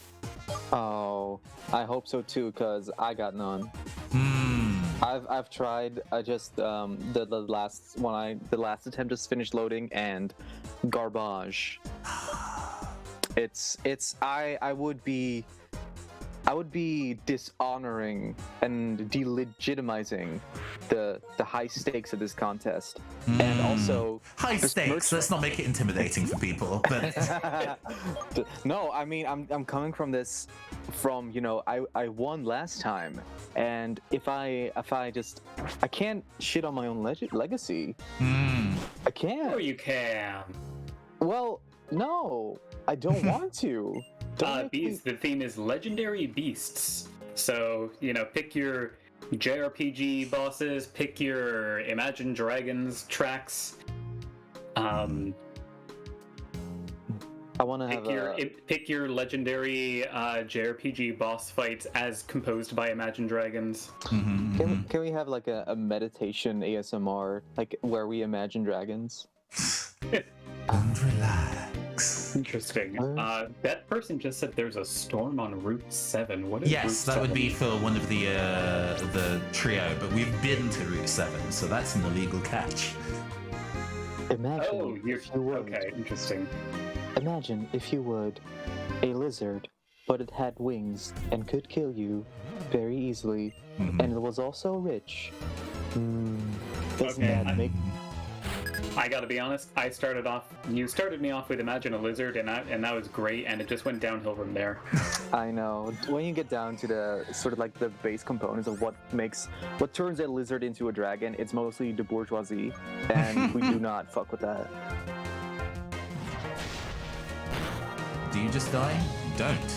Oh, I hope so too, because I got none. I've tried. I just the last attempt just finished loading and garbage. I would be dishonoring and delegitimizing the high stakes of this contest, and also high stakes. Let's not make it intimidating for people. But no, I mean I'm coming from this. You know, I won last time, and if I can't shit on my own legacy. I can't. Oh, you can. Well, no, I don't want to. Beasts. The theme is legendary beasts. So, you know, pick your JRPG bosses, pick your Imagine Dragons tracks. I want to have pick your legendary JRPG boss fights as composed by Imagine Dragons. Can we have like a meditation ASMR, like where we imagine dragons? And relax. Interesting. That person just said there's a storm on Route 7. What is Yes, Route that 7? would be for one of the trio, but we've been to Route 7, so that's an illegal catch. Imagine if you would. Okay, interesting. Imagine, if you would, a lizard, but it had wings and could kill you very easily, and it was also rich. Doesn't that make... I gotta be honest, you started me off with Imagine a Lizard, and that was great, and it just went downhill from there. I know. When you get down to the sort of like the base components of what turns a lizard into a dragon, it's mostly the bourgeoisie, and we do not fuck with that. Do you just die? Don't.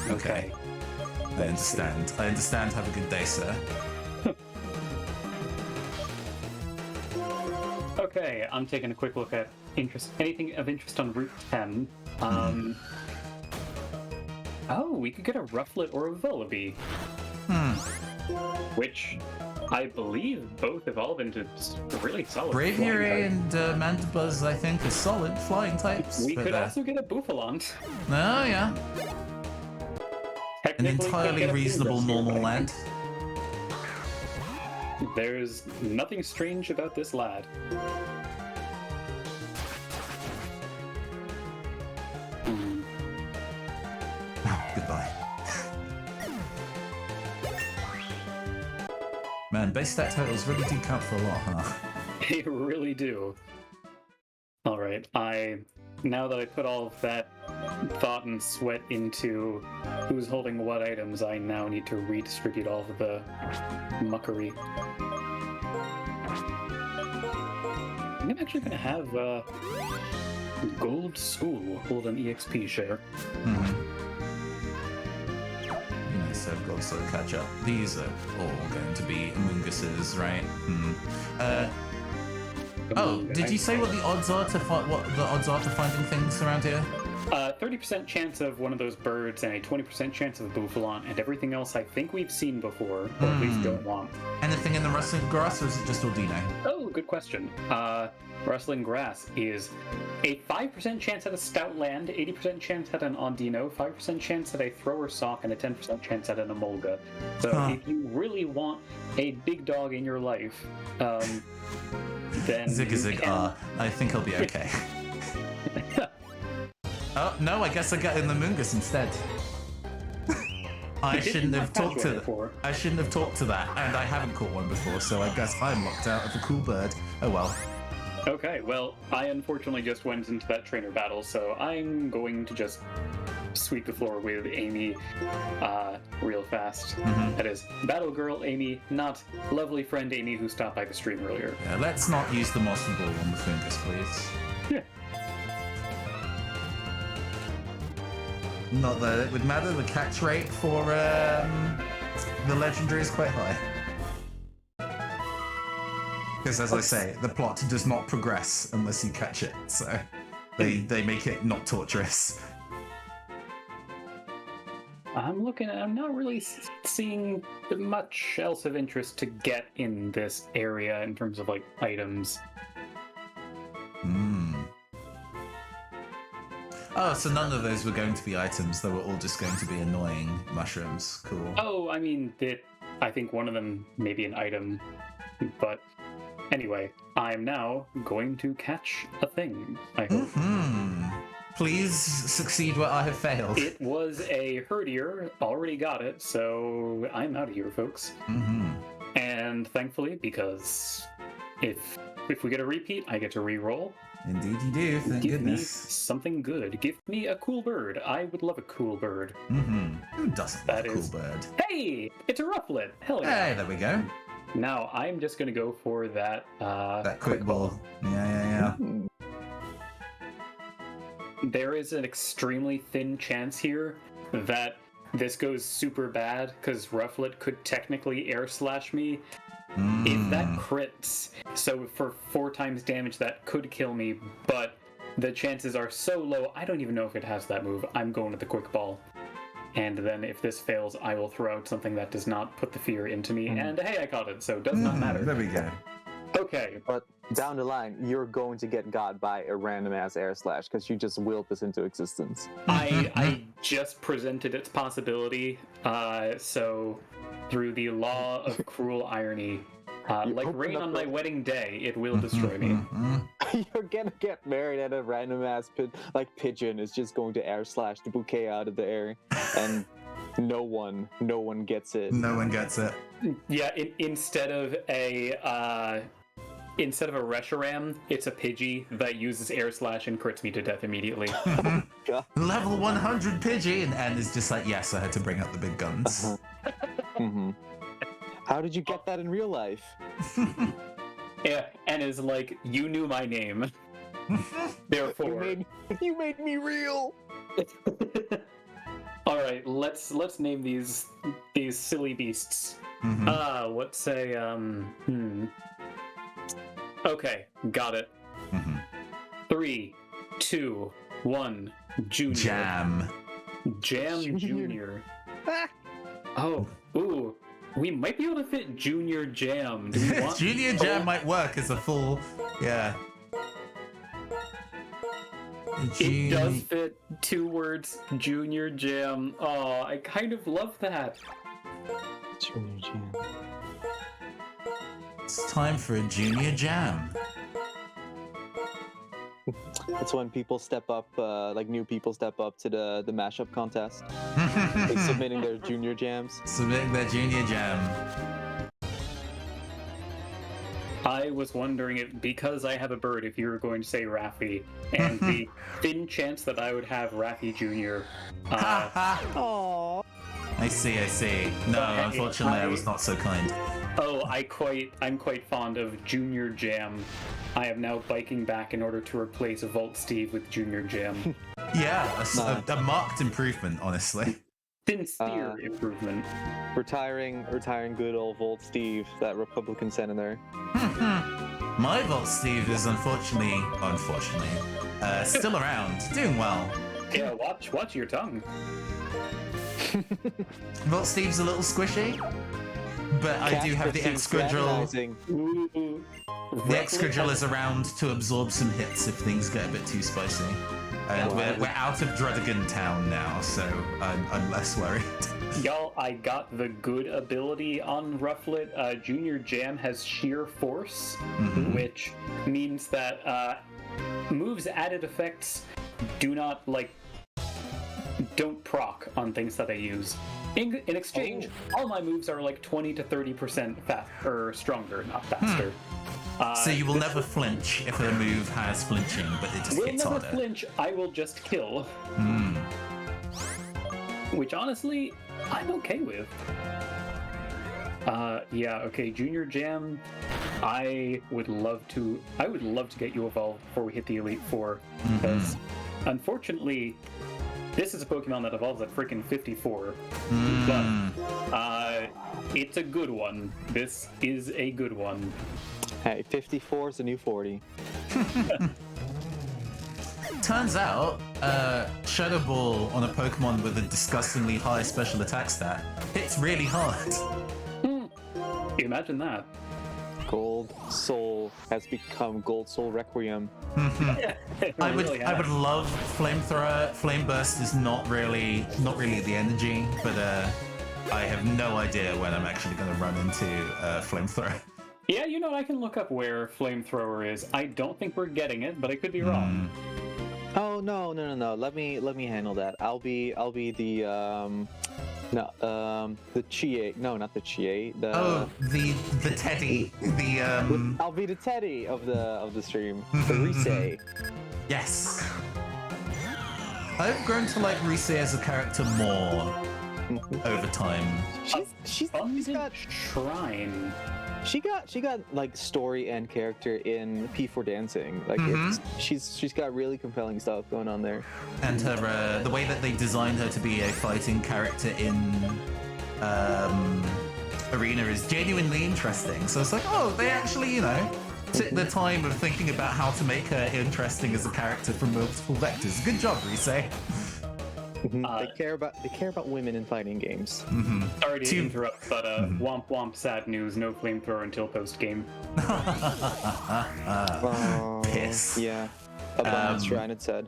Okay. I understand. I understand. Have a good day, sir. Okay, I'm taking a quick look at anything of interest on Route 10. Oh, we could get a Rufflet or a Vullaby. Which I believe both evolve into really solid Braviary flying types. and Mandibuzz, I think, are solid flying types. We but, could also get a Bouffalante. Oh, yeah. An Technically, could entirely get a reasonable Fungus here, normal but I land. think There's nothing strange about this lad. Goodbye. Man, base stat totals really do count for a lot, huh? They really do. Alright, now that I put all of that thought and sweat into who's holding what items, I now need to redistribute all of the muckery. I'm actually going to have Gold School hold an EXP share. So I've got to sort of catch up. These are all going to be Amoonguses, right? Oh, did you say what the odds are to finding things around here? 30% chance of one of those birds and a 20% chance of a Bouffalante, and everything else I think we've seen before, or at least don't want. Anything in the rustling grass, or is it just Ordino? Oh, good question. Rustling Grass is a 5% chance at a Stoutland, 80% chance at an Ondino, 5% chance at a Thrower Sock, and a 10% chance at an Emolga. So if you really want a big dog in your life, then Zigazig I think I'll be okay. Oh, no, I guess I got in the Moongus instead. I shouldn't have talked to that. I shouldn't have talked to that, and I haven't caught one before, so I guess I'm locked out of a cool bird. Oh well. Okay, well, I unfortunately just went into that trainer battle, so I'm going to just sweep the floor with Amy real fast. That is Battle Girl Amy, not lovely friend Amy who stopped by the stream earlier. Yeah, let's not use the Mossy Ball on the Fungus, please. Yeah. Not that it would matter, the catch rate for the legendary is quite high. Because as I say, the plot does not progress unless you catch it, so they make it not torturous. I'm not really seeing much else of interest to get in this area in terms of, like, items. Oh, so none of those were going to be items, they were all just going to be annoying mushrooms. Cool. Oh, I mean, I think one of them may be an item, but anyway, I'm now going to catch a thing, I hope. Please succeed where I have failed. It was a herdier, already got it, so I'm out of here, folks. And thankfully, because if we get a repeat, I get to re-roll. Indeed you do, thank Give goodness. me something good. Give me a cool bird. I would love a cool bird. Who doesn't love a cool bird? Hey! It's a rufflet! Hell yeah! Hey, there we go. Now, I'm just gonna go for that, That quick ball. Yeah. There is an extremely thin chance here that this goes super bad, because Rufflet could technically air slash me. If that crits, so for 4 times damage, that could kill me, but the chances are so low, I don't even know if it has that move. I'm going with the quick ball. And then if this fails, I will throw out something that does not put the fear into me, and hey, I caught it, so it does not matter. There we go. Okay. But down the line, you're going to get got by a random ass air slash because you just willed this into existence. I just presented its possibility, so through the law of cruel irony, like rain on my wedding day, it will destroy me. You're gonna get married and a random ass pigeon is just going to air slash the bouquet out of the air, and no one gets it. No one gets it. Yeah, instead of a Reshiram, it's a Pidgey that uses air slash and crits me to death immediately. Level 100 Pidgey, and is just like, yes, I had to bring out the big guns. How did you get that in real life? Yeah, and is like, you knew my name. Therefore, you made me real. All right, let's name these silly beasts. Let's say Okay, got it. Mhm. 3, 2, 1. Junior. Jam. Jam Junior. Oh, ooh. We might be able to fit Junior Jam. Do we want Junior Jam might work as a full. Yeah. It does fit 2 words, Junior Jam. Oh, I kind of love that. Junior Jam. It's time for a Junior Jam. That's when people step up, like new people step up to the mashup contest, like submitting their junior jams. Submitting their Junior Jam. I was wondering if, because I have a bird, if you were going to say Raffi, and the thin chance that I would have Raffi Jr. Aww. I see. No, Okay, unfortunately, I was not so kind. Oh, I'm quite fond of Junior Jam. I am now biking back in order to replace Volt Steve with Junior Jam. Yeah, a marked improvement, honestly. Sincere improvement. Retiring good old Volt Steve, that Republican senator. My Volt Steve is unfortunately, still around, doing well. Yeah, watch your tongue. Volt Steve's a little squishy, but I do have the Excadrill. Ooh. The Excadrill is around to absorb some hits if things get a bit too spicy. And we're out of Drudigan Town now, so I'm less worried. Y'all, I got the good ability on Rufflet. Junior Jam has Sheer Force, which means that moves added effects don't proc on things that I use. In exchange, all my moves are like 20 to 30% or stronger, not faster. So you will never flinch if a move has flinching, but it just Will hits never harder. flinch, I will just kill. Which honestly, I'm okay with. Yeah, okay, Junior Jam, I would love to get you evolved before we hit the Elite Four, because unfortunately, this is a Pokemon that evolves at freaking 54, but it's a good one. This is a good one. Hey, 54 is the new 40. Turns out, Shadow Ball on a Pokemon with a disgustingly high special attack stat hits really hard. Imagine that. Gold Soul has become Gold Soul Requiem. I would love Flamethrower. Flame Burst is not really the energy, but I have no idea when I'm actually going to run into Flamethrower. Yeah, you know, I can look up where Flamethrower is. I don't think we're getting it, but I could be wrong. Oh no. Let me handle that. I'll be the the Chie. No, not the Chie. The Teddy. I'll be the Teddy of the stream. The Rise. Yes. I've grown to like Rise as a character more over time. She's got Shrine. She got like story and character in P4 Dancing. Like she's got really compelling stuff going on there. And her the way that they designed her to be a fighting character in Arena is genuinely interesting. So it's like, oh, they actually, took the time of thinking about how to make her interesting as a character from multiple vectors. Good job, Rise. They care about women in fighting games. Sorry to interrupt, but womp womp, sad news, no Flamethrower until post-game. Piss. Yeah. Abundant Shrine, it said.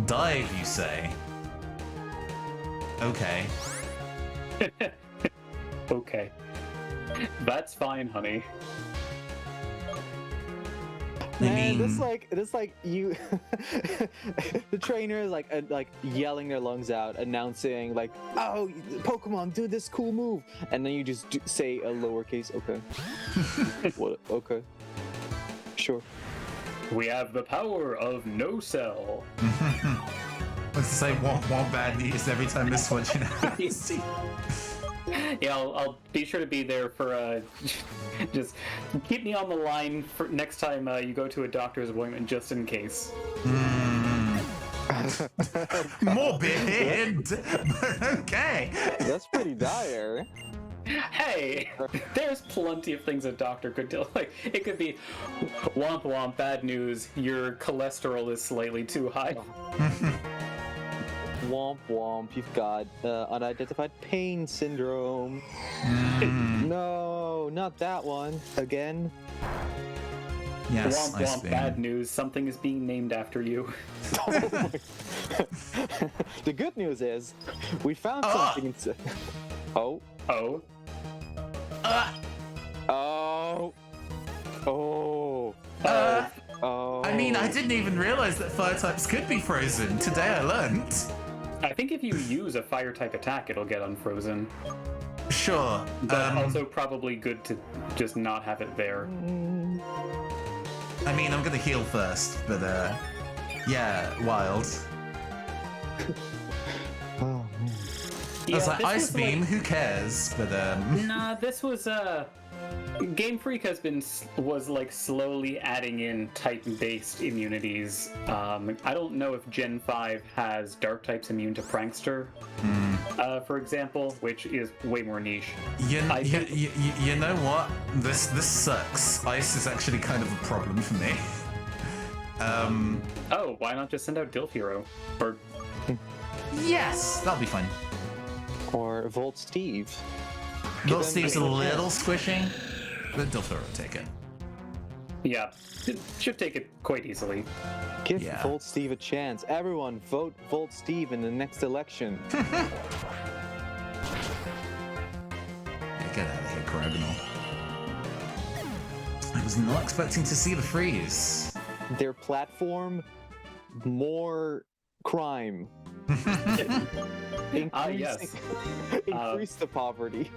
Dive, you say? Okay. Okay. That's fine, honey. Man, this like you. The trainer is like yelling their lungs out, announcing like, "Oh, Pokemon, do this cool move," and then you just say a lowercase, "Okay." What? Okay. Sure. We have the power of no cell. Let's say one bad news every time this one, Yeah, I'll be sure to be there for just keep me on the line for next time you go to a doctor's appointment, just in case. Morbid, but okay. That's pretty dire. Hey, there's plenty of things a doctor could do. Like, it could be, womp womp, bad news, your cholesterol is slightly too high. Womp womp, you've got unidentified pain syndrome. No, not that one. Again. Yes, Womp womp, bad news, something is being named after you. The good news is, we found something. Oh. Oh? Oh. Oh. Oh. I mean, I didn't even realize that fire types could be frozen. Today I learned. I think if you use a fire type attack, it'll get unfrozen. Sure. But also probably good to just not have it there. I mean, I'm gonna heal first, but yeah, wild. Oh, man. I was like, this Ice was Beam, who cares? But Nah, this was Game Freak was like slowly adding in type-based immunities. I don't know if Gen 5 has dark types immune to Prankster, for example, which is way more niche. you know what? This sucks. Ice is actually kind of a problem for me. Oh, why not just send out Dilf Hero? Or Yes, that'll be fine. Or Volt Steve. Little Steve's a little squishing, but Dilfer will take it. yeah, it should take it quite easily. Give Yeah. Volt Steve a chance. Everyone, vote Volt Steve in the next election. Yeah, get out of here, Cragonal. I was not expecting to see the freeze. Their platform, more crime. Yes. Increase the poverty.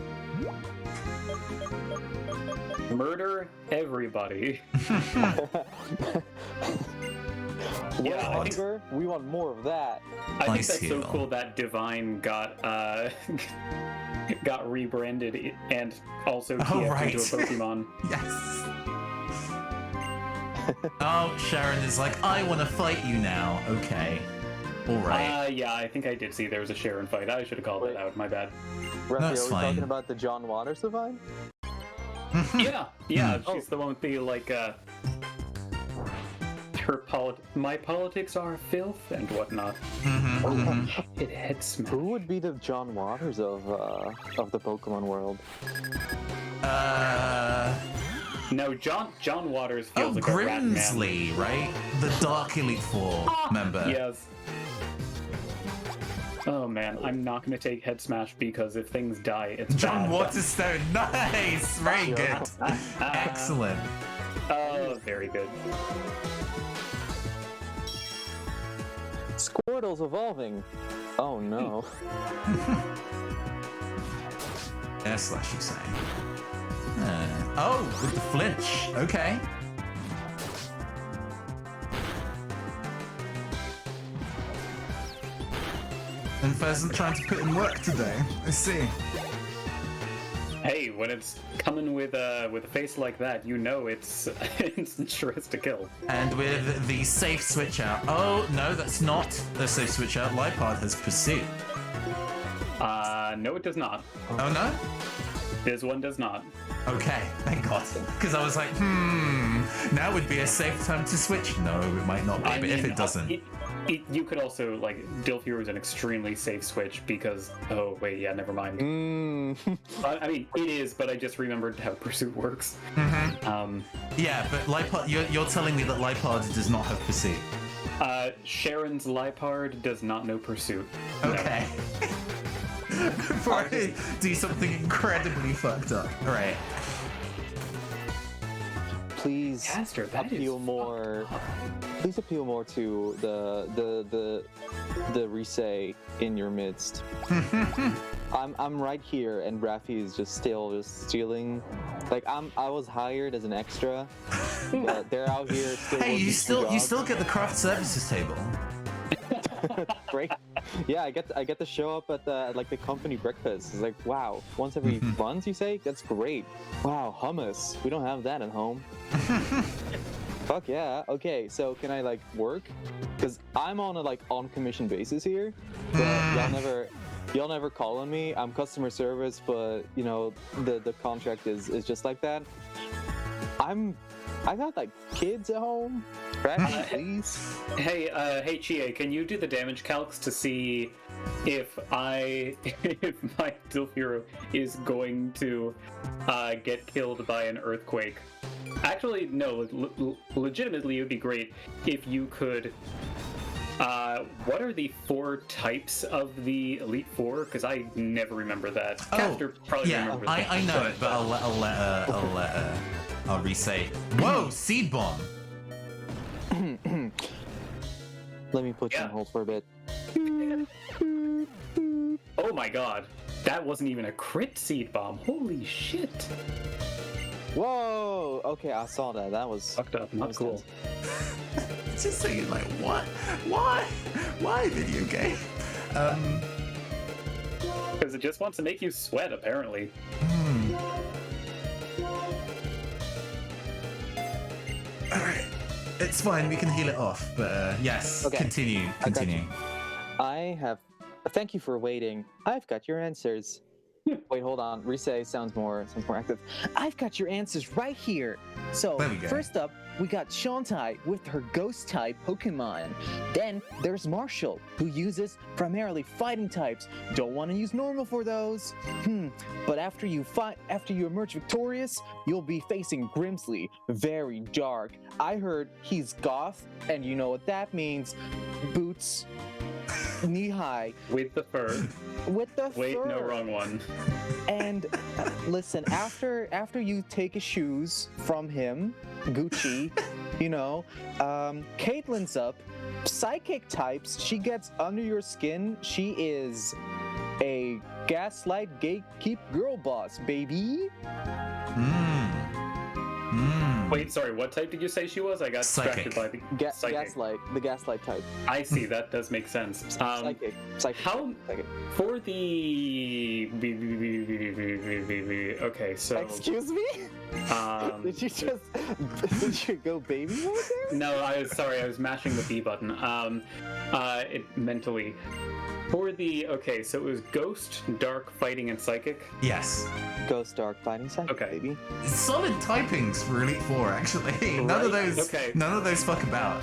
Murder everybody. Yeah, I think, We want more of that. I think Nice that's so heal. cool that Divine got got rebranded and also TF'd right. into a Pokemon. Yes. Oh, Sharon is like, I want to fight you now. Okay. All right. Yeah, I think I did see there was a Sharon fight. I should have called it out. My bad. Raphael, That's are we fine. talking about the John Waters divine? Yeah, she's the one with the like my politics are filth and whatnot. It head smash. Who would be the John Waters of the Pokemon world? No, John Waters Oh, feels like a rat man. Grimsley, right? The Dark Elite Four member. Yes. Oh man, I'm not gonna take head smash because if things die, it's John bad. Waterstone. Nice. Very good. Excellent. Oh, very good. Squirtle's evolving. Oh no. S slash you say. Oh, with the flinch. Okay. And Pheasant trying to put in work today. I see. Hey, when it's coming with a face like that, you know it's sure is to kill. And with the safe switch out. Oh, no, that's not the safe switch out. Lipard has pursuit. No, it does not. Oh, no? This one does not. Okay, thank God. Because I was like, now would be a safe time to switch. No, it might not be, but if it doesn't. You could also, like, Dilfear is an extremely safe switch because, oh, wait, yeah, never mind. I mean, it is, but I just remembered how Pursuit works. Yeah, but Lipard, you're telling me that Lipard does not have pursuit. Sharon's Lipard does not know Pursuit. No. Okay. Before I do something incredibly fucked up. All right. Please Caster, that is appeal more. Please appeal more to the Risei in your midst. I'm right here, and Raffi is just stealing. Like I was hired as an extra, but they're out here still. Hey, you working still get the craft services table. Great. Yeah, I get to show up at the company breakfast. It's like, wow, once every month you say? That's great. Wow, hummus. We don't have that at home. Fuck yeah. Okay, so can I work? Because I'm on a on commission basis here, but y'all never call on me. I'm customer service, but you know the contract is just like that. I got like kids at home. Right, please. Hey, Chie, can you do the damage calcs to see if my Dilf hero is going to get killed by an earthquake? Actually, no. Legitimately, it would be great if you could. What are the 4 types of the Elite Four? Because I never remember that. Caster probably remembers that. I know it, but I'll re-say. Whoa, seed bomb. Let me put you on hold for a bit. Oh my god, that wasn't even a crit seed bomb. Holy shit. Whoa. Okay, I saw that. That was Fucked up. Not cool. Just saying, like, what? Why video game? Because it just wants to make you sweat, apparently. Alright. It's fine, we can heal it off, but yes, Okay. continue. Thank you for waiting. I've got your answers. Wait, hold on. Risei sounds more active. I've got your answers right here. So There we go. first up, we got Shantai with her ghost type Pokemon. Then there's Marshall, who uses primarily fighting types. Don't want to use normal for those. But after you emerge victorious, you'll be facing Grimsley. Very dark. I heard he's goth, and you know what that means. Boots, knee high. With the fur. With the Wait, fur. no, wrong one. And listen, after you take his shoes from him, Gucci, you know, Caitlin's up. Psychic types, she gets under your skin. She is a gaslight gatekeep girl boss, baby. Wait, sorry, what type did you say she was? I got distracted by the psychic. The gaslight type. I see, that does make sense. Psychic. How Psychic. for the okay, so Excuse me? Did you go baby mode there? no, I was mashing the B button. Mentally. For the so it was Ghost, Dark, Fighting, and Psychic. Yes. Ghost, dark, fighting, psychic, Okay. baby. Solid typings for Elite Four, actually. None of those fuck about.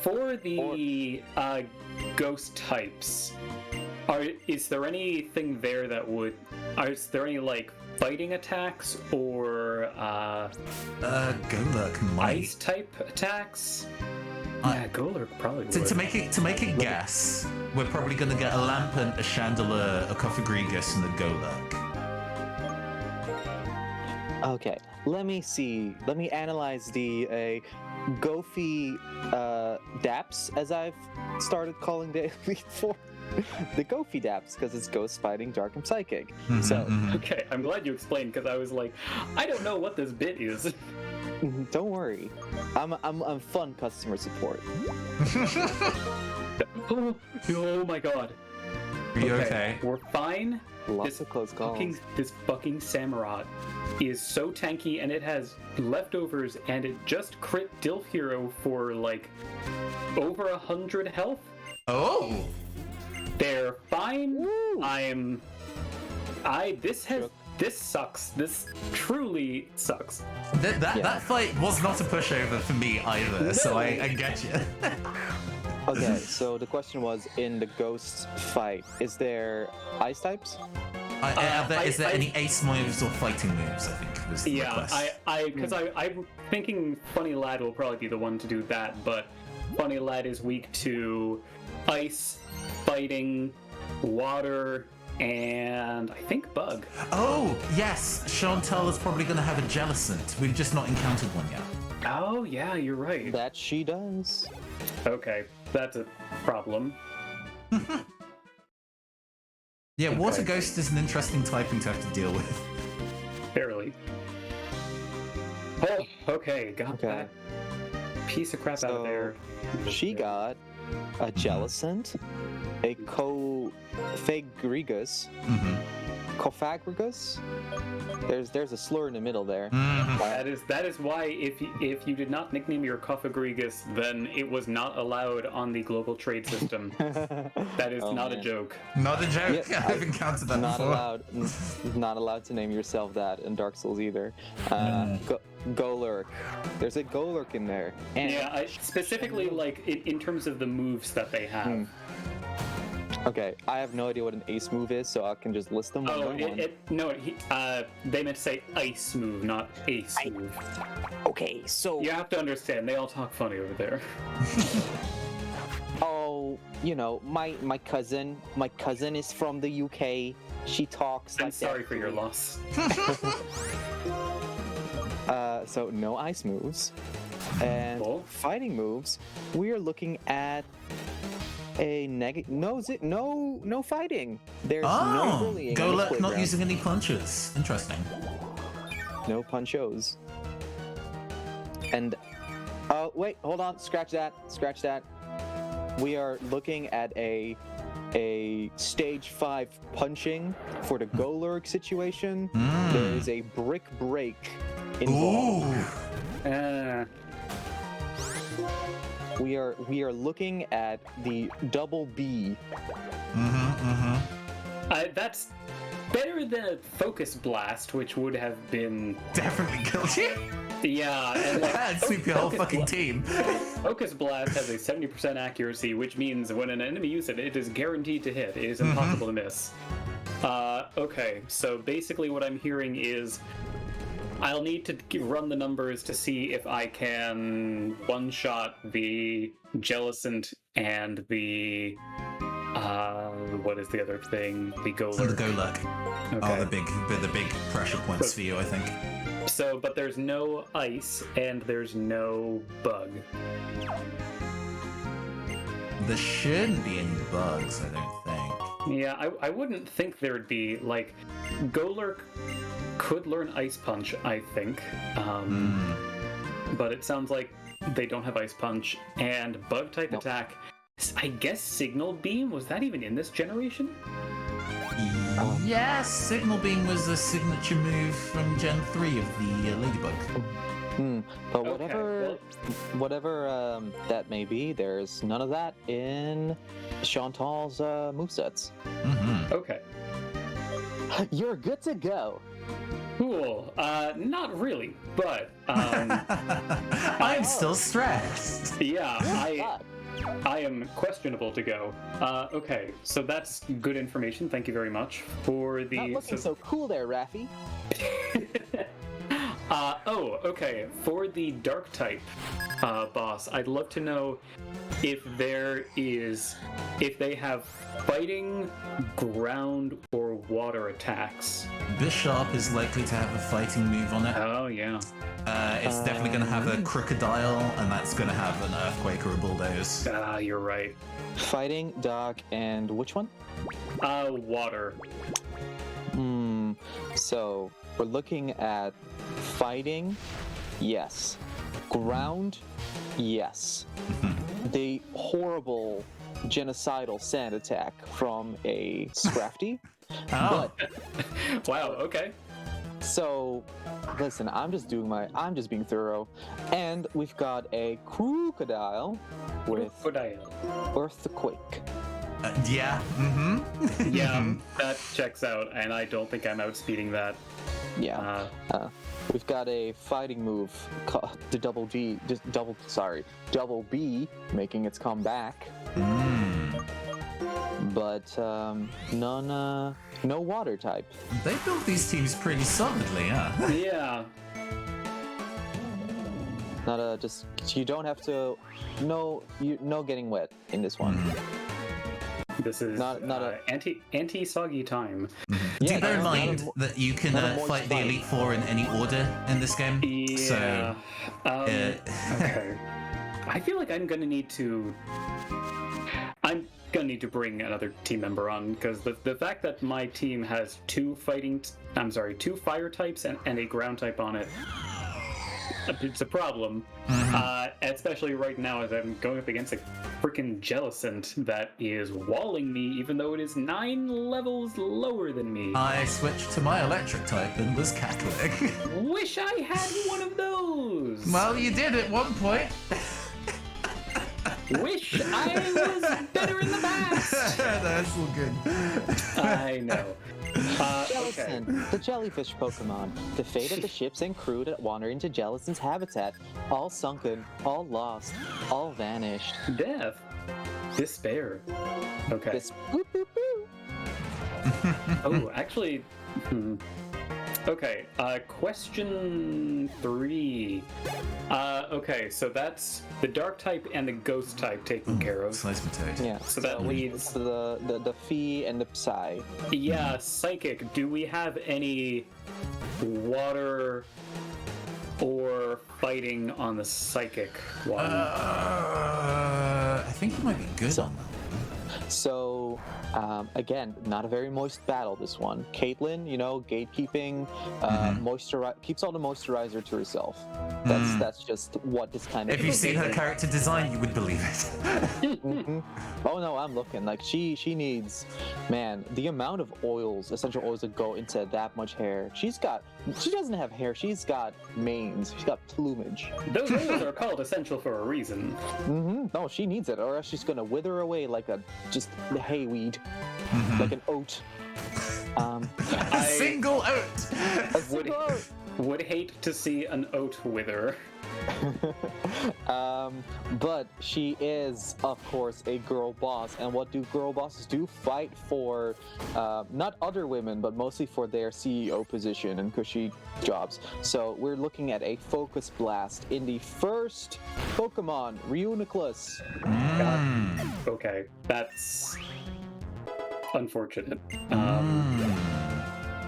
For the Ghost types, is there anything there that would? Is there any like fighting attacks or Golurk might. ice type attacks? Yeah, Golurk probably would. To make it guess, we're probably gonna get a Lampent, a Chandelure, a Coffagrigus, and a Golurk. Okay, let me see. Let me analyze the Goofy Daps, as I've started calling the Elite Four. The Goofy Daps, because it's Ghost, Fighting, Dark, and Psychic. So, Okay, I'm glad you explained because I was like, I don't know what this bit is. don't worry. I'm fun customer support. Oh my god. Are you okay? We're fine. Lots of close calls. This fucking Samurott is so tanky and it has leftovers and it just crit Dilf Hero for like over 100 health. Oh! They're fine. Woo! This sucks. This truly sucks. That fight was not a pushover for me either, so I get you. Okay, so the question was, in the Ghost fight, is there ice types? Is there any ace moves or fighting moves, I think was the request. I'm thinking Funny Lad will probably be the one to do that, but Funny Lad is weak to ice, fighting, water, and I think bug. Oh, yes, Chantal is probably going to have a Jellicent. We've just not encountered one yet. Oh, yeah, you're right. That she does. Okay, that's a problem. Yeah, Water Ghost is an interesting typing to have to deal with. Barely. Oh, okay, got that piece of crap out of there. She got a Jellicent, a Coffagrigus, Cofagrigus. There's a slur in the middle there. That is why if you did not nickname your Cofagrigus, then it was not allowed on the global trade system. That is not a joke. Not a joke. Yeah, I've encountered that before. Not allowed to name yourself that in Dark Souls either. Golurk. There's a Golurk in there. And Yeah, specifically like in terms of the moves that they have. Okay, I have no idea what an ace move is, so I can just list them one by one. They meant to say ice move, not ace move. Okay, so You have to understand, they all talk funny over there. my cousin is from the UK. She talks I'm like sorry that. for your loss. So no ice moves. And Cool. fighting moves, we are looking at a no fighting. There's no bullying. on the Golurk not playground. using any punches. Interesting. No punchos. And wait, hold on, scratch that. We are looking at a stage 5 punching for the Golurk situation. There is a brick break involved. Ooh. We are looking at the double B. That's better than a focus blast, which would have been Definitely killed you. yeah. And That'd sweep your whole Focus fucking Blast- team. Focus blast has a 70% accuracy, which means when an enemy uses it, it is guaranteed to hit. It is impossible to miss. Okay, so basically what I'm hearing is I'll need to run the numbers to see if I can one-shot the Jellicent and the what is the other thing? The And the Golurk. Golurk. Okay. Oh, the big pressure points for you, I think. So, but there's no ice and there's no bug. There shouldn't be any bugs, I don't think. Yeah, I wouldn't think there'd be, like, Golurk could learn Ice Punch, I think. But it sounds like they don't have Ice Punch. And Bug-type attack, I guess Signal Beam, was that even in this generation? Yes, Signal Beam was a signature move from Gen 3 of the Ladybug. But Okay, whatever that may be, there's none of that in Chantal's movesets. Okay. You're good to go. Cool. Not really, but, I'm still stressed. yeah, I am questionable to go. Okay, so that's good information. Thank you very much for the. Not looking so cool there, Raffi. Okay. For the dark type boss, I'd love to know if they have fighting, ground, or water attacks. Bishop is likely to have a fighting move on it. Oh yeah. It's definitely going to have a Crocodile, and that's going to have an Earthquake or a Bulldoze. You're right. Fighting, Doc, and which one? Water. So we're looking at fighting, yes. Ground, yes. The horrible genocidal sand attack from a Scrafty. Oh, Wow. Okay. So, listen, I'm just being thorough. And we've got a Crocodile with Crocodile. Earthquake. yeah. Yeah, that checks out, and I don't think I'm outspeeding that. Yeah. We've got a fighting move called the double B making its comeback. But no water type. They built these teams pretty solidly, huh? Yeah. Not just you don't have to no getting wet in this one. This is Not a- anti soggy time. Do bear in not a mind that you can not a moist fight the fight. Elite Four in any order in this game. Yeah. So, Okay. I feel like I'm gonna need to bring another team member on, because the fact that my team has two fire types and a ground type on it, it's a problem. Especially right now as I'm going up against a freaking Jellicent that is walling me, even though it is 9 levels lower than me. I switched to my electric type and was cackling. Wish I had one of those! Well, you did at one point. Wish I was better in the past! That's all good. I know. Okay. Jellicent, the jellyfish Pokemon. The fate of the ships and crew that wander into Jellicent's habitat. All sunken, all lost, all vanished. Death. Despair. Okay. This boop boop boop. Oh, actually... Okay, question 3. Okay, so that's the dark type and the ghost type taken care of. Slice potato. Yeah. So that leaves... the Fee and the Psy. Yeah, psychic. Do we have any water or fighting on the psychic one? I think you might be good So- on that. So, again, not a very moist battle, this one. Caitlyn, gatekeeping, keeps all the moisturizer to herself. That's just what this kind of... If you've seen her character design, you would believe it. Oh no, I'm looking. Like, she needs... Man, the amount of essential oils that go into that much hair. She doesn't have hair, she's got manes. She's got plumage. Those oils are called essential for a reason. No, she needs it, or else she's gonna wither away like just the hayweed, like an oat. A single oat. Would hate to see an oat wither. But she is, of course, a girl boss, and what do girl bosses do? Fight for not other women, but mostly for their CEO position and cushy jobs. So we're looking at a focus blast in the first Pokemon, Reuniclus. Okay, that's unfortunate.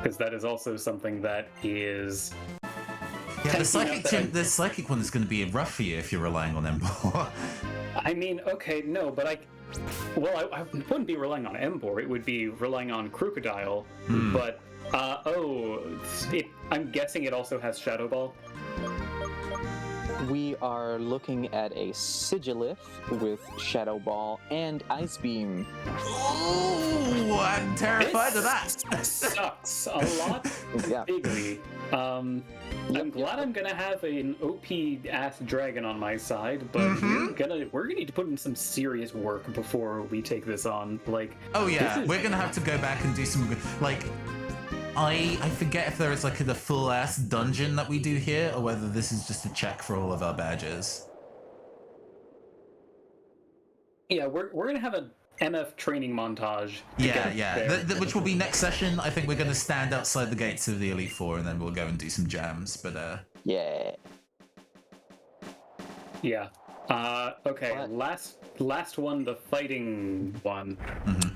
Because that is also something that is... Yeah, the psychic one is going to be rough for you if you're relying on Embor. I mean, okay, no, but I wouldn't be relying on Embor. It would be relying on Crocodile. But I'm guessing it also has Shadow Ball. We are looking at a Sigilith with Shadow Ball and Ice Beam. Oh, I'm terrified of that. Sucks a lot. Yeah. Bigly. I'm glad I'm gonna have an OP ass dragon on my side, but we're gonna need to put in some serious work before we take this on. Like, oh yeah, we're gonna have to go back and do some I forget if there is like a full ass dungeon that we do here, or whether this is just a check for all of our badges. Yeah, we're gonna have a MF training montage. Yeah. Which will be next session. I think we're gonna stand outside the gates of the Elite Four, and then we'll go and do some jams. But Yeah. Yeah. Okay. What? Last one, the fighting one.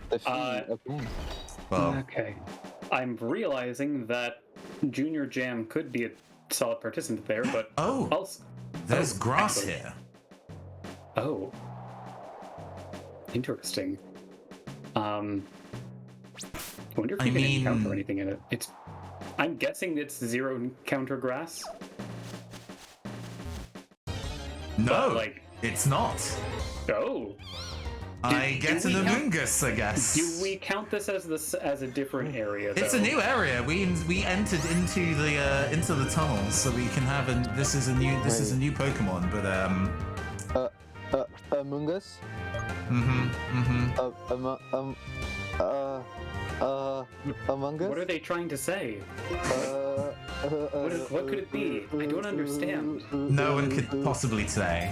The Fee. Okay. well, Okay. I'm realizing that Junior Jam could be a solid participant there, but also there's grass actually. here. Oh. Interesting. I wonder if you can encounter anything in it. I'm guessing it's 0 encounter grass. No, it's not. Oh. I get an Amoongus, I guess. Do we count this as a different area? Though? It's a new area. We entered into the tunnels, so we can have this is a new Pokemon, but Amoongus? Among Us? What are they trying to say? What could it be? I don't understand. No one could possibly say.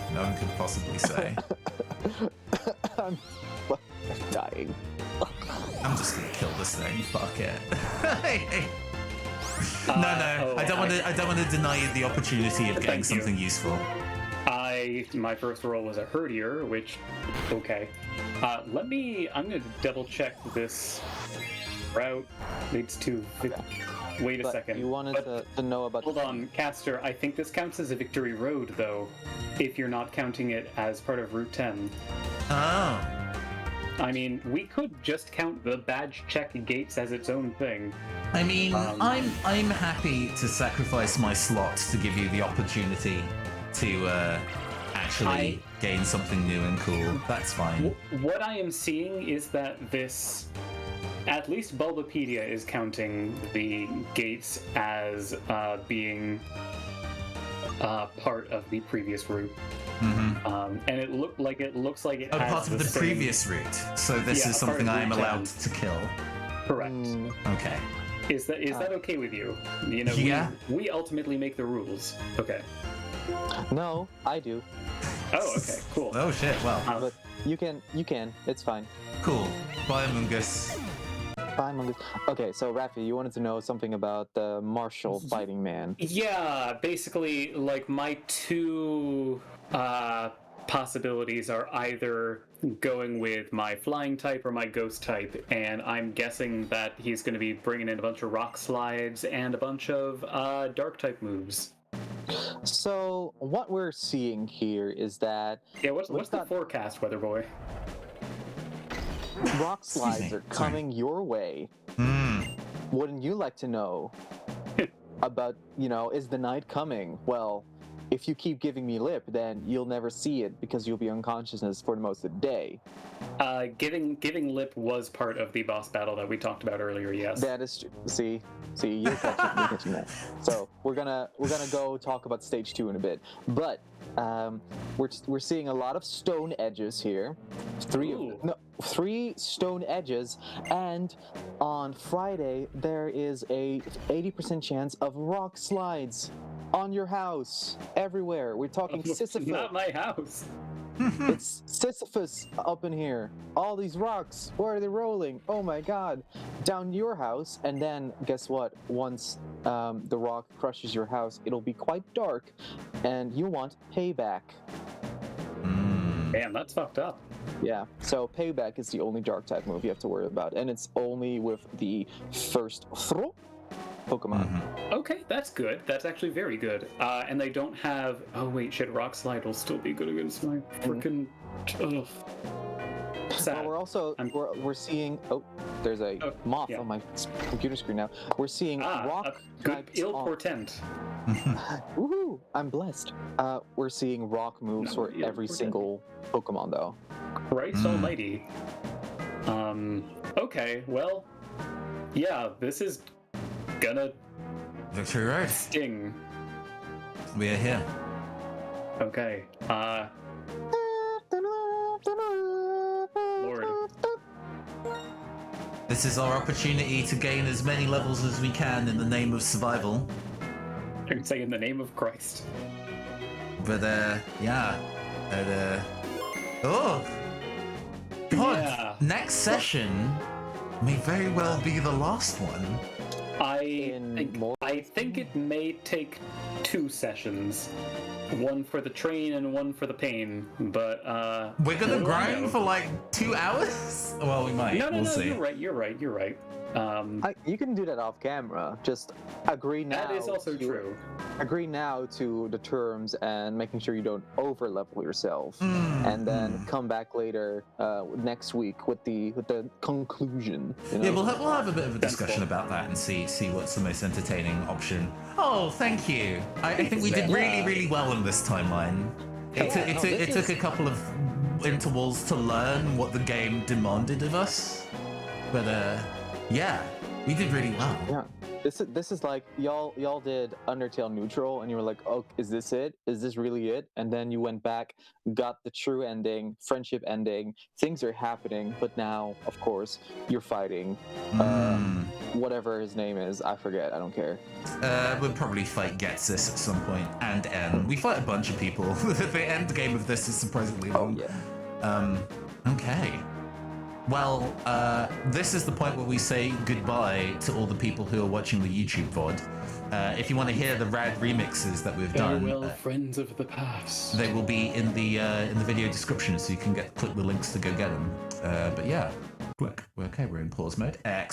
I'm dying. I'm just gonna kill this thing. Fuck it. No. I don't want to deny you the opportunity of getting something useful. My first roll was a Herdier, which, okay. I'm gonna double check this route leads to. Wait a second. You wanted to know about. Hold on, Caster. I think this counts as a Victory Road, though, if you're not counting it as part of Route 10. Oh. I mean, we could just count the badge check gates as its own thing. I mean, I'm happy to sacrifice my slot to give you the opportunity to actually gain something new and cool. That's fine. What I am seeing is that this, at least Bulbapedia is counting the gates as being part of the previous route. Mm-hmm. And it looks like it has part of the same... previous route. So this is something I am allowed to kill. Correct. Okay. Is that okay with you? You know, yeah. we ultimately make the rules. Okay. No, I do. Oh, okay, cool. Oh shit, well. But you can. It's fine. Cool. Bye, Mungus. Bye, Mungus. Okay, so Rafi, you wanted to know something about the martial fighting man. Yeah, basically, like, my two possibilities are either going with my flying type or my ghost type, and I'm guessing that he's going to be bringing in a bunch of rock slides and a bunch of dark type moves. So what we're seeing here is that Yeah, what's the forecast, Weather Boy? rock slides are coming your way. Wouldn't you like to know about, is the night coming? Well, if you keep giving me lip, then you'll never see it because you'll be unconsciousness for most of the day. Giving lip was part of the boss battle that we talked about earlier. Yes. That is true. See, you're catching that. So we're gonna go talk about stage 2 in a bit, but we're seeing a lot of stone edges here. Three stone edges, and on Friday there is a 80% chance of rock slides on your house everywhere. We're talking Sisyphus. Not my house. It's Sisyphus up in here. All these rocks, where are they rolling? Oh my god. Down your house, and then guess what? Once the rock crushes your house, it'll be quite dark, and you want payback. Damn, that's fucked up. Yeah, so payback is the only dark type move you have to worry about, and it's only with the first throw Pokemon. Okay, that's good. That's actually very good. And they don't have... Oh, wait, shit, Rock Slide will still be good against my freaking... Sad. Well, we're also... We're seeing... Oh, there's a moth on my computer screen now. We're seeing rock... Good ill portent. Woohoo! I'm blessed. We're seeing rock moves for every single Pokemon, though. Christ almighty. Okay, well... Yeah, this is... gonna Victory Road. sting. We are here. Okay. Lord. This is our opportunity to gain as many levels as we can in the name of survival. I can say in the name of Christ. But yeah. Oh God! Yeah. Next session may very well be the last one. I think it may take 2 sessions. One for the train and one for the pain, but we're gonna grind for like 2 hours? Well, we might. No, see. You're right. You can do that off camera. Just agree now. That is also true. Agree now to the terms and making sure you don't over level yourself, and then come back later next week with the conclusion. Yeah, we'll have a bit of a discussion about that and see what's the most entertaining option. Oh, thank you. I think we did really well in this timeline. It took a couple of intervals to learn what the game demanded of us, but yeah, we did really well. Yeah. This is like y'all did Undertale neutral, and you were like, oh, is this it? Is this really it? And then you went back, got the true ending, friendship ending. Things are happening, but now, of course, you're fighting whatever his name is. I forget. I don't care. We'll probably fight Getsis at some point, and N. We fight a bunch of people. The end game of this is surprisingly long. Oh yeah. Okay. Well, this is the point where we say goodbye to all the people who are watching the YouTube VOD. If you want to hear the rad remixes that we've done, farewell, friends of the past. they will be in the video description, so you can click the links to go get them. But yeah, look, okay, we're in pause mode.